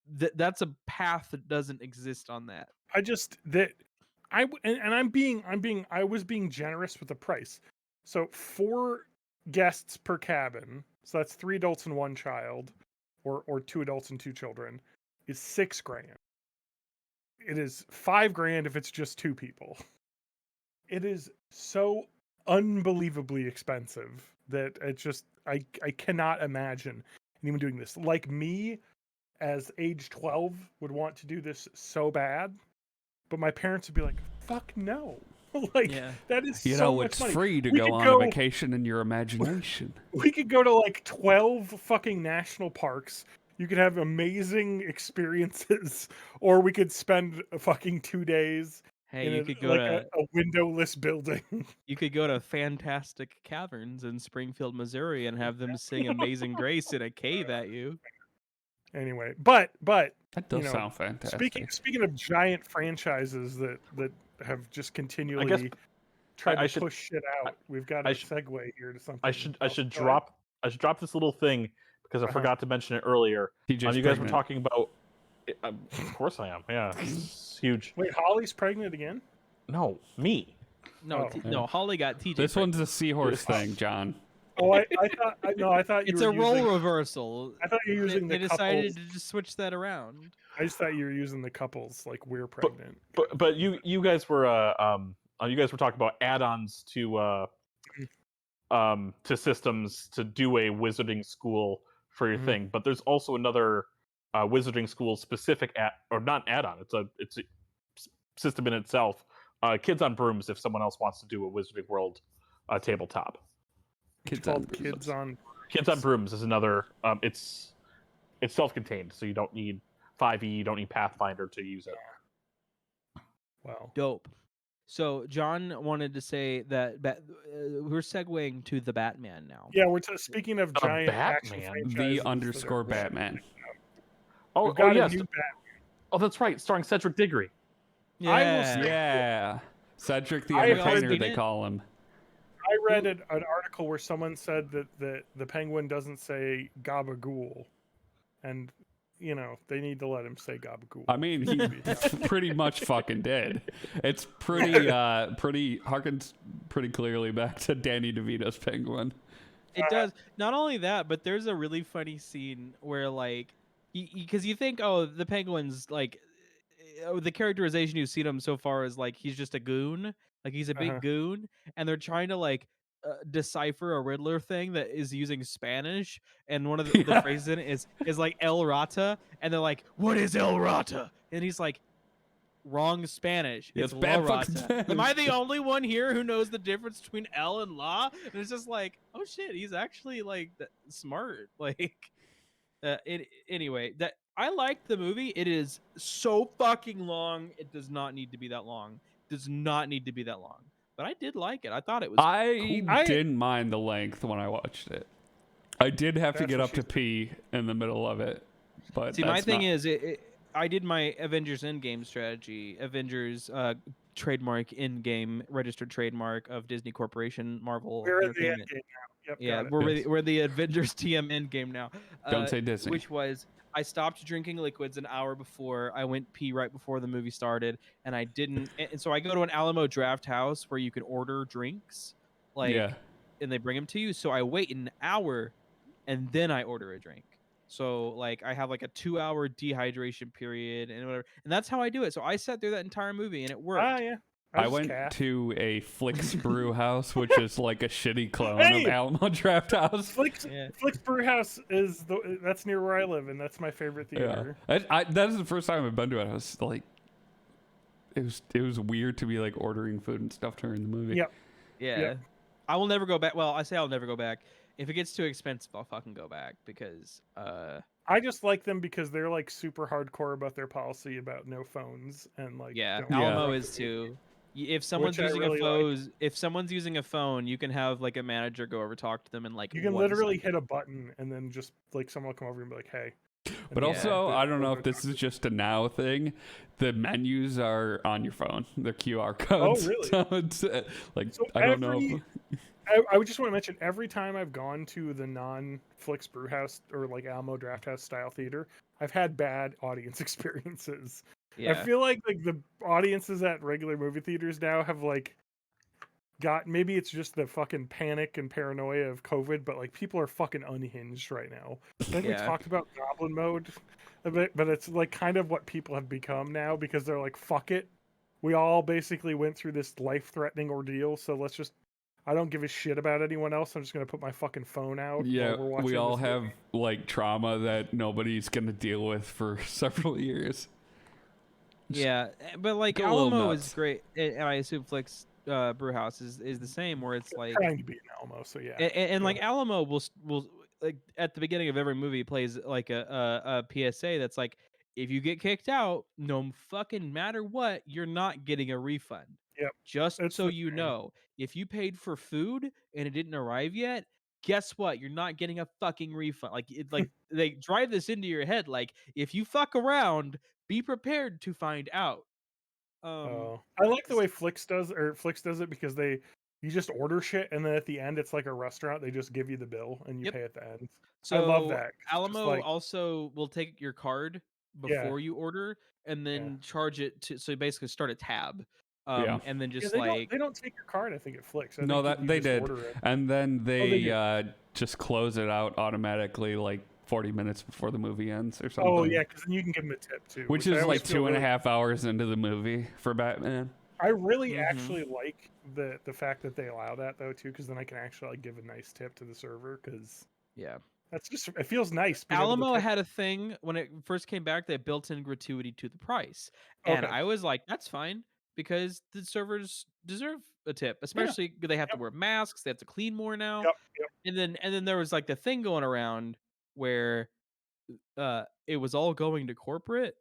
that's a path that doesn't exist on that. I was being generous with the price. So 4 guests per cabin, so that's 3 adults and 1 child, or 2 adults and 2 children, is $6,000. It is $5,000 if it's just 2 people. It is so unbelievably expensive that it's just I cannot imagine anyone doing this. Like me, as age 12, would want to do this so bad, but my parents would be like, "Fuck no!" Like that is so much it's money. free to go on a vacation in your imagination. We could go to like 12 fucking national parks. You could have amazing experiences, or we could spend a fucking 2 days. Hey, you could go to a windowless building. You could go to Fantastic Caverns in Springfield, Missouri, and have them sing "Amazing Grace" in a cave at you. Anyway, but that does sound fantastic. Speaking of giant franchises that have just continually tried to push shit out, we've got a segue here to something. I should drop this little thing because I forgot to mention it earlier. You guys were talking about. Of course I am. Yeah, it's huge. Wait, Holly's pregnant again? No, me. No, no. Holly got TJ. This one's a seahorse thing, John. Oh, I thought it's a role reversal. I thought you were using they decided to just switch that around. I just thought you were using the couples like we're pregnant. But you guys were talking about add-ons to systems to do a wizarding school for your thing. But there's also another wizarding school specific not add-on. It's a system in itself. Kids on Brooms. If someone else wants to do a Wizarding World tabletop. Kids on Brooms is another. It's self-contained, so you don't need 5e, you don't need Pathfinder to use it. Wow, dope. So John wanted to say that we're segueing to the Batman now. Yeah, we're speaking of giant Batman, the _Batman. Oh yes. Oh, that's right, starring Cedric Diggory. Yeah. Cedric the Entertainer, they call him. I read an article where someone said that the Penguin doesn't say Gabagool, and they need to let him say Gabagool. I mean, he pretty much fucking did. It's pretty harkens pretty clearly back to Danny DeVito's Penguin. It does. Not only that, but there's a really funny scene where like, because you think, oh, the Penguin's like, the characterization you've seen him so far is like he's just a goon, like he's a big goon, and they're trying to like decipher a Riddler thing that is using Spanish, and one of the phrases in it is like El Rata, and they're like, "What is El Rata?" And he's like, "Wrong Spanish. It's La Rata." Am I the only one here who knows the difference between El and La? And it's just like, oh shit, he's actually like smart. Like, anyway, that. I liked the movie. It is so fucking long. It does not need to be that long. Does not need to be that long. But I did like it. I thought it was cool. I didn't mind the length when I watched it. I did have to get up to pee in the middle of it. But see, my thing is, I did my Avengers Endgame strategy. Avengers trademark in-game registered trademark of Disney Corporation Marvel. We're in the Endgame now. Yep, yeah, we're the Avengers TM Endgame now. Don't say Disney. Which was, I stopped drinking liquids an hour before. I went pee right before the movie started, and I didn't. And so I go to an Alamo Draft House where you can order drinks, and they bring them to you. So I wait an hour, and then I order a drink. So like I have like a 2-hour dehydration period and whatever, and that's how I do it. So I sat through that entire movie and it worked. Ah, yeah. I went to a Flicks Brew House, which is like a shitty clone of Alamo Draft House. Flicks Brew House that's near where I live, and that's my favorite theater. Yeah. That's the first time I've been to it. I was like, it was weird to be like ordering food and stuff during the movie. Yep. Yeah. Yep. I will never go back. Well, I say I'll never go back. If it gets too expensive, I'll fucking go back because I just like them because they're like super hardcore about their policy about no phones and like Alamo is too. If someone's using a phone, if someone's using a phone, you can have like a manager go over, talk to them, and like you can literally hit a button and then just like someone will come over and be like, "Hey." But also, I don't know if this is just a now thing. The menus are on your phone. They're QR codes. Oh, really? So it's I don't know. I would just want to mention every time I've gone to the non-Flicks Brew House or like Alamo Draft House style theater, I've had bad audience experiences. Yeah. I feel like the audiences at regular movie theaters now have like maybe it's just the fucking panic and paranoia of COVID, but like people are fucking unhinged right now. I think we talked about Goblin Mode a bit, but it's like kind of what people have become now because they're like, fuck it. We all basically went through this life-threatening ordeal, so let's just I don't give a shit about anyone else. I'm just gonna put my fucking phone out. Yeah, while we're watching we all this have movie. like trauma that nobody's gonna deal with for several years. Yeah, but like Alamo is great, and I assume Flicks Brew House is the same, where it's like trying to be an Alamo, so yeah. And like Alamo will like at the beginning of every movie plays like a PSA that's like, if you get kicked out, no fucking matter what, you're not getting a refund. Yep. Just so you know, if you paid for food and it didn't arrive yet, guess what? You're not getting a fucking refund. Like they drive this into your head. Like if you fuck around, be prepared to find out. I like the way Flicks does it because you just order shit and then at the end it's like a restaurant. They just give you the bill and you pay at the end. So I love that. Alamo also will take your card before you order and then charge it to, so you basically start a tab. And then just they don't take your card. I think it Flicks. No, that they did, and then they just close it out automatically, like 40 minutes before the movie ends or something. Oh yeah, because then you can give them a tip too, which is like 2.5 hours into the movie for Batman. I really actually like the fact that they allow that though too, because then I can actually like give a nice tip to the server because that's just it feels nice. Alamo had a thing when it first came back that built in gratuity to the price, and I was like, that's fine. Because the servers deserve a tip, especially they have to wear masks, they have to clean more now. And then there was like the thing going around where it was all going to corporate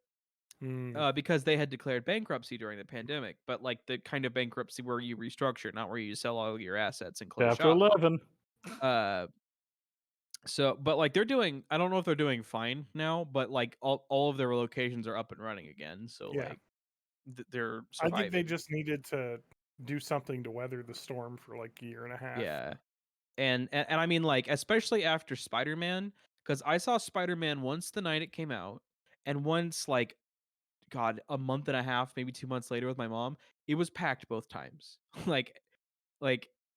because they had declared bankruptcy during the pandemic, but like the kind of bankruptcy where you restructure, not where you sell all your assets and close Chapter shop. 11. So, but like I don't know if they're doing fine now, but like all of their locations are up and running again. So like they're surviving. I think they just needed to do something to weather the storm for like a year and a half. Yeah. And I mean like especially after Spider-Man, because I saw Spider-Man once the night it came out and once like a month and a half, maybe 2 months later with my mom. It was packed both times. like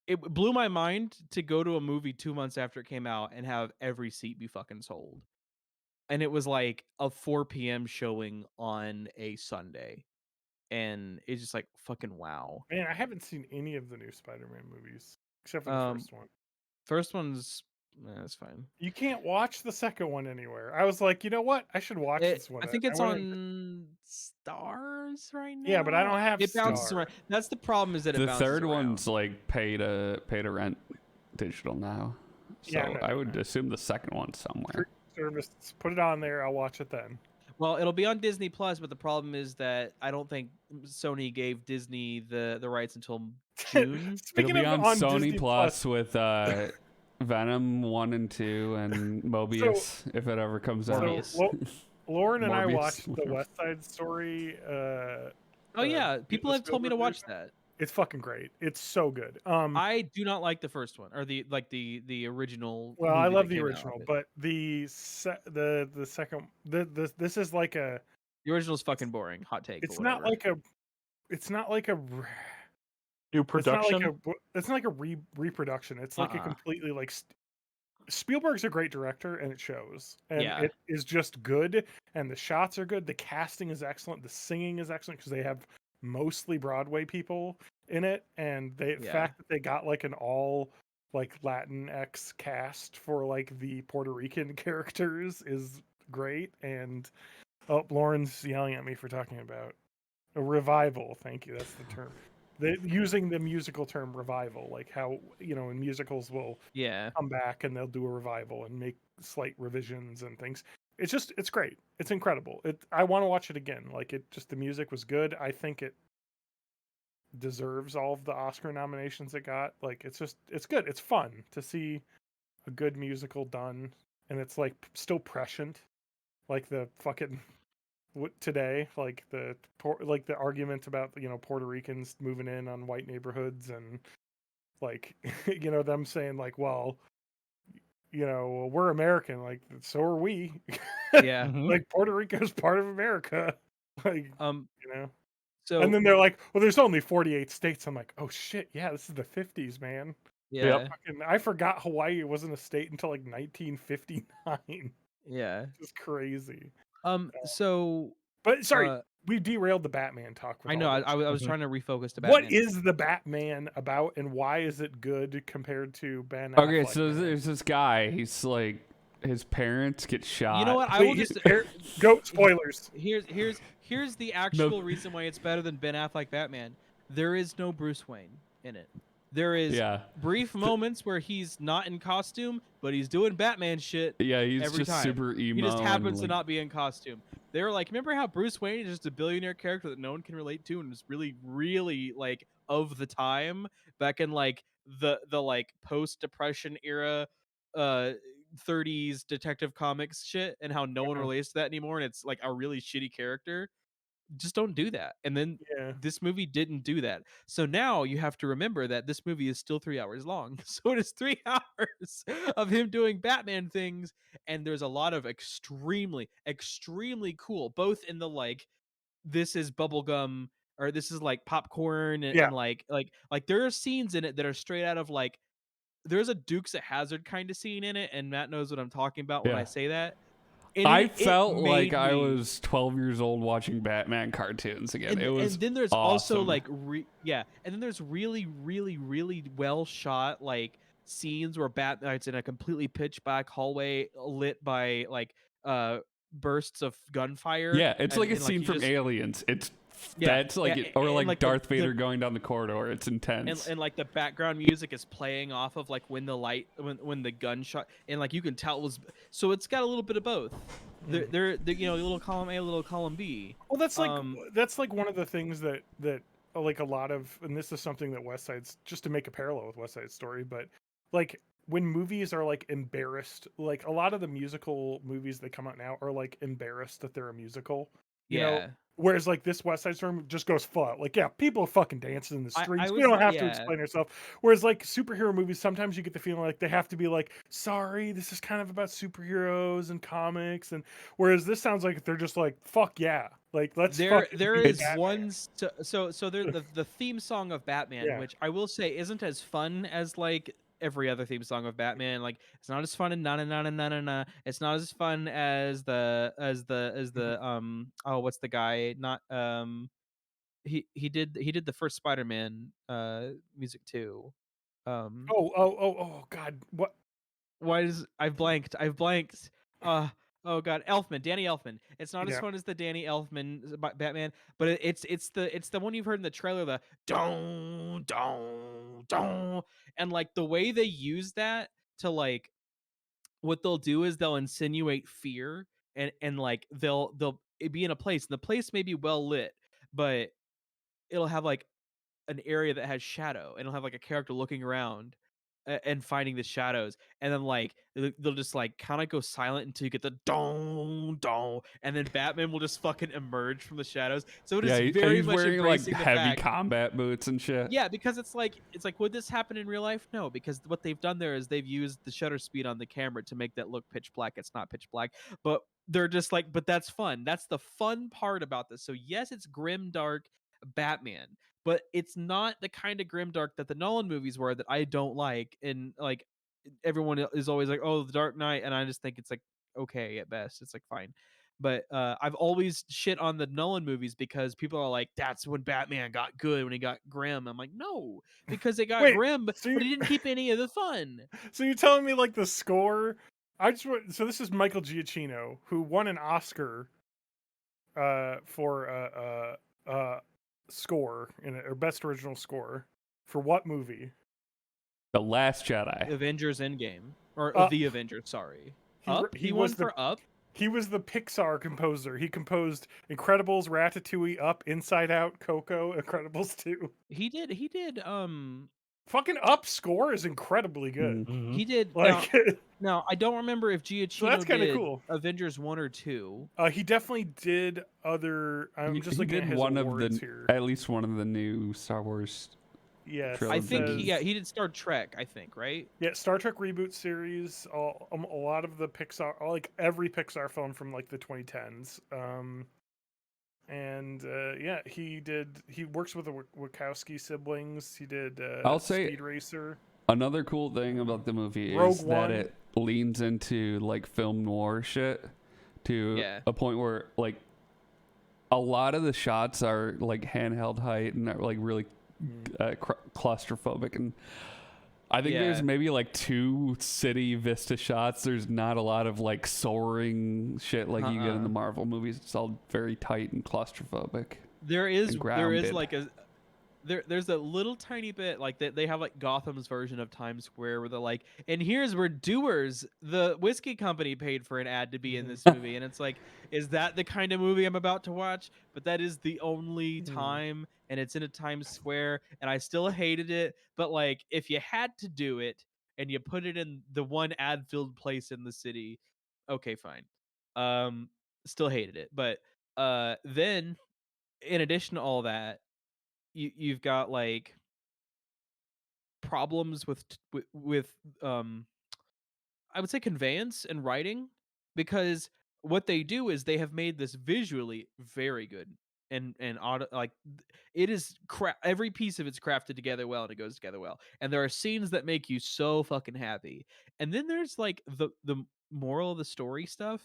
it blew my mind to go to a movie 2 months after it came out and have every seat be fucking sold. And it was like a 4 p.m. showing on a Sunday. And it's just like fucking wow. Man, I haven't seen any of the new Spider-Man movies except for the first one. First one's that's fine. You can't watch the second one anywhere. I was like, you know what? I should watch this one. I think it's on Stars right now. Yeah, but I don't have it bounces around. That's the problem is that the third one's like pay to rent digital now. So I would assume the second one's somewhere. Service, put it on there. I'll watch it then. Well, it'll be on Disney Plus, but the problem is that I don't think Sony gave Disney the rights until June. It'll be on Sony Disney Plus with Venom 1 and 2 and Mobius if it ever comes out. Lauren and I watched the West Side Story. People have told me to watch that. It's fucking great. It's so good. I do not like the first one or the original. Well, I love the original, but the second this is like a the original is fucking boring. Hot take. It's not like a new production. It's not like a reproduction. It's like a completely like Spielberg's a great director, and it shows. And Yeah. it is just good, and the shots are good. The casting is excellent. The singing is excellent because they have mostly Broadway people in it, and the fact that they got like an all like Latinx cast for like the Puerto Rican characters is great. And Lauren's yelling at me for talking about a revival. Thank you. That's the term. Using the musical term revival, like how in musicals will come back and they'll do a revival and make slight revisions and things. It's great. It's incredible. I want to watch it again. Like the music was good. I think it deserves all of the Oscar nominations it got. Like it's good. It's fun to see a good musical done, and it's like still prescient, like the fucking today, like the argument about Puerto Ricans moving in on white neighborhoods, and like them saying like, well, we're American, like so are we. Yeah. Like Puerto Rico is part of America. Like so and then they're like, well, there's only 48 states. I'm like, oh shit, yeah, this is the 50s, man. Yeah. I forgot Hawaii wasn't a state until like 1959. Yeah. It's crazy. So But sorry, we derailed the Batman talk. I know. I was trying to refocus to What Batman. is the Batman about, and why is it good compared to Ben Affleck? Okay, so there's this guy. He's like, his parents get shot. You know what? I will just go spoilers. Here's the actual reason why it's better than Ben Affleck Batman. There is no Bruce Wayne in it. There is brief moments where he's not in costume, but he's doing Batman shit. Yeah, he's every just time. super emo. He just happens to not be in costume. They were like, remember how Bruce Wayne is just a billionaire character that no one can relate to and was really, really like of the time back in like the like post-depression era 30s detective comics shit, and how no one relates to that anymore, and it's like a really shitty character. Just don't do that. And then this movie didn't do that. So now you have to remember that this movie is still 3 hours long. So it is 3 hours of him doing Batman things, and there's a lot of extremely, extremely cool, both in the like, this is bubblegum or this is like popcorn and like there are scenes in it that are straight out of like, there's a Dukes of Hazzard kind of scene in it, and Matt knows what I'm talking about when I say that. And I felt like I was 12 years old watching Batman cartoons again. It was and then there's awesome. also like and then there's really, really, really well shot like scenes where Batman's in a completely pitch black hallway lit by like bursts of gunfire. Yeah, it's like a scene from Aliens. That's like or like, like Darth Vader going down the corridor. It's intense. And like the background music is playing off of like when the gunshot, and like you can tell it was, so it's got a little bit of both. They're a little column A, a little column B. Well, that's like one of the things that like a lot of, and this is something that West Side's, just to make a parallel with West Side Story, but like when movies are like embarrassed, like a lot of the musical movies that come out now are like embarrassed that they're a musical. You know? Whereas like this West Side Story just goes full. Like, yeah, people are fucking dancing in the streets. We don't have to explain ourselves. Whereas like superhero movies, sometimes you get the feeling like they have to be like, sorry, this is kind of about superheroes and comics. And whereas this sounds like they're just like, fuck yeah. Like let's there is one so the theme song of Batman, which I will say isn't as fun as like every other theme song of Batman. Like it's not as fun as na na na na na na. It's not as fun as the what's the guy? Not he did the first Spider-Man music too. Oh god. What? Why is I've blanked. Oh god, Elfman, Danny Elfman. It's not as fun as the Danny Elfman Batman, but it's the one you've heard in the trailer, the don don don, and like the way they use that to like, what they'll do is they'll insinuate fear, and like they'll be in a place, and the place may be well lit, but it'll have like an area that has shadow, and it'll have like a character looking around and finding the shadows, and then like they'll just like kind of go silent until you get the dong dong, and then Batman will just fucking emerge from the shadows. So it is very he's much wearing like embracing the heavy fact, combat boots and shit. yeah, because it's like would this happen in real life? No, because what they've done there is they've used the shutter speed on the camera to make that look pitch black. It's not pitch black, but they're just like, but that's fun. That's the fun part about this. So yes, it's grim dark Batman, but it's not the kind of grim dark that the Nolan movies were that I don't like. And like everyone is always like, oh, the Dark Knight, and I just think it's like okay at best. It's like fine. But I've always shit on the Nolan movies because people are like, that's when Batman got good, when he got grim. I'm like, no, because it got Wait, grim, so but he didn't keep any of the fun. So you're telling me like the score? So this is Michael Giacchino, who won an Oscar for score or best original score for what movie? The Last Jedi. Avengers Endgame or The Avengers. Sorry, He won was for Up. He was the Pixar composer. He composed Incredibles, Ratatouille, Up, Inside Out, Coco, Incredibles 2. He did. Fucking Up score is incredibly good. He did. Like, now I don't remember if Giacchino that's kind of did cool. Avengers 1 or 2. He definitely did other. I'm just looking at his awards here. At least one of the new Star Wars. Yes, I think says, he did Star Trek. I think right. Yeah, Star Trek reboot series. A lot of the Pixar, like every Pixar film from like the 2010s. Yeah, he works with the Wachowski siblings. He did I'll say Speed Racer. Another cool thing about the movie Rogue is One. that it leans into like film noir shit to a point where like a lot of the shots are like handheld height and are like really claustrophobic, and I think there's maybe like 2 city vista shots. There's not a lot of like soaring shit like you get in the Marvel movies. It's all very tight and claustrophobic. There's a little tiny bit like that. They have like Gotham's version of Times Square where they're like, and here's where Doers, the whiskey company, paid for an ad to be in this movie. And it's like, is that the kind of movie I'm about to watch? But that is the only time, and it's in a Times Square, and I still hated it. But like, if you had to do it and you put it in the one ad-filled place in the city, okay, fine. Still hated it. But then in addition to all that, you've got like problems with I would say conveyance and writing, because what they do is they have made this visually very good and like it is every piece of it's crafted together well and it goes together well, and there are scenes that make you so fucking happy, and then there's like the moral of the story stuff,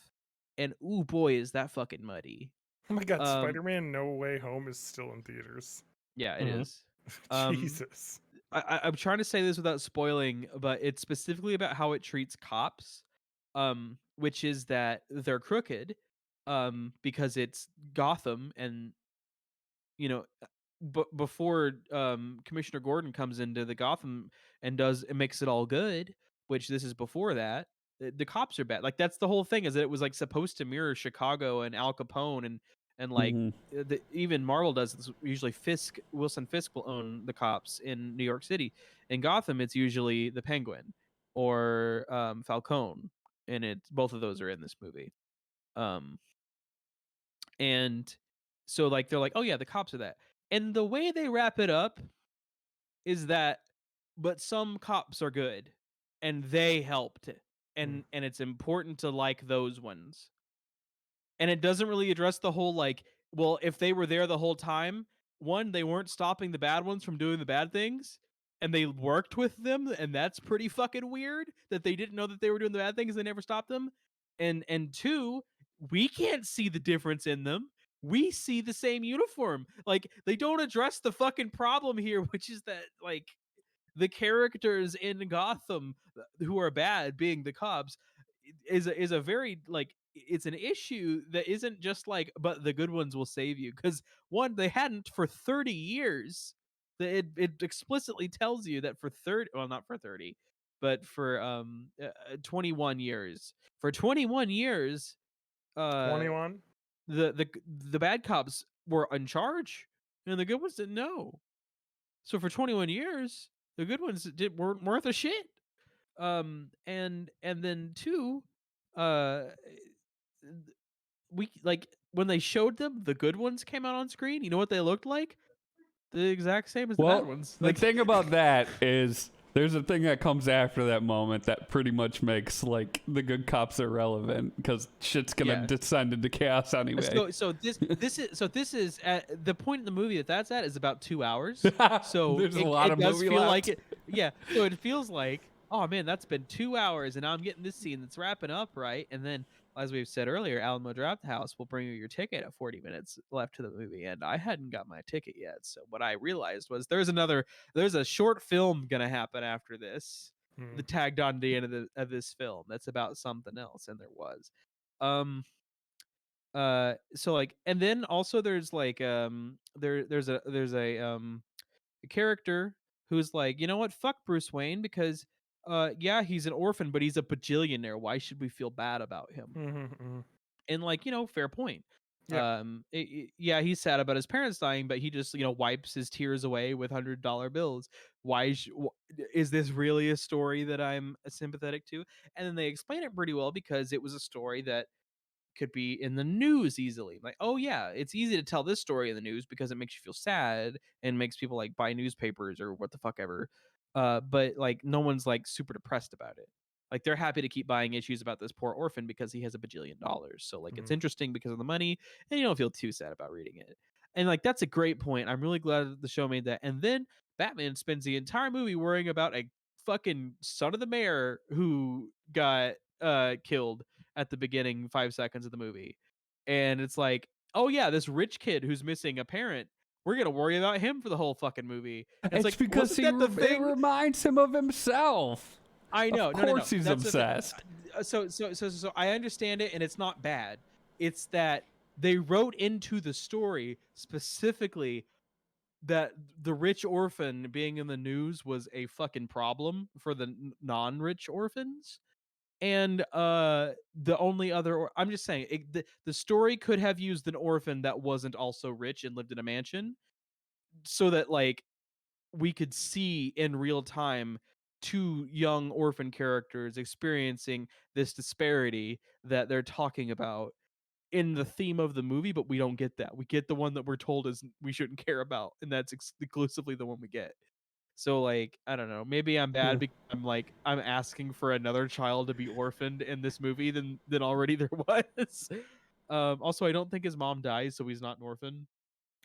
and ooh boy is that fucking muddy. Oh my god, Spider-Man No Way Home is still in theaters. Yeah, it is. Jesus. I'm trying to say this without spoiling, but it's specifically about how it treats cops, which is that they're crooked, because it's Gotham, and you know, before Commissioner Gordon comes into the Gotham and makes it all good, which this is before that. The cops are bad. Like that's the whole thing, is that it was like supposed to mirror Chicago and Al Capone and like even Marvel does this. Usually Wilson Fisk will own the cops in New York City. In Gotham, it's usually the Penguin or Falcone, and both of those are in this movie. And so like they're like, oh yeah, the cops are that. And the way they wrap it up is that, but some cops are good and they helped, and it's important to like those ones. And it doesn't really address the whole like, well, if they were there the whole time, one, they weren't stopping the bad ones from doing the bad things, and they worked with them, and that's pretty fucking weird that they didn't know that they were doing the bad things and they never stopped them. And two, we can't see the difference in them. We see the same uniform. Like, they don't address the fucking problem here, which is that like the characters in Gotham who are bad, being the cops, is a very like, it's an issue that isn't just like, but the good ones will save you, because one, they hadn't for 30 years. It explicitly tells you that for 30, well, not for 30, but for 21 years. For 21 years, 21. The bad cops were in charge, and the good ones didn't know. So for 21 years, the good ones weren't worth a shit. And then two, we like when they showed them, the good ones came out on screen. You know what they looked like? The exact same as the bad ones. The thing about that is there's a thing that comes after that moment that pretty much makes like the good cops irrelevant, because shit's gonna descend into chaos anyway. So this is at the point in the movie that's at is about 2 hours. So there's a lot of does movie feel left. like it. Yeah. So it feels like oh man, that's been 2 hours, and now I'm getting this scene that's wrapping up, right? And then, as we've said earlier, Alamo Drafthouse will bring you your ticket at 40 minutes left to the movie, and I hadn't got my ticket yet. So what I realized was there's a short film gonna happen after this, the tagged on to the end of this film that's about something else, and there was. So like, and then also there's like a character who's like, you know what, fuck Bruce Wayne, because yeah, he's an orphan, but he's a bajillionaire. Why should we feel bad about him? And like, fair point. Yeah. Yeah, he's sad about his parents dying, but he just wipes his tears away with $100 bills. Why is this really a story that I'm sympathetic to? And then they explain it pretty well, because it was a story that could be in the news easily. Like, oh yeah, it's easy to tell this story in the news because it makes you feel sad and makes people like buy newspapers or what the fuck ever. But like no one's like super depressed about it. Like they're happy to keep buying issues about this poor orphan because he has $1 billion. So like it's interesting because of the money, and you don't feel too sad about reading it. And like that's a great point. I'm really glad that the show made that. And then Batman spends the entire movie worrying about a fucking son of the mayor who got killed at the beginning 5 seconds of the movie. And it's like, oh yeah, this rich kid who's missing a parent, we're gonna worry about him for the whole fucking movie. And It's like, because wasn't that the it thing? reminds him of himself. I know. Of No. course he's That's the thing. obsessed. So I understand it, and it's not bad. It's that they wrote into the story specifically that the rich orphan being in the news was a fucking problem for the non-rich orphans. And the only other I'm just saying the story could have used an orphan that wasn't also rich and lived in a mansion, so that like we could see in real time two young orphan characters experiencing this disparity that they're talking about in the theme of the movie. But we don't get that. We get the one that we're told is we shouldn't care about, and that's exclusively the one we get. So like, I don't know, maybe I'm bad because I'm asking for another child to be orphaned in this movie than already there was. Also, I don't think his mom dies, so he's not an orphan.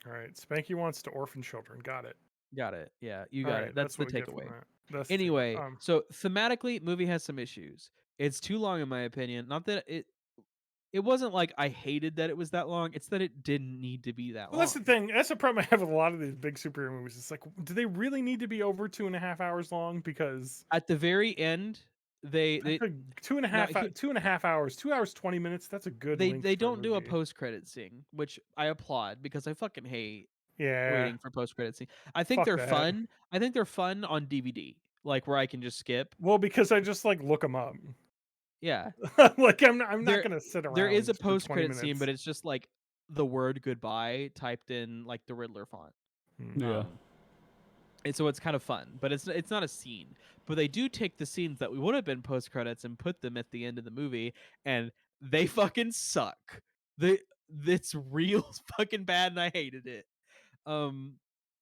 All right, Spanky wants to orphan children. Got it. Got it. Yeah, you got it. That's the what we get from takeaway. that. Anyway, so thematically, movie has some issues. It's too long in my opinion. Not that it wasn't like I hated that it was that long. It's that it didn't need to be that long. That's the thing. That's the problem I have with a lot of these big superhero movies. It's like, do they really need to be over 2.5 hours long? Because at the very end, they 2.5 hours, 2 hours 20 minutes. That's a good. They don't do a post credit scene, which I applaud because I fucking hate waiting for post credit scene. I think they're fun. I think they're fun on DVD, like where I can just skip. Well, because I just like look them up. Yeah, like I'm not gonna sit around. There is a post credit scene, but it's just like the word goodbye typed in like the Riddler font. Yeah. And so it's kind of fun, but it's not a scene. But they do take the scenes that we would have been post credits and put them at the end of the movie, and they fucking suck. It's real fucking bad, and I hated it. And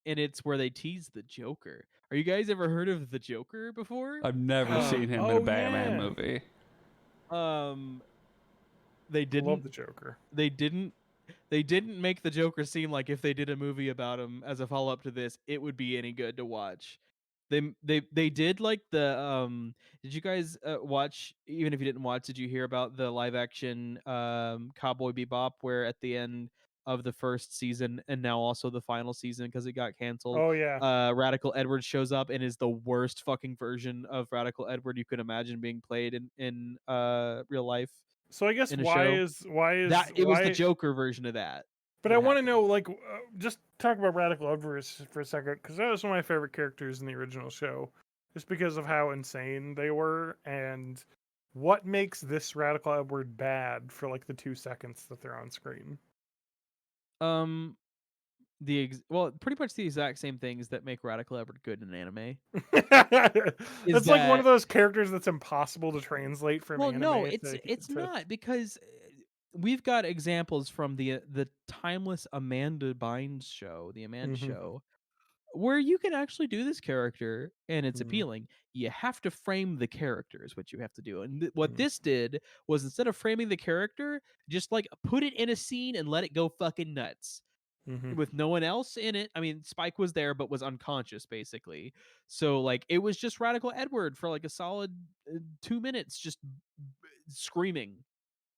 it's where they tease the Joker. Are you guys ever heard of the Joker before? I've never seen him in a Batman movie. They didn't love the Joker. They didn't make the Joker seem like if they did a movie about him as a follow up to this, it would be any good to watch. They did like the did you guys watch, even if you didn't watch, did you hear about the live action Cowboy Bebop, where at the end of the first season and now also the final season because it got canceled, oh yeah, Radical Edward shows up and is the worst fucking version of Radical Edward you could imagine being played in real life. So I guess why is that it was the Joker version of that. But I want to know, like, just talk about Radical Edward for a second, because that was one of my favorite characters in the original show, just because of how insane they were, and what makes this Radical Edward bad for like the 2 seconds that they're on screen. Pretty much the exact same things that make Radical Edward good in anime. It's like one of those characters that's impossible to translate from anime. No, it's not, because we've got examples from the timeless Amanda Bynes show, the Amanda show, where you can actually do this character and it's appealing. You have to frame the character is what you have to do. And what this did was, instead of framing the character, just like put it in a scene and let it go fucking nuts. with no one else in it. I mean, Spike was there, but was unconscious basically. So like, it was just Radical Edward for like a solid 2 minutes, just screaming.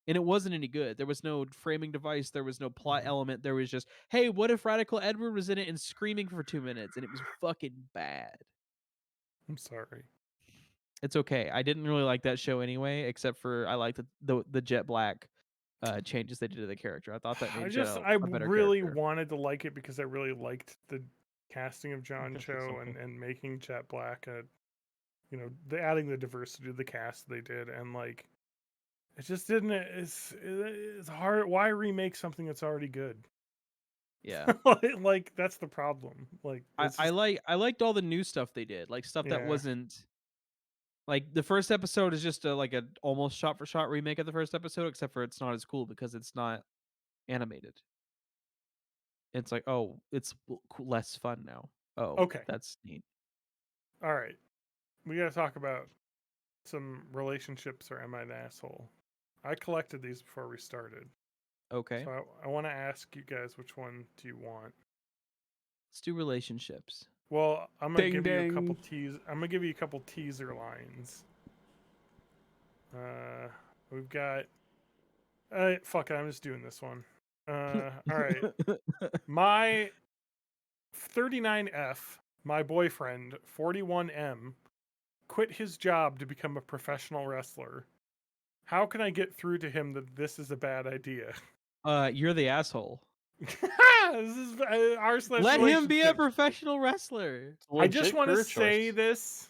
And it wasn't any good. There was no framing device. There was no plot element. There was just, hey, what if Radical Edward was in it and screaming for 2 minutes? And it was fucking bad. I'm sorry. It's okay. I didn't really like that show anyway, except for I liked the Jet Black changes they did to the character. I thought that made Jet I a better really character. wanted to like it because I really liked the casting of John Cho and making Jet Black adding the diversity to the cast they did, and like it just didn't. It's hard. Why remake something that's already good? Yeah. Like that's the problem. Like I liked all the new stuff they did, like stuff that wasn't like the first episode is just like a almost shot for shot remake of the first episode, except for it's not as cool because it's not animated. It's like, oh, it's less fun now. Oh, okay. that's neat. All right, we got to talk about some relationships, or am I an asshole? I collected these before we started. Okay. So I want to ask you guys, which one do you want? Let's do relationships. Well, I'm gonna give you a couple ding. I'm gonna give you a couple teaser lines. We've got. Fuck it, I'm just doing this one. All right. My 39F, my boyfriend, 41M, quit his job to become a professional wrestler. How can I get through to him that this is a bad idea? You're the asshole. This is Let him be a professional wrestler. I just want to say this.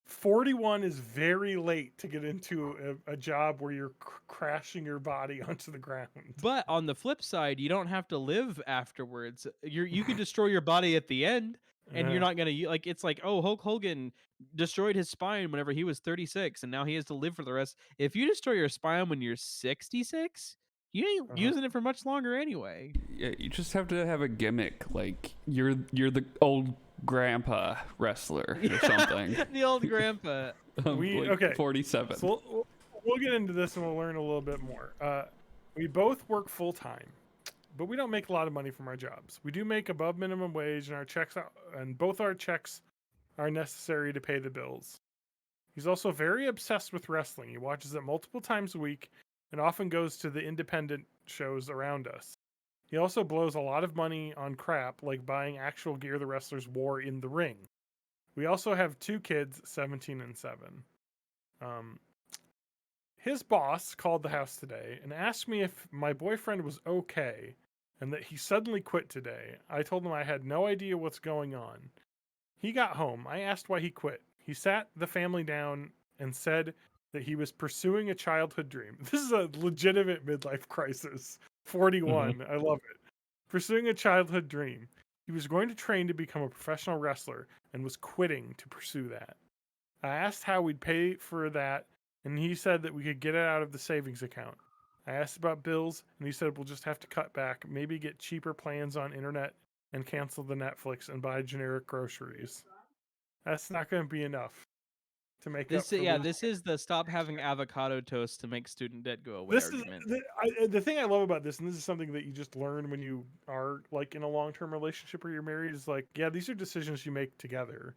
41 is very late to get into a job where you're crashing your body onto the ground. But on the flip side, you don't have to live afterwards. You could destroy your body at the end, and you're not gonna like. It's like, oh, Hulk Hogan destroyed his spine whenever he was 36, and now he has to live for the rest. If you destroy your spine when you're 66, you ain't using it for much longer anyway. Yeah, you just have to have a gimmick, like you're the old grandpa wrestler or something. The old grandpa. Okay. 47. So we'll get into this and we'll learn a little bit more. We both work full time, but we don't make a lot of money from our jobs. We do make above minimum wage, and both our checks are necessary to pay the bills. He's also very obsessed with wrestling. He watches it multiple times a week and often goes to the independent shows around us. He also blows a lot of money on crap, like buying actual gear the wrestlers wore in the ring. We also have 2 kids, 17 and 7. His boss called the house today and asked me if my boyfriend was okay and that he suddenly quit today. I told him I had no idea what's going on. He got home. I asked why he quit. He sat the family down and said that he was pursuing a childhood dream. This is a legitimate midlife crisis. 41. I love it. Pursuing a childhood dream. He was going to train to become a professional wrestler and was quitting to pursue that. I asked how we'd pay for that, and he said that we could get it out of the savings account. I asked about bills, and he said we'll just have to cut back, maybe get cheaper plans on internet and cancel the Netflix and buy generic groceries. That's not going to be enough to make this. Up for this is the stop having avocado toast to make student debt go away argument. The thing I love about this, and this is something that you just learn when you are like in a long-term relationship or you're married, is like, yeah, these are decisions you make together.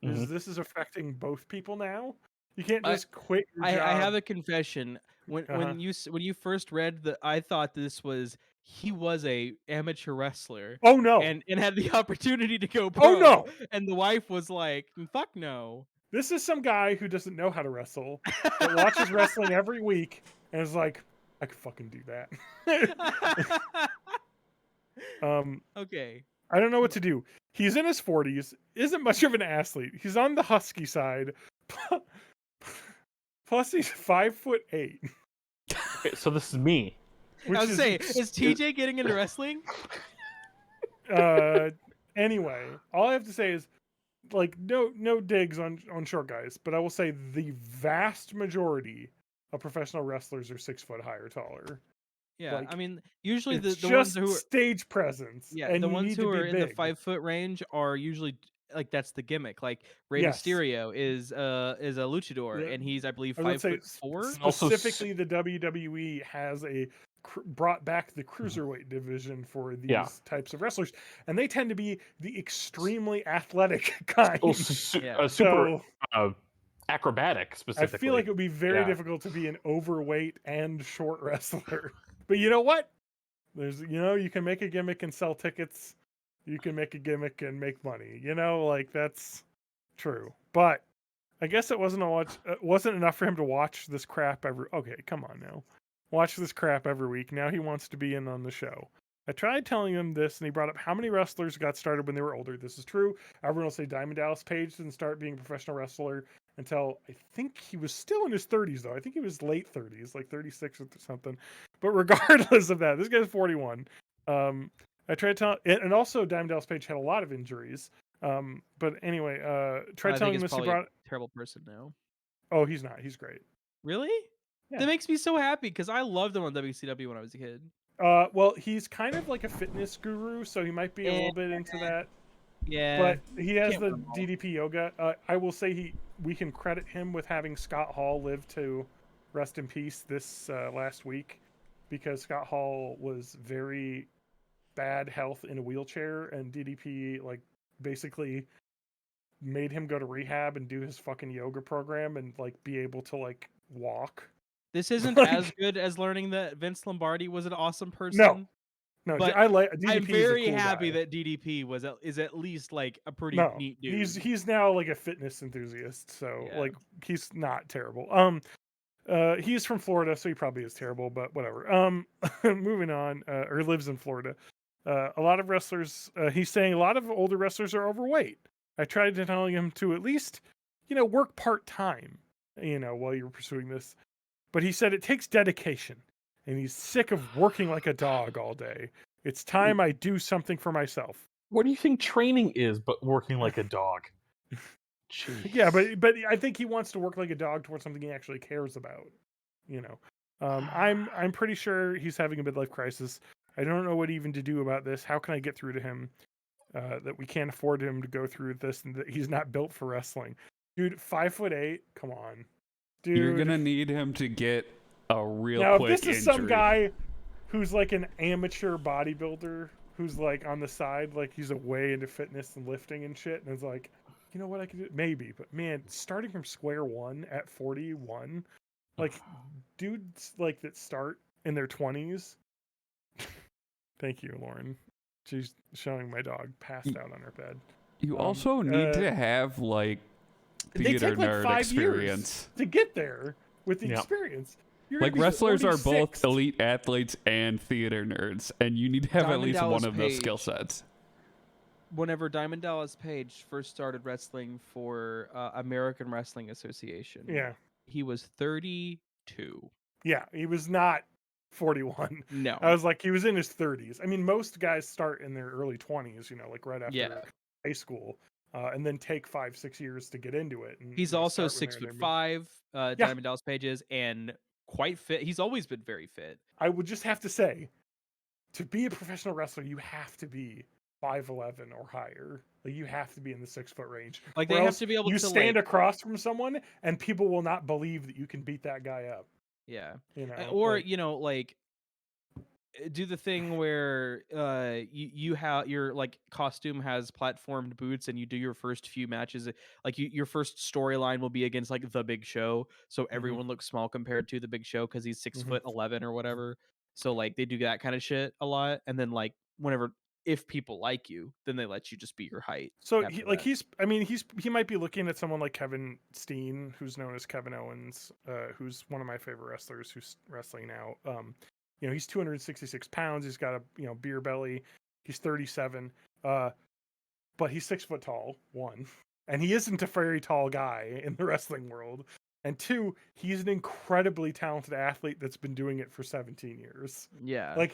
This is affecting both people now. You can't just quit your job. I have a confession. When you first read I thought this was he was a amateur wrestler. Oh no! And had the opportunity to go pro. Oh no! And the wife was like, "Fuck no." This is some guy who doesn't know how to wrestle, that watches wrestling every week, and is like, I could fucking do that. Okay. I don't know what to do. He's in his 40s, isn't much of an athlete. He's on the husky side. Plus, he's 5'8". Okay, so this is me. I was saying, is TJ getting into wrestling? Anyway, all I have to say is, like, no digs on short guys, but I will say the vast majority of professional wrestlers are 6 foot high or taller. Yeah, like, I mean, usually the just ones who are stage presence. yeah, and the you ones need who to are be in the big. 5 foot range are usually like that's the gimmick. Like Rey Mysterio is a luchador, and he's I believe I would say 5'4". Specifically, the WWE has brought back the cruiserweight division for these types of wrestlers, and they tend to be the extremely athletic kind. Super acrobatic, specifically. I feel like it would be very difficult to be an overweight and short wrestler. But you know what? There's, you can make a gimmick and sell tickets. You can make a gimmick and make money. Like that's true. But I guess it wasn't enough for him to watch this crap every. Okay, come on now, watch this crap every week. Now he wants to be in on the show. I tried telling him this, and he brought up how many wrestlers got started when they were older. This is true. Everyone will say Diamond Dallas Page didn't start being a professional wrestler until I think he was still in his 30s, though. I think he was late 30s, like 36 or something. But regardless of that, this guy's 41. I tried to tell, and also Diamond Dallas Page had a lot of injuries. But anyway, tried telling him this. He brought a terrible person now. Oh, he's not. He's great. Really? Yeah. That makes me so happy because I loved him on WCW when I was a kid. Well, he's kind of like a fitness guru, so he might be a little bit into that. Yeah. But he has the DDP yoga. I will say we can credit him with having Scott Hall live to rest in peace this last week, because Scott Hall was very bad health in a wheelchair, and DDP like basically made him go to rehab and do his fucking yoga program and like be able to like walk. This isn't as good as learning that Vince Lombardi was an awesome person. No, but DDP I'm very is a cool happy guy. that DDP is at least like a pretty neat dude. He's now like a fitness enthusiast, so like he's not terrible. He's from Florida, so he probably is terrible, but whatever. Moving on, or lives in Florida. A lot of wrestlers, he's saying a lot of older wrestlers are overweight. I tried to tell him to at least, work part-time, while you're pursuing this. But he said it takes dedication, and he's sick of working like a dog all day. It's time I do something for myself. What do you think training is but working like a dog? Jeez. Yeah, but I think he wants to work like a dog towards something he actually cares about. I'm pretty sure he's having a midlife crisis. I don't know what even to do about this. How can I get through to him that we can't afford him to go through this, and that he's not built for wrestling? Dude, 5'8", come on. Dude, you're gonna need him to get a real now, quick if this is injury. some guy who's like an amateur bodybuilder who's like on the side, like he's way into fitness and lifting and shit, and it's like, you know what I could do? Maybe, but man, starting from square one at 41, like dudes like that start in their 20s. Thank you, Lauren. She's showing my dog passed out on her bed. You also need to have like theater nerd experience to get there with the experience. Like wrestlers are both elite athletes and theater nerds, and you need to have at least one of those skill sets. Whenever Diamond Dallas Page first started wrestling for American Wrestling Association, he was 32. Yeah, he was not 41. No. I was like, he was in his 30s. I mean, most guys start in their early 20s, like right after high school, and then take 5-6 years to get into it. And he's also 6'5", Diamond Dallas Page is, and quite fit. He's always been very fit. I would just have to say, to be a professional wrestler, you have to be 5'11" or higher. Like you have to be in the 6 foot range. Like they have to be able to stand across from someone, and people will not believe that you can beat that guy up. Yeah, or do the thing where you have your like costume has platformed boots, and you do your first few matches like your first storyline will be against like the Big Show, so everyone looks small compared to the Big Show because he's 6'11" or whatever. So like they do that kind of shit a lot, and then like whenever if people like you, then they let you just be your height. So he might be looking at someone like Kevin Steen, who's known as Kevin Owens, who's one of my favorite wrestlers who's wrestling now. He's 266 pounds. He's got a beer belly. He's 37, but he's 6 foot tall. 1, and he isn't a very tall guy in the wrestling world. And 2, he's an incredibly talented athlete that's been doing it for 17 years. Yeah,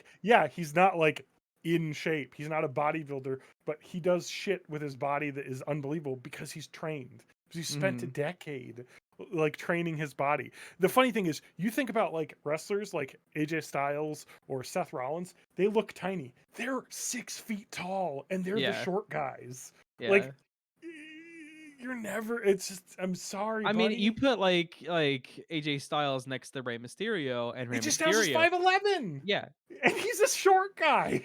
He's not like in shape. He's not a bodybuilder, but he does shit with his body that is unbelievable because he's trained. He's spent a decade like training his body. The funny thing is, you think about like wrestlers like AJ Styles or Seth Rollins, they look tiny. They're 6 feet tall, and they're the short guys. Like you're never. It's just. I'm sorry. I mean, buddy. you put like AJ Styles next to Rey Mysterio, and Rey AJ Styles is Mysterio. 5'11", Yeah, and he's a short guy.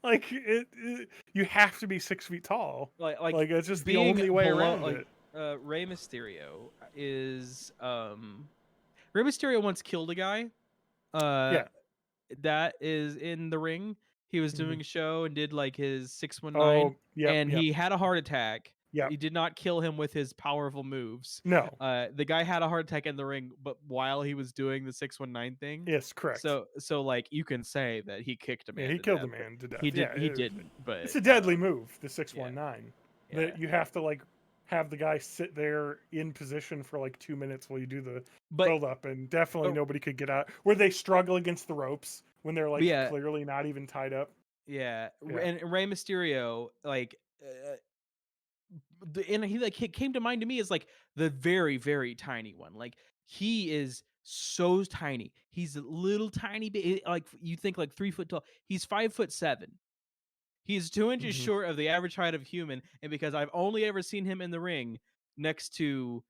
Like you have to be 6 feet tall. Like it's just the only way around it. Rey Mysterio is Rey Mysterio once killed a guy. Yeah. That is in the ring. He was doing a show and did like his 619, Oh, yeah. and he had a heart attack. Yeah. He did not kill him with his powerful moves. No. The guy had a heart attack in the ring, but while he was doing the 619 thing. Yes, correct. So like you can say that he kicked a man. Yeah, he killed a man to death. He didn't, but it's a deadly move, the 619. Yeah. That you have to like have the guy sit there in position for like 2 minutes while you do the build up, and definitely nobody could get out. Where they struggle against the ropes when they're like clearly not even tied up. Yeah. And Rey Mysterio, like, and he like came to mind to me as like the very, very tiny one. Like he is so tiny. He's a little tiny, like you think like 3 foot tall. He's 5'7". He's 2 inches short of the average height of a human, and because I've only ever seen him in the ring next to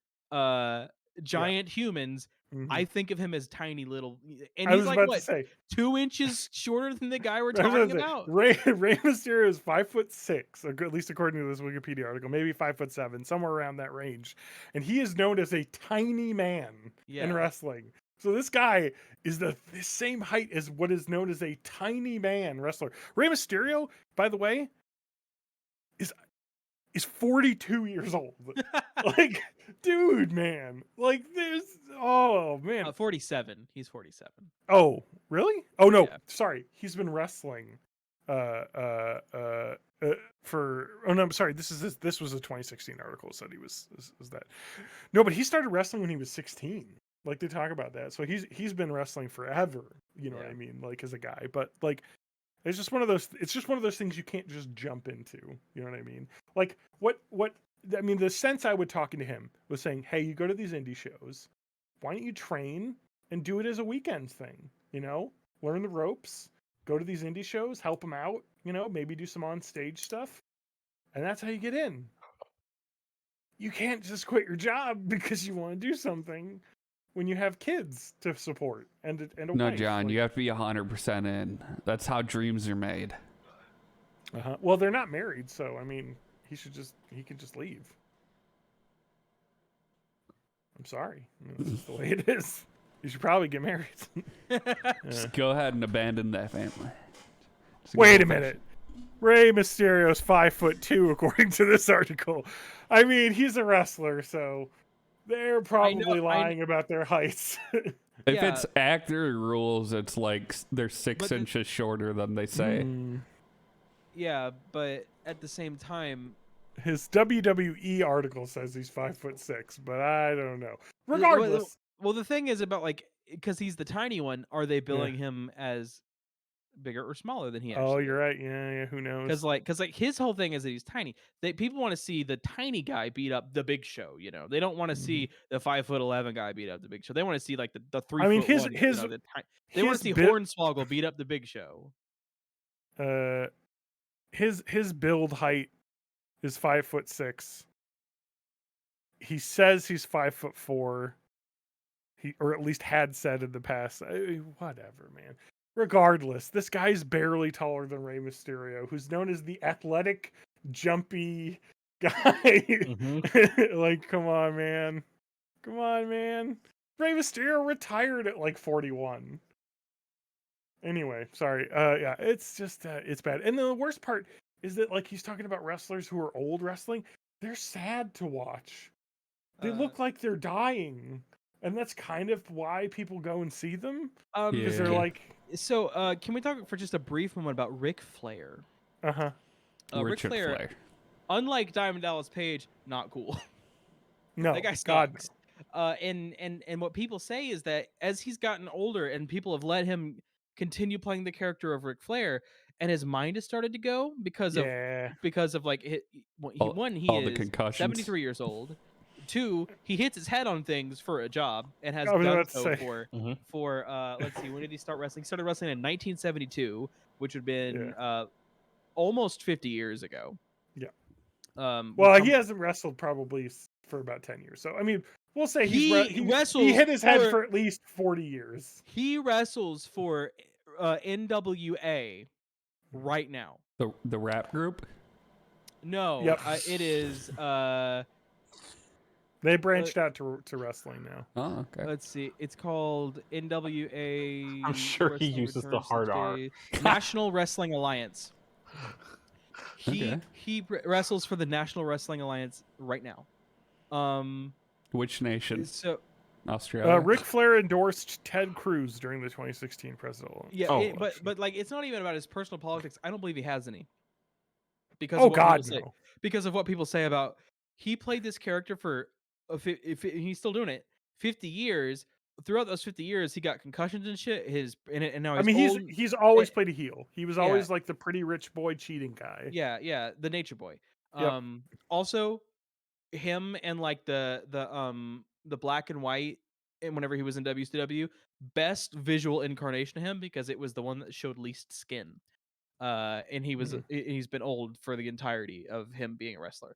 giant humans, I think of him as tiny little. And he's like what, 2 inches shorter than the guy we're talking about. Rey Mysterio is 5'6", at least according to this Wikipedia article, maybe 5'7", somewhere around that range, and he is known as a tiny man in wrestling. So this guy is the same height as what is known as a tiny man wrestler. Rey Mysterio, by the way, is 42 years old. Like, dude, man. Like, there's 47. He's 47. Oh, really? Oh no, Yeah. sorry. He's been wrestling I'm sorry. This was a 2016 article said he was that. No, but he started wrestling when he was 16. Like they talk about that. So he's been wrestling forever, you know what I mean, like as a guy. But like it's just one of those things you can't just jump into, you know what I mean? Like what I mean, the sense I would talking to him was saying, "Hey, you go to these indie shows. Why don't you train and do it as a weekend thing, you know? Learn the ropes, go to these indie shows, help them out, you know, maybe do some on stage stuff. And that's how you get in. You can't just quit your job because you want to do something when you have kids to support and a No, wife. John, you have to be 100% in. That's how dreams are made. Well, they're not married, so I mean, he can just leave. I'm sorry. I mean, this is the way it is. You should probably get married. Just go ahead and abandon that family. Wait a minute. Rey Mysterio's 5'2", according to this article. I mean, he's a wrestler, so they're probably lying about their heights. If it's actor rules, it's like they're 6 inches shorter than they say. Yeah, but at the same time, his WWE article says he's 5'6", but I don't know. Regardless. Well, the thing is about like, because he's the tiny one, are they billing him as bigger or smaller than he actually Oh, you're right. Yeah, who knows? Because his whole thing is that he's tiny. People want to see the tiny guy beat up the Big Show. You know, they don't want to see the 5'11" guy beat up the Big Show. They want to see like the 3 foot one. They want to see Hornswoggle beat up the Big Show. His build height is 5'6". He says he's 5'4". Or at least had said in the past. Whatever, man. Regardless, this guy's barely taller than Rey Mysterio, who's known as the athletic, jumpy guy. Like, come on, man. Rey Mysterio retired at like 41. Anyway, sorry. Yeah, it's just, it's bad. And the worst part is that, like, he's talking about wrestlers who are old wrestling. They're sad to watch. They look like they're dying. And that's kind of why people go and see them. Because they're like... So, can we talk for just a brief moment about Ric Flair? Ric Flair, unlike Diamond Dallas Page, not cool. No, that guy sucks. And what people say is that as he's gotten older and people have let him continue playing the character of Ric Flair, and his mind has started to go because of like he is 73 years old. 2, he hits his head on things for a job and has done so for let's see, when did he start wrestling? He started wrestling in 1972, which would have been almost 50 years ago. Yeah. Well, he hasn't wrestled probably for about 10 years. So I mean, we'll say he hit his head for at least 40 years. He wrestles for NWA right now. The rap group? No, Yep. It is. They branched out to wrestling now. Oh, okay. Let's see. It's called NWA. I'm sure he uses the hard R. National Wrestling Alliance. Okay. He wrestles for the National Wrestling Alliance right now. Which nation? So Australia. Ric Flair endorsed Ted Cruz during the 2016 presidential. Yeah, but like it's not even about his personal politics. I don't believe he has any. Because no. Because of what people say about he played this character for he's still doing it 50 years. Throughout those 50 years, he got concussions and shit. And now he's always played a heel. He was always like the pretty rich boy cheating guy. Yeah, the nature boy. Yep. Also, him and like the black and white, and whenever he was in WCW, best visual incarnation of him because it was the one that showed least skin. And he's been old for the entirety of him being a wrestler.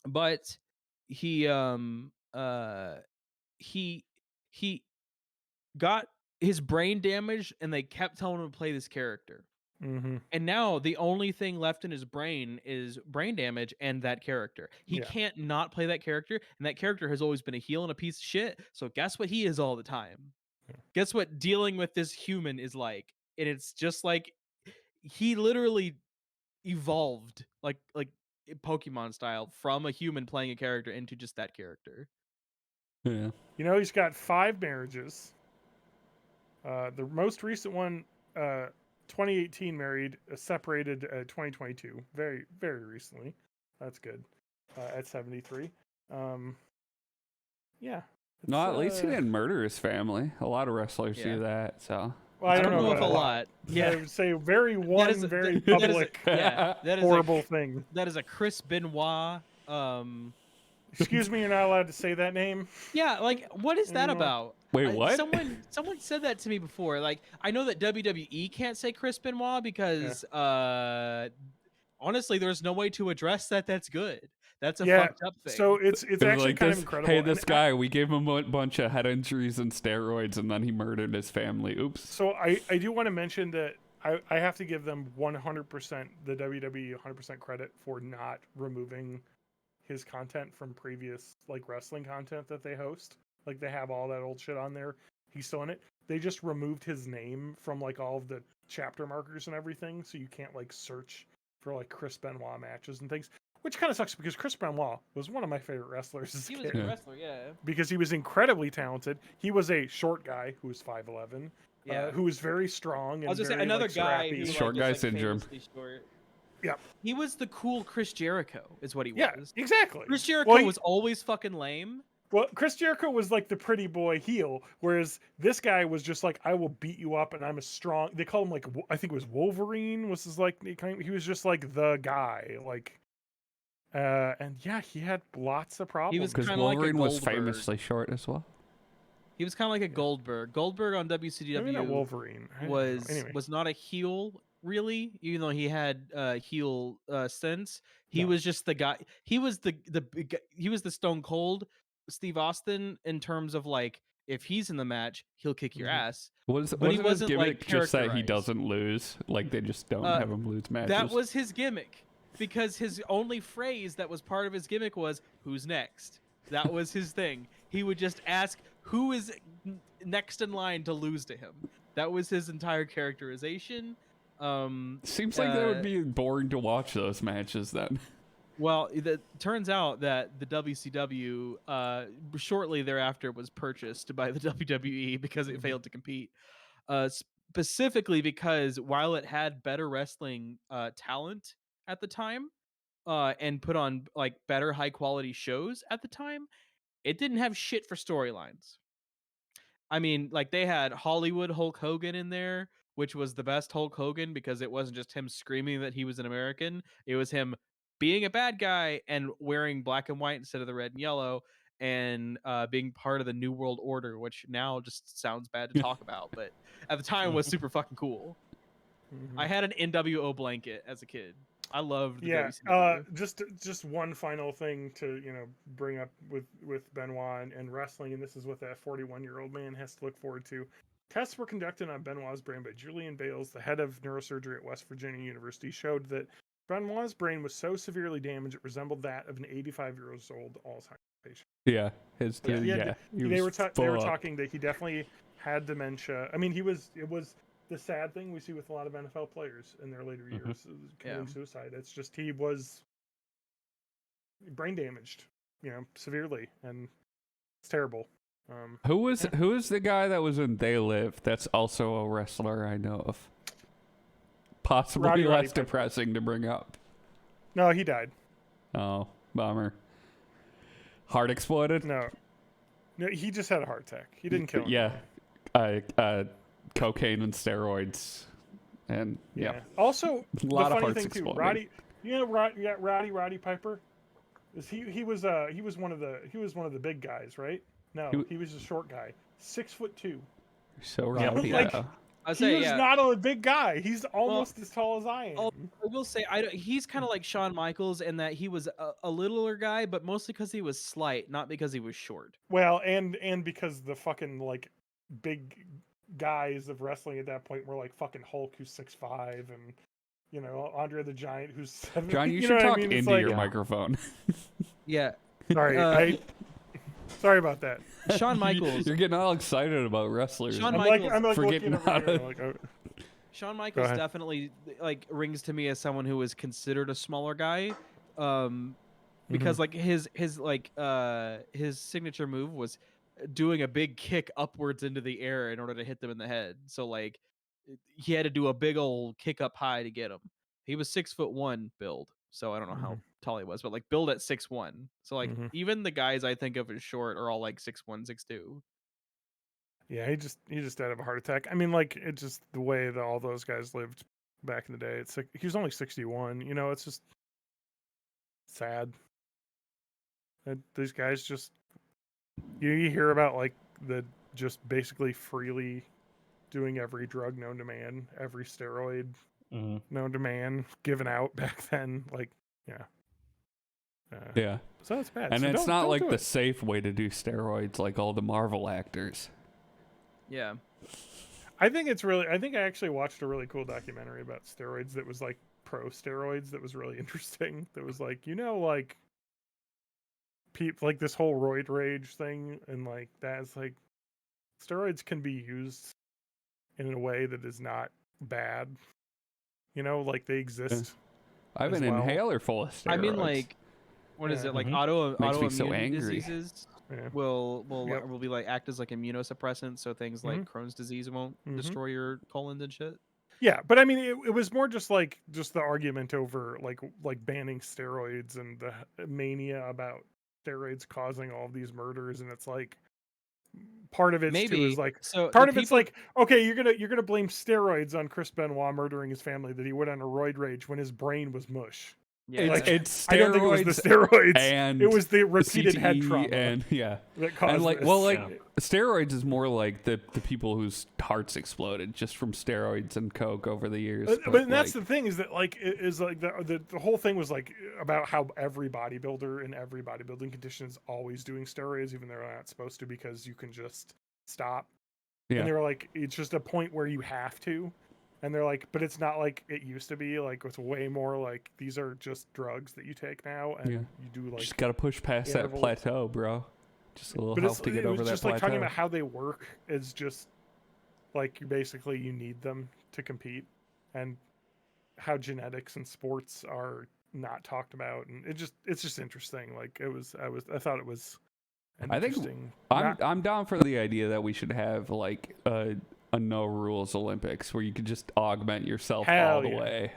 But he got his brain damaged, and they kept telling him to play this character. Mm-hmm. And now the only thing left in his brain is brain damage and that character. He can't not play that character, and that character has always been a heel and a piece of shit. So guess what he is all the time? Yeah. Guess what dealing with this human is like? And it's just like he literally evolved like Pokemon style from a human playing a character into just that character. Yeah. You know, he's got 5 marriages. The most recent one, 2018 married, separated 2022. Very, very recently. That's good. At 73. Yeah. No, at least he didn't murder his family. A lot of wrestlers do that, so. Well, I don't know if a lot. Yeah, I would say very public, horrible thing. That is a Chris Benoit. Excuse me, you're not allowed to say that name. Yeah, like what is that about? Wait, what? Someone said that to me before. Like I know that WWE can't say Chris Benoit because honestly, there's no way to address that. That's good. That's a fucked up thing. So it's actually like kind of incredible. Hey, this guy, we gave him a bunch of head injuries and steroids, and then he murdered his family. Oops. So I do want to mention that I have to give them 100% the WWE 100% credit for not removing his content from previous like wrestling content that they host. Like they have all that old shit on there. He's still in it. They just removed his name from like all of the chapter markers and everything, so you can't like search for like Chris Benoit matches and things. Which kind of sucks because Chris Benoit was one of my favorite wrestlers as a kid. He was a good wrestler, yeah. Because he was incredibly talented. He was a short guy who was 5'11", who was very strong. And I was just very, saying another like, guy scrappy. who Short guy syndrome. Short. Yeah. He was the cool Chris Jericho, is what he Yeah, was. exactly. Chris Jericho was always fucking lame. Well, Chris Jericho was like the pretty boy heel, whereas this guy was just like, I will beat you up, and I'm a strong. They called him like, I think it was Wolverine. Was his like he was just like the guy, like. And yeah, he had lots of problems. He was Because kind of like a Wolverine was Goldberg. famously short as well. He was kind of like a Goldberg. Goldberg on WCW Maybe not Wolverine was not a heel really, even though he had heel sense. He was just the guy. He was he was the Stone Cold Steve Austin in terms of like if he's in the match, he'll kick your ass. Wasn't his gimmick just that he doesn't lose? Like they just don't have him lose matches? That was his gimmick. Because his only phrase that was part of his gimmick was, who's next? That was his thing. He would just ask, who is next in line to lose to him? That was his entire characterization. Seems like that would be boring to watch those matches then. Well, it turns out that the WCW shortly thereafter was purchased by the WWE because it failed to compete. Specifically because while it had better wrestling talent at the time and put on like better high quality shows at the time, it didn't have shit for storylines. I mean, like they had Hollywood Hulk Hogan in there, which was the best Hulk Hogan because it wasn't just him screaming that he was an American. It was him being a bad guy and wearing black and white instead of the red and yellow and being part of the New World Order, which now just sounds bad to talk about, but at the time was super fucking cool. I had an NWO blanket as a kid. I loved the Yeah. WCW. Just one final thing to bring up with Benoit and wrestling, and this is what that 41-year-old man has to look forward to. Tests were conducted on Benoit's brain by Julian Bales, the head of neurosurgery at West Virginia University, showed that Benoit's brain was so severely damaged it resembled that of an 85-year-old Alzheimer's patient. Yeah, They were talking that he definitely had dementia. I mean, it was the sad thing we see with a lot of NFL players in their later years committing suicide. It's just he was brain damaged, severely, and it's terrible. Who was the guy that was in They Live? That's also a wrestler I know of. Possibly less depressing to bring up. No, he died. Oh, bummer. Heart exploded? No, he just had a heart attack. He didn't kill him. Yeah, cocaine and steroids, and Also, a lot the of funny hearts thing too, exploding. Roddy Piper. He was one of the big guys, right? No, he was a short guy, 6'2". So rowdy. He was not a big guy. He's almost as tall as I am. I will say, he's kind of like Shawn Michaels in that he was a littler guy, but mostly because he was slight, not because he was short. Well, and because the fucking big guys of wrestling at that point were like fucking Hulk, who's 6'5", and Andre the Giant, who's 7. John, you should talk into your microphone. Yeah. Sorry, sorry about that. Shawn Michaels. You're getting all excited about wrestlers. Shawn Michaels. I'm forgetting how to... Shawn Michaels definitely rings to me as someone who was considered a smaller guy, because his signature move was doing a big kick upwards into the air in order to hit them in the head. So he had to do a big old kick up high to get him. He was 6'1" build, so I don't know how tall he was, but build at 6'1". So even the guys I think of as short are all 6'1", 6'2". Yeah, he just died of a heart attack. I mean, it's just the way that all those guys lived back in the day. It's he was only 61. It's just sad. These guys just you hear about the just basically freely doing every drug known to man, every steroid known to man, given out back then. Yeah. So it's bad. And so it's not don't the safe way to do steroids like all the Marvel actors. Yeah. I think I actually watched a really cool documentary about steroids that was pro steroids that was really interesting. That was people this whole roid rage thing, and that's steroids can be used in a way that is not bad. They exist. I have an inhaler full of steroids. I mean, what is it? Autoimmune so angry. diseases will be act as immunosuppressants, so things like Crohn's disease won't destroy your colons and shit. Yeah, but I mean, it was more just the argument over banning steroids and the mania about steroids causing all these murders, and it's part of it is okay, you're gonna blame steroids on Chris Benoit murdering his family that he went on a roid rage when his brain was mush. Yeah, it's steroids. I don't think it was the steroids, and it was the repeated CTE head trauma, and that caused steroids is more the people whose hearts exploded just from steroids and coke over the years. But that's the thing is that the whole thing was about how every bodybuilder in every bodybuilding condition is always doing steroids, even though they're not supposed to, because you can just stop. Yeah. And they were it's just a point where you have to. And they're but it's not like it used to be. It's way more these are just drugs that you take now, and you do just gotta push past that plateau, bro. Just a little help to get over that plateau. Just talking about how they work is just you need them to compete, and how genetics and sports are not talked about, and it's just interesting. I thought it was. I think I'm down for the idea that we should have a no rules Olympics where you could just augment yourself all the way.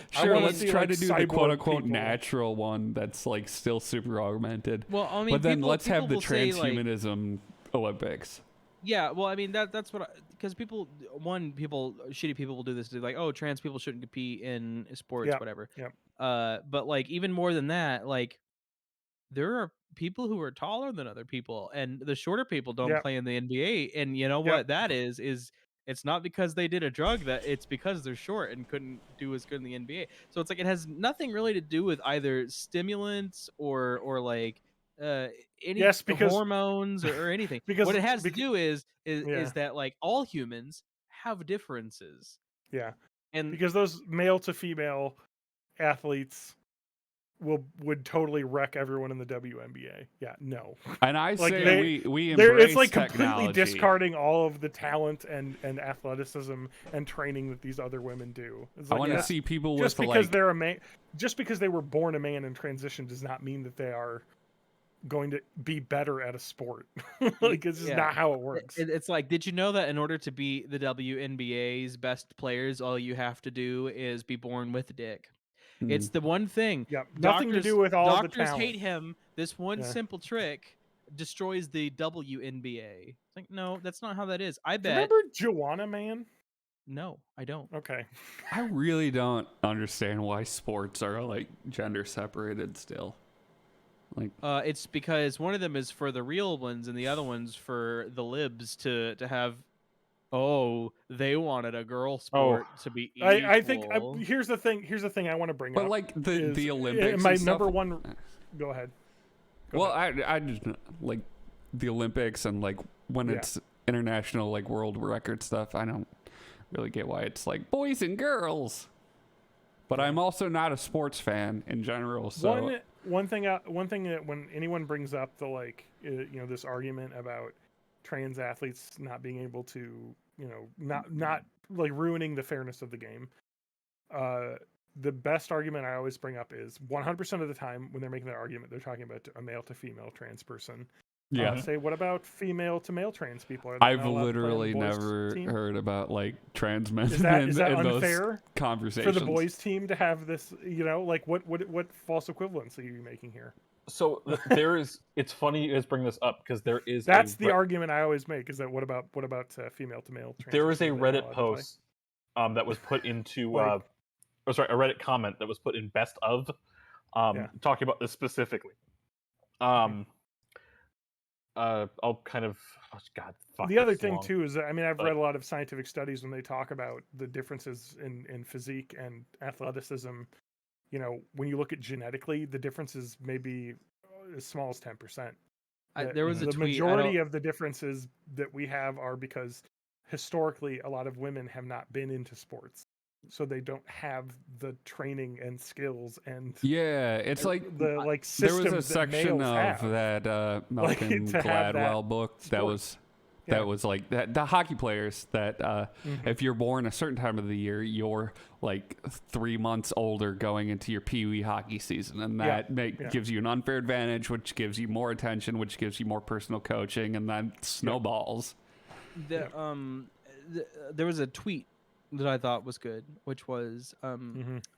Sure, let's try to do the quote unquote natural one that's still super augmented. Well, I mean, but then let's have the transhumanism Olympics. Yeah, well, I mean that's what because shitty people will do this to oh, trans people shouldn't compete in sports, whatever. Yep. But even more than that, there are people who are taller than other people, and the shorter people don't play in the NBA. And you know what that is It's not because they did a drug, that it's because they're short and couldn't do as good in the NBA. So it's like it has nothing really to do with either stimulants or like any Yes, because hormones or anything. because What it has to bec- do is yeah, that like all humans have differences. yeah, And because those male to female athletes would totally wreck everyone in the WNBA. Yeah, no. And I Like, say we It's embrace like completely technology. discarding all of the talent and athleticism and training that these other women do. It's I like, want to that's- see people just with because like they're a man, just because they were born a man and transition does not mean that they are going to be better at a sport. Like, it's just not how it works. It's like, did you know that in order to be the WNBA's best players, all you have to do is be born with a dick? It's the one thing. Yeah, nothing to do with all the doctors talent. hate him. This one Yeah. simple trick destroys the WNBA. It's like, no, that's not how that is. I bet. Remember Joanna Man? No, I don't. Okay. I really don't understand why sports are like gender separated still. Like It's because one of them is for the real ones and the other one's for the libs to have. Oh, they wanted a girl sport to be equal. I think here's the thing I want to bring up. but like is, the Olympics my and stuff, number one. Go ahead. I just like the Olympics and like when it's international like world record stuff, I don't really get why it's like boys and girls. But I'm also not a sports fan in general, so one thing that when anyone brings up the this argument about trans athletes not being able to, not like ruining the fairness of the game, the best argument I always bring up is 100% of the time when they're making that argument, they're talking about a male to female trans person. Say, what about female to male trans people? I've literally never heard about like trans men is that in unfair those conversations for the boys team to have this? Like what false equivalence are you making here? So there is. It's funny you guys bring this up because there is. That's the argument I always make. Is that what about female to male? There is a Reddit post that was put into. A Reddit comment that was put in best of, talking about this specifically. I'll kind of. Oh God. Fuck, the other this thing long. too is that, I've read a lot of scientific studies when they talk about the differences in physique and athleticism. When you look at genetically, the differences may be as small as 10%. There was a the tweet. majority of the differences that we have are because historically a lot of women have not been into sports, so they don't have the training and skills and it's like the there was a systems that section males of have. that Malcolm to have Gladwell book that was like that the hockey players that if you're born a certain time of the year, you're like 3 months older going into your pee-wee hockey season, and that gives you an unfair advantage, which gives you more attention, which gives you more personal coaching, and then snowballs. There was a tweet that I thought was good, which was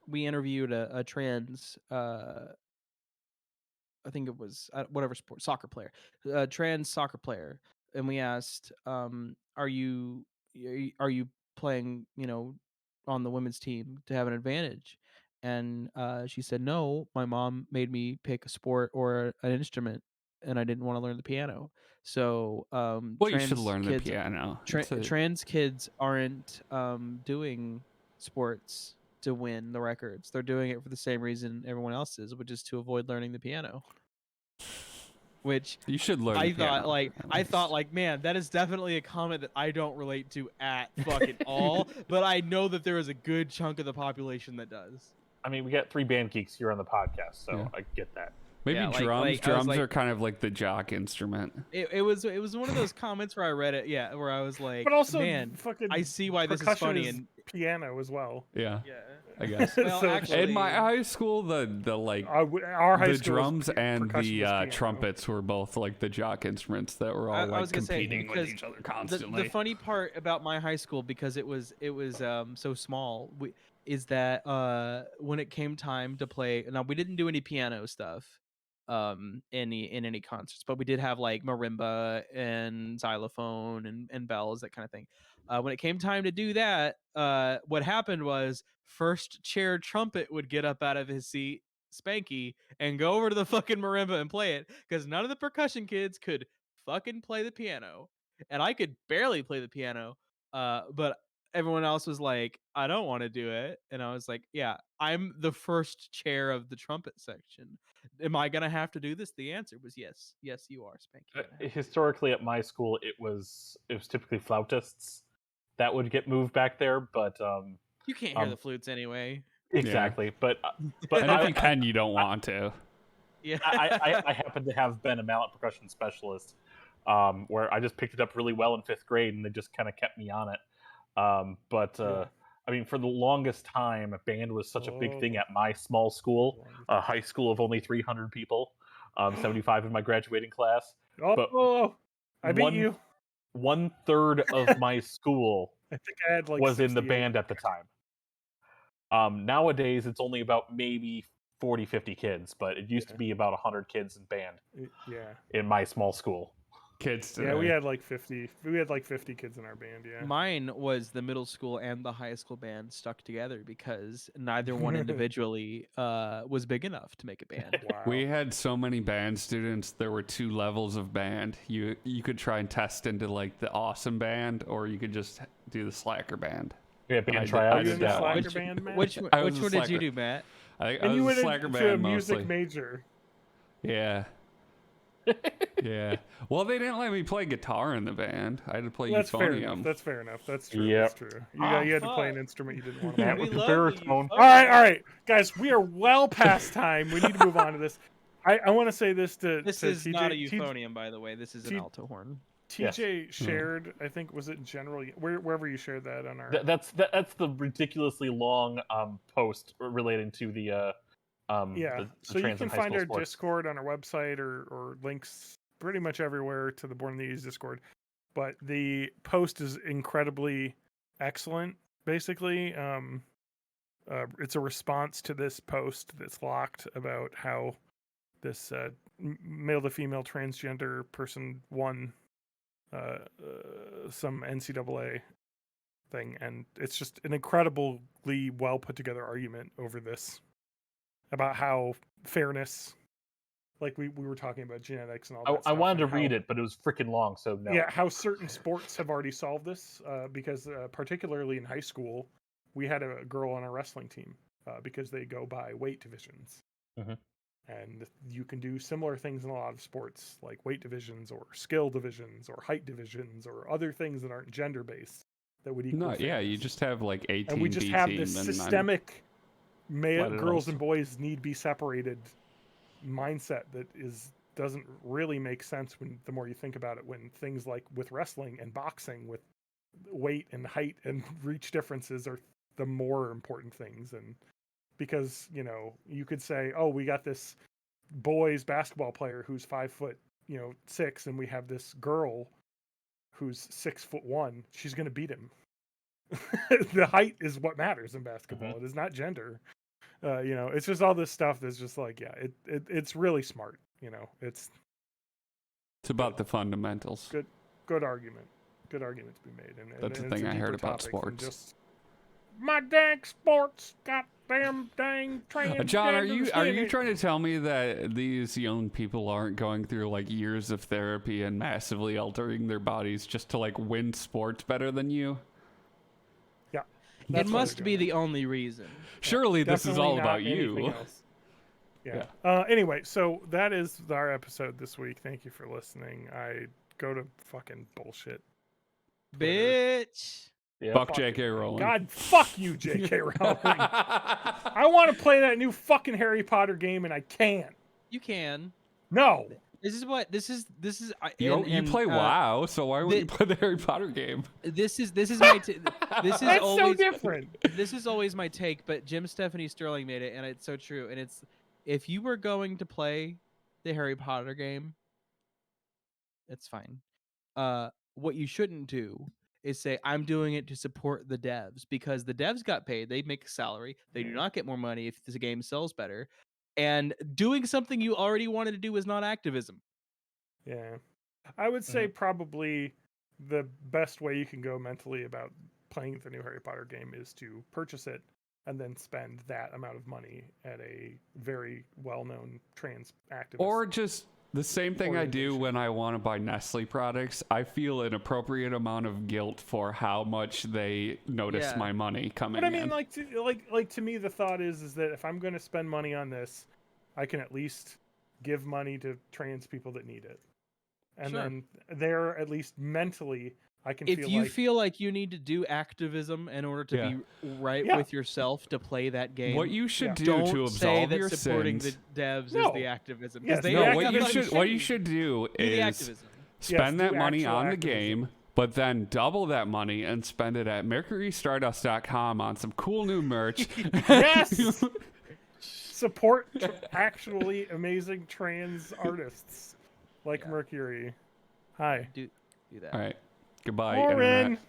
we interviewed a trans I think it was whatever sport, soccer player, a trans soccer player, and we asked, are you playing, on the women's team to have an advantage? And she said, no, my mom made me pick a sport or an instrument, and I didn't want to learn the piano. So you should learn the piano. Trans kids aren't doing sports to win the records. They're doing it for the same reason everyone else is, which is to avoid learning the piano. Which you should learn. I thought like, man, that is definitely a comment that I don't relate to at fucking all. But I know that there is a good chunk of the population that does. We got 3 band geeks here on the podcast, so I get that. Maybe drums are kind of like the jock instrument. It was one of those comments where I read it, where I was like, but also, man, I see why this is funny. And piano as well. Yeah. I guess. Well, actually, in my high school, the drums and the trumpets were both like the jock instruments that were all competing with each other constantly. The funny part about my high school, because it was so small, is that when it came time to play, now we didn't do any piano stuff in any concerts, but we did have like marimba and xylophone and bells, that kind of thing. When it came time to do that, what happened was first chair trumpet would get up out of his seat, Spanky, and go over to the fucking marimba and play it, because none of the percussion kids could fucking play the piano, and I could barely play the piano. But everyone else was like, I don't want to do it. And I was like, yeah, I'm the first chair of the trumpet section. Am I going to have to do this? The answer was yes. Yes, you are, Spanky. Historically, at my school, it was typically flautists that would get moved back there, but you can't hear the flutes anyway. Exactly, Yeah. but and if you can, you don't want to. Yeah, I happen to have been a mallet percussion specialist, where I just picked it up really well in 5th grade, and they just kind of kept me on it. I mean, for the longest time, band was such a big thing at my small school, a high school of only 300 people, 75 in my graduating class. I beat you. 1/3 of my school I think I had like was in the 68. band at the time. Nowadays, it's only about maybe 40, 50 kids, but it used to be about 100 kids in band. In my small school. Kids today. Yeah, we had like 50. We had like 50 kids in our band. Yeah. Mine was the middle school and the high school band stuck together because neither one individually was big enough to make a band. Wow. We had so many band students. There were 2 levels of band. You could try and test into like the awesome band, or you could just do the slacker band. Yeah, band tryouts. Which one did you do, Matt? I was you a went slacker into band a music mostly. major. Yeah. Yeah. Well, they didn't let me play guitar in the band. I had to play That's fair enough. euphonium. That's fair enough. That's true. Yep. That's true. You had to play an instrument you didn't want to play. With the baritone. All right, guys. We are well past time. We need to move on to this. I want to say this to This is TJ, not a euphonium, by the way. This is an alto horn. TJ shared, I think, was it general wherever you shared that on our. That's the ridiculously long post relating to the so you can find our Discord on our website or links pretty much everywhere to the Born in the 80s Discord. But the post is incredibly excellent. Basically, it's a response to this post that's locked about how this male to female transgender person won some NCAA thing, and it's just an incredibly well put together argument over this about how fairness, like we were talking about genetics and all that stuff. I wanted to read it, but it was freaking long, so no. Yeah, how certain sports have already solved this, because particularly in high school, we had a girl on our wrestling team because they go by weight divisions. Mm-hmm. And you can do similar things in a lot of sports, like weight divisions or skill divisions or height divisions or other things that aren't gender-based that would equal fairness. Yeah, you just have like 18 and we just B have team this and systemic girls and boys need be separated mindset that doesn't really make sense when the more you think about it, when things like with wrestling and boxing with weight and height and reach differences are the more important things. And because, you could say, oh, we got this boys basketball player who's 5'6", and we have this girl who's 6'1", she's going to beat him. The height is what matters in basketball. Mm-hmm. It is not gender. It's just all this stuff that's just like, it's really smart. It's about the fundamentals. Good argument. Good argument to be made. And that's the it's thing a I deeper heard about topic than sports. just, my dang sports, goddamn dang transgender. John, are you trying to tell me that these young people aren't going through like years of therapy and massively altering their bodies just to like win sports better than you? Yeah. It must be the only reason. Surely this is all about you. Else. Yeah. Anyway, so that is our episode this week. Thank you for listening. I go to fucking bullshit. Bitch. Yeah. Fuck J.K. Rowling. God, fuck you, J.K. Rowling. I want to play that new fucking Harry Potter game, and I can't. You can. No. This is. You play WoW, so why would you play the Harry Potter game? This is my. This is That's always so different. This is always my take, but Jim Stephanie Sterling made it, and it's so true. And it's, if you were going to play the Harry Potter game, it's fine. What you shouldn't do is say, I'm doing it to support the devs, because the devs got paid. They make a salary. They do not get more money if the game sells better. And doing something you already wanted to do is not activism. Yeah. I would say probably the best way you can go mentally about playing the new Harry Potter game is to purchase it and then spend that amount of money at a very well-known trans activist. Or just The same thing I do when I want to buy Nestle products. I feel an appropriate amount of guilt for how much they notice my money coming in. But I mean, like to me, the thought is that if I'm going to spend money on this, I can at least give money to trans people that need it, and then they're at least mentally. I can. If you feel like you need to do activism in order to be right with yourself to play that game, what you should do don't to say absolve that your supporting sins. the devs is the activism. Yes, what you should do is spend that money on the game, but then double that money and spend it at mercurystardust.com on some cool new merch. Yes. Support actually amazing trans artists like Mercury. Hi. Do that. All right. Goodbye, Warren. Internet.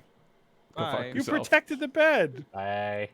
Go fuck Bye. You yourself. protected the bed. Bye.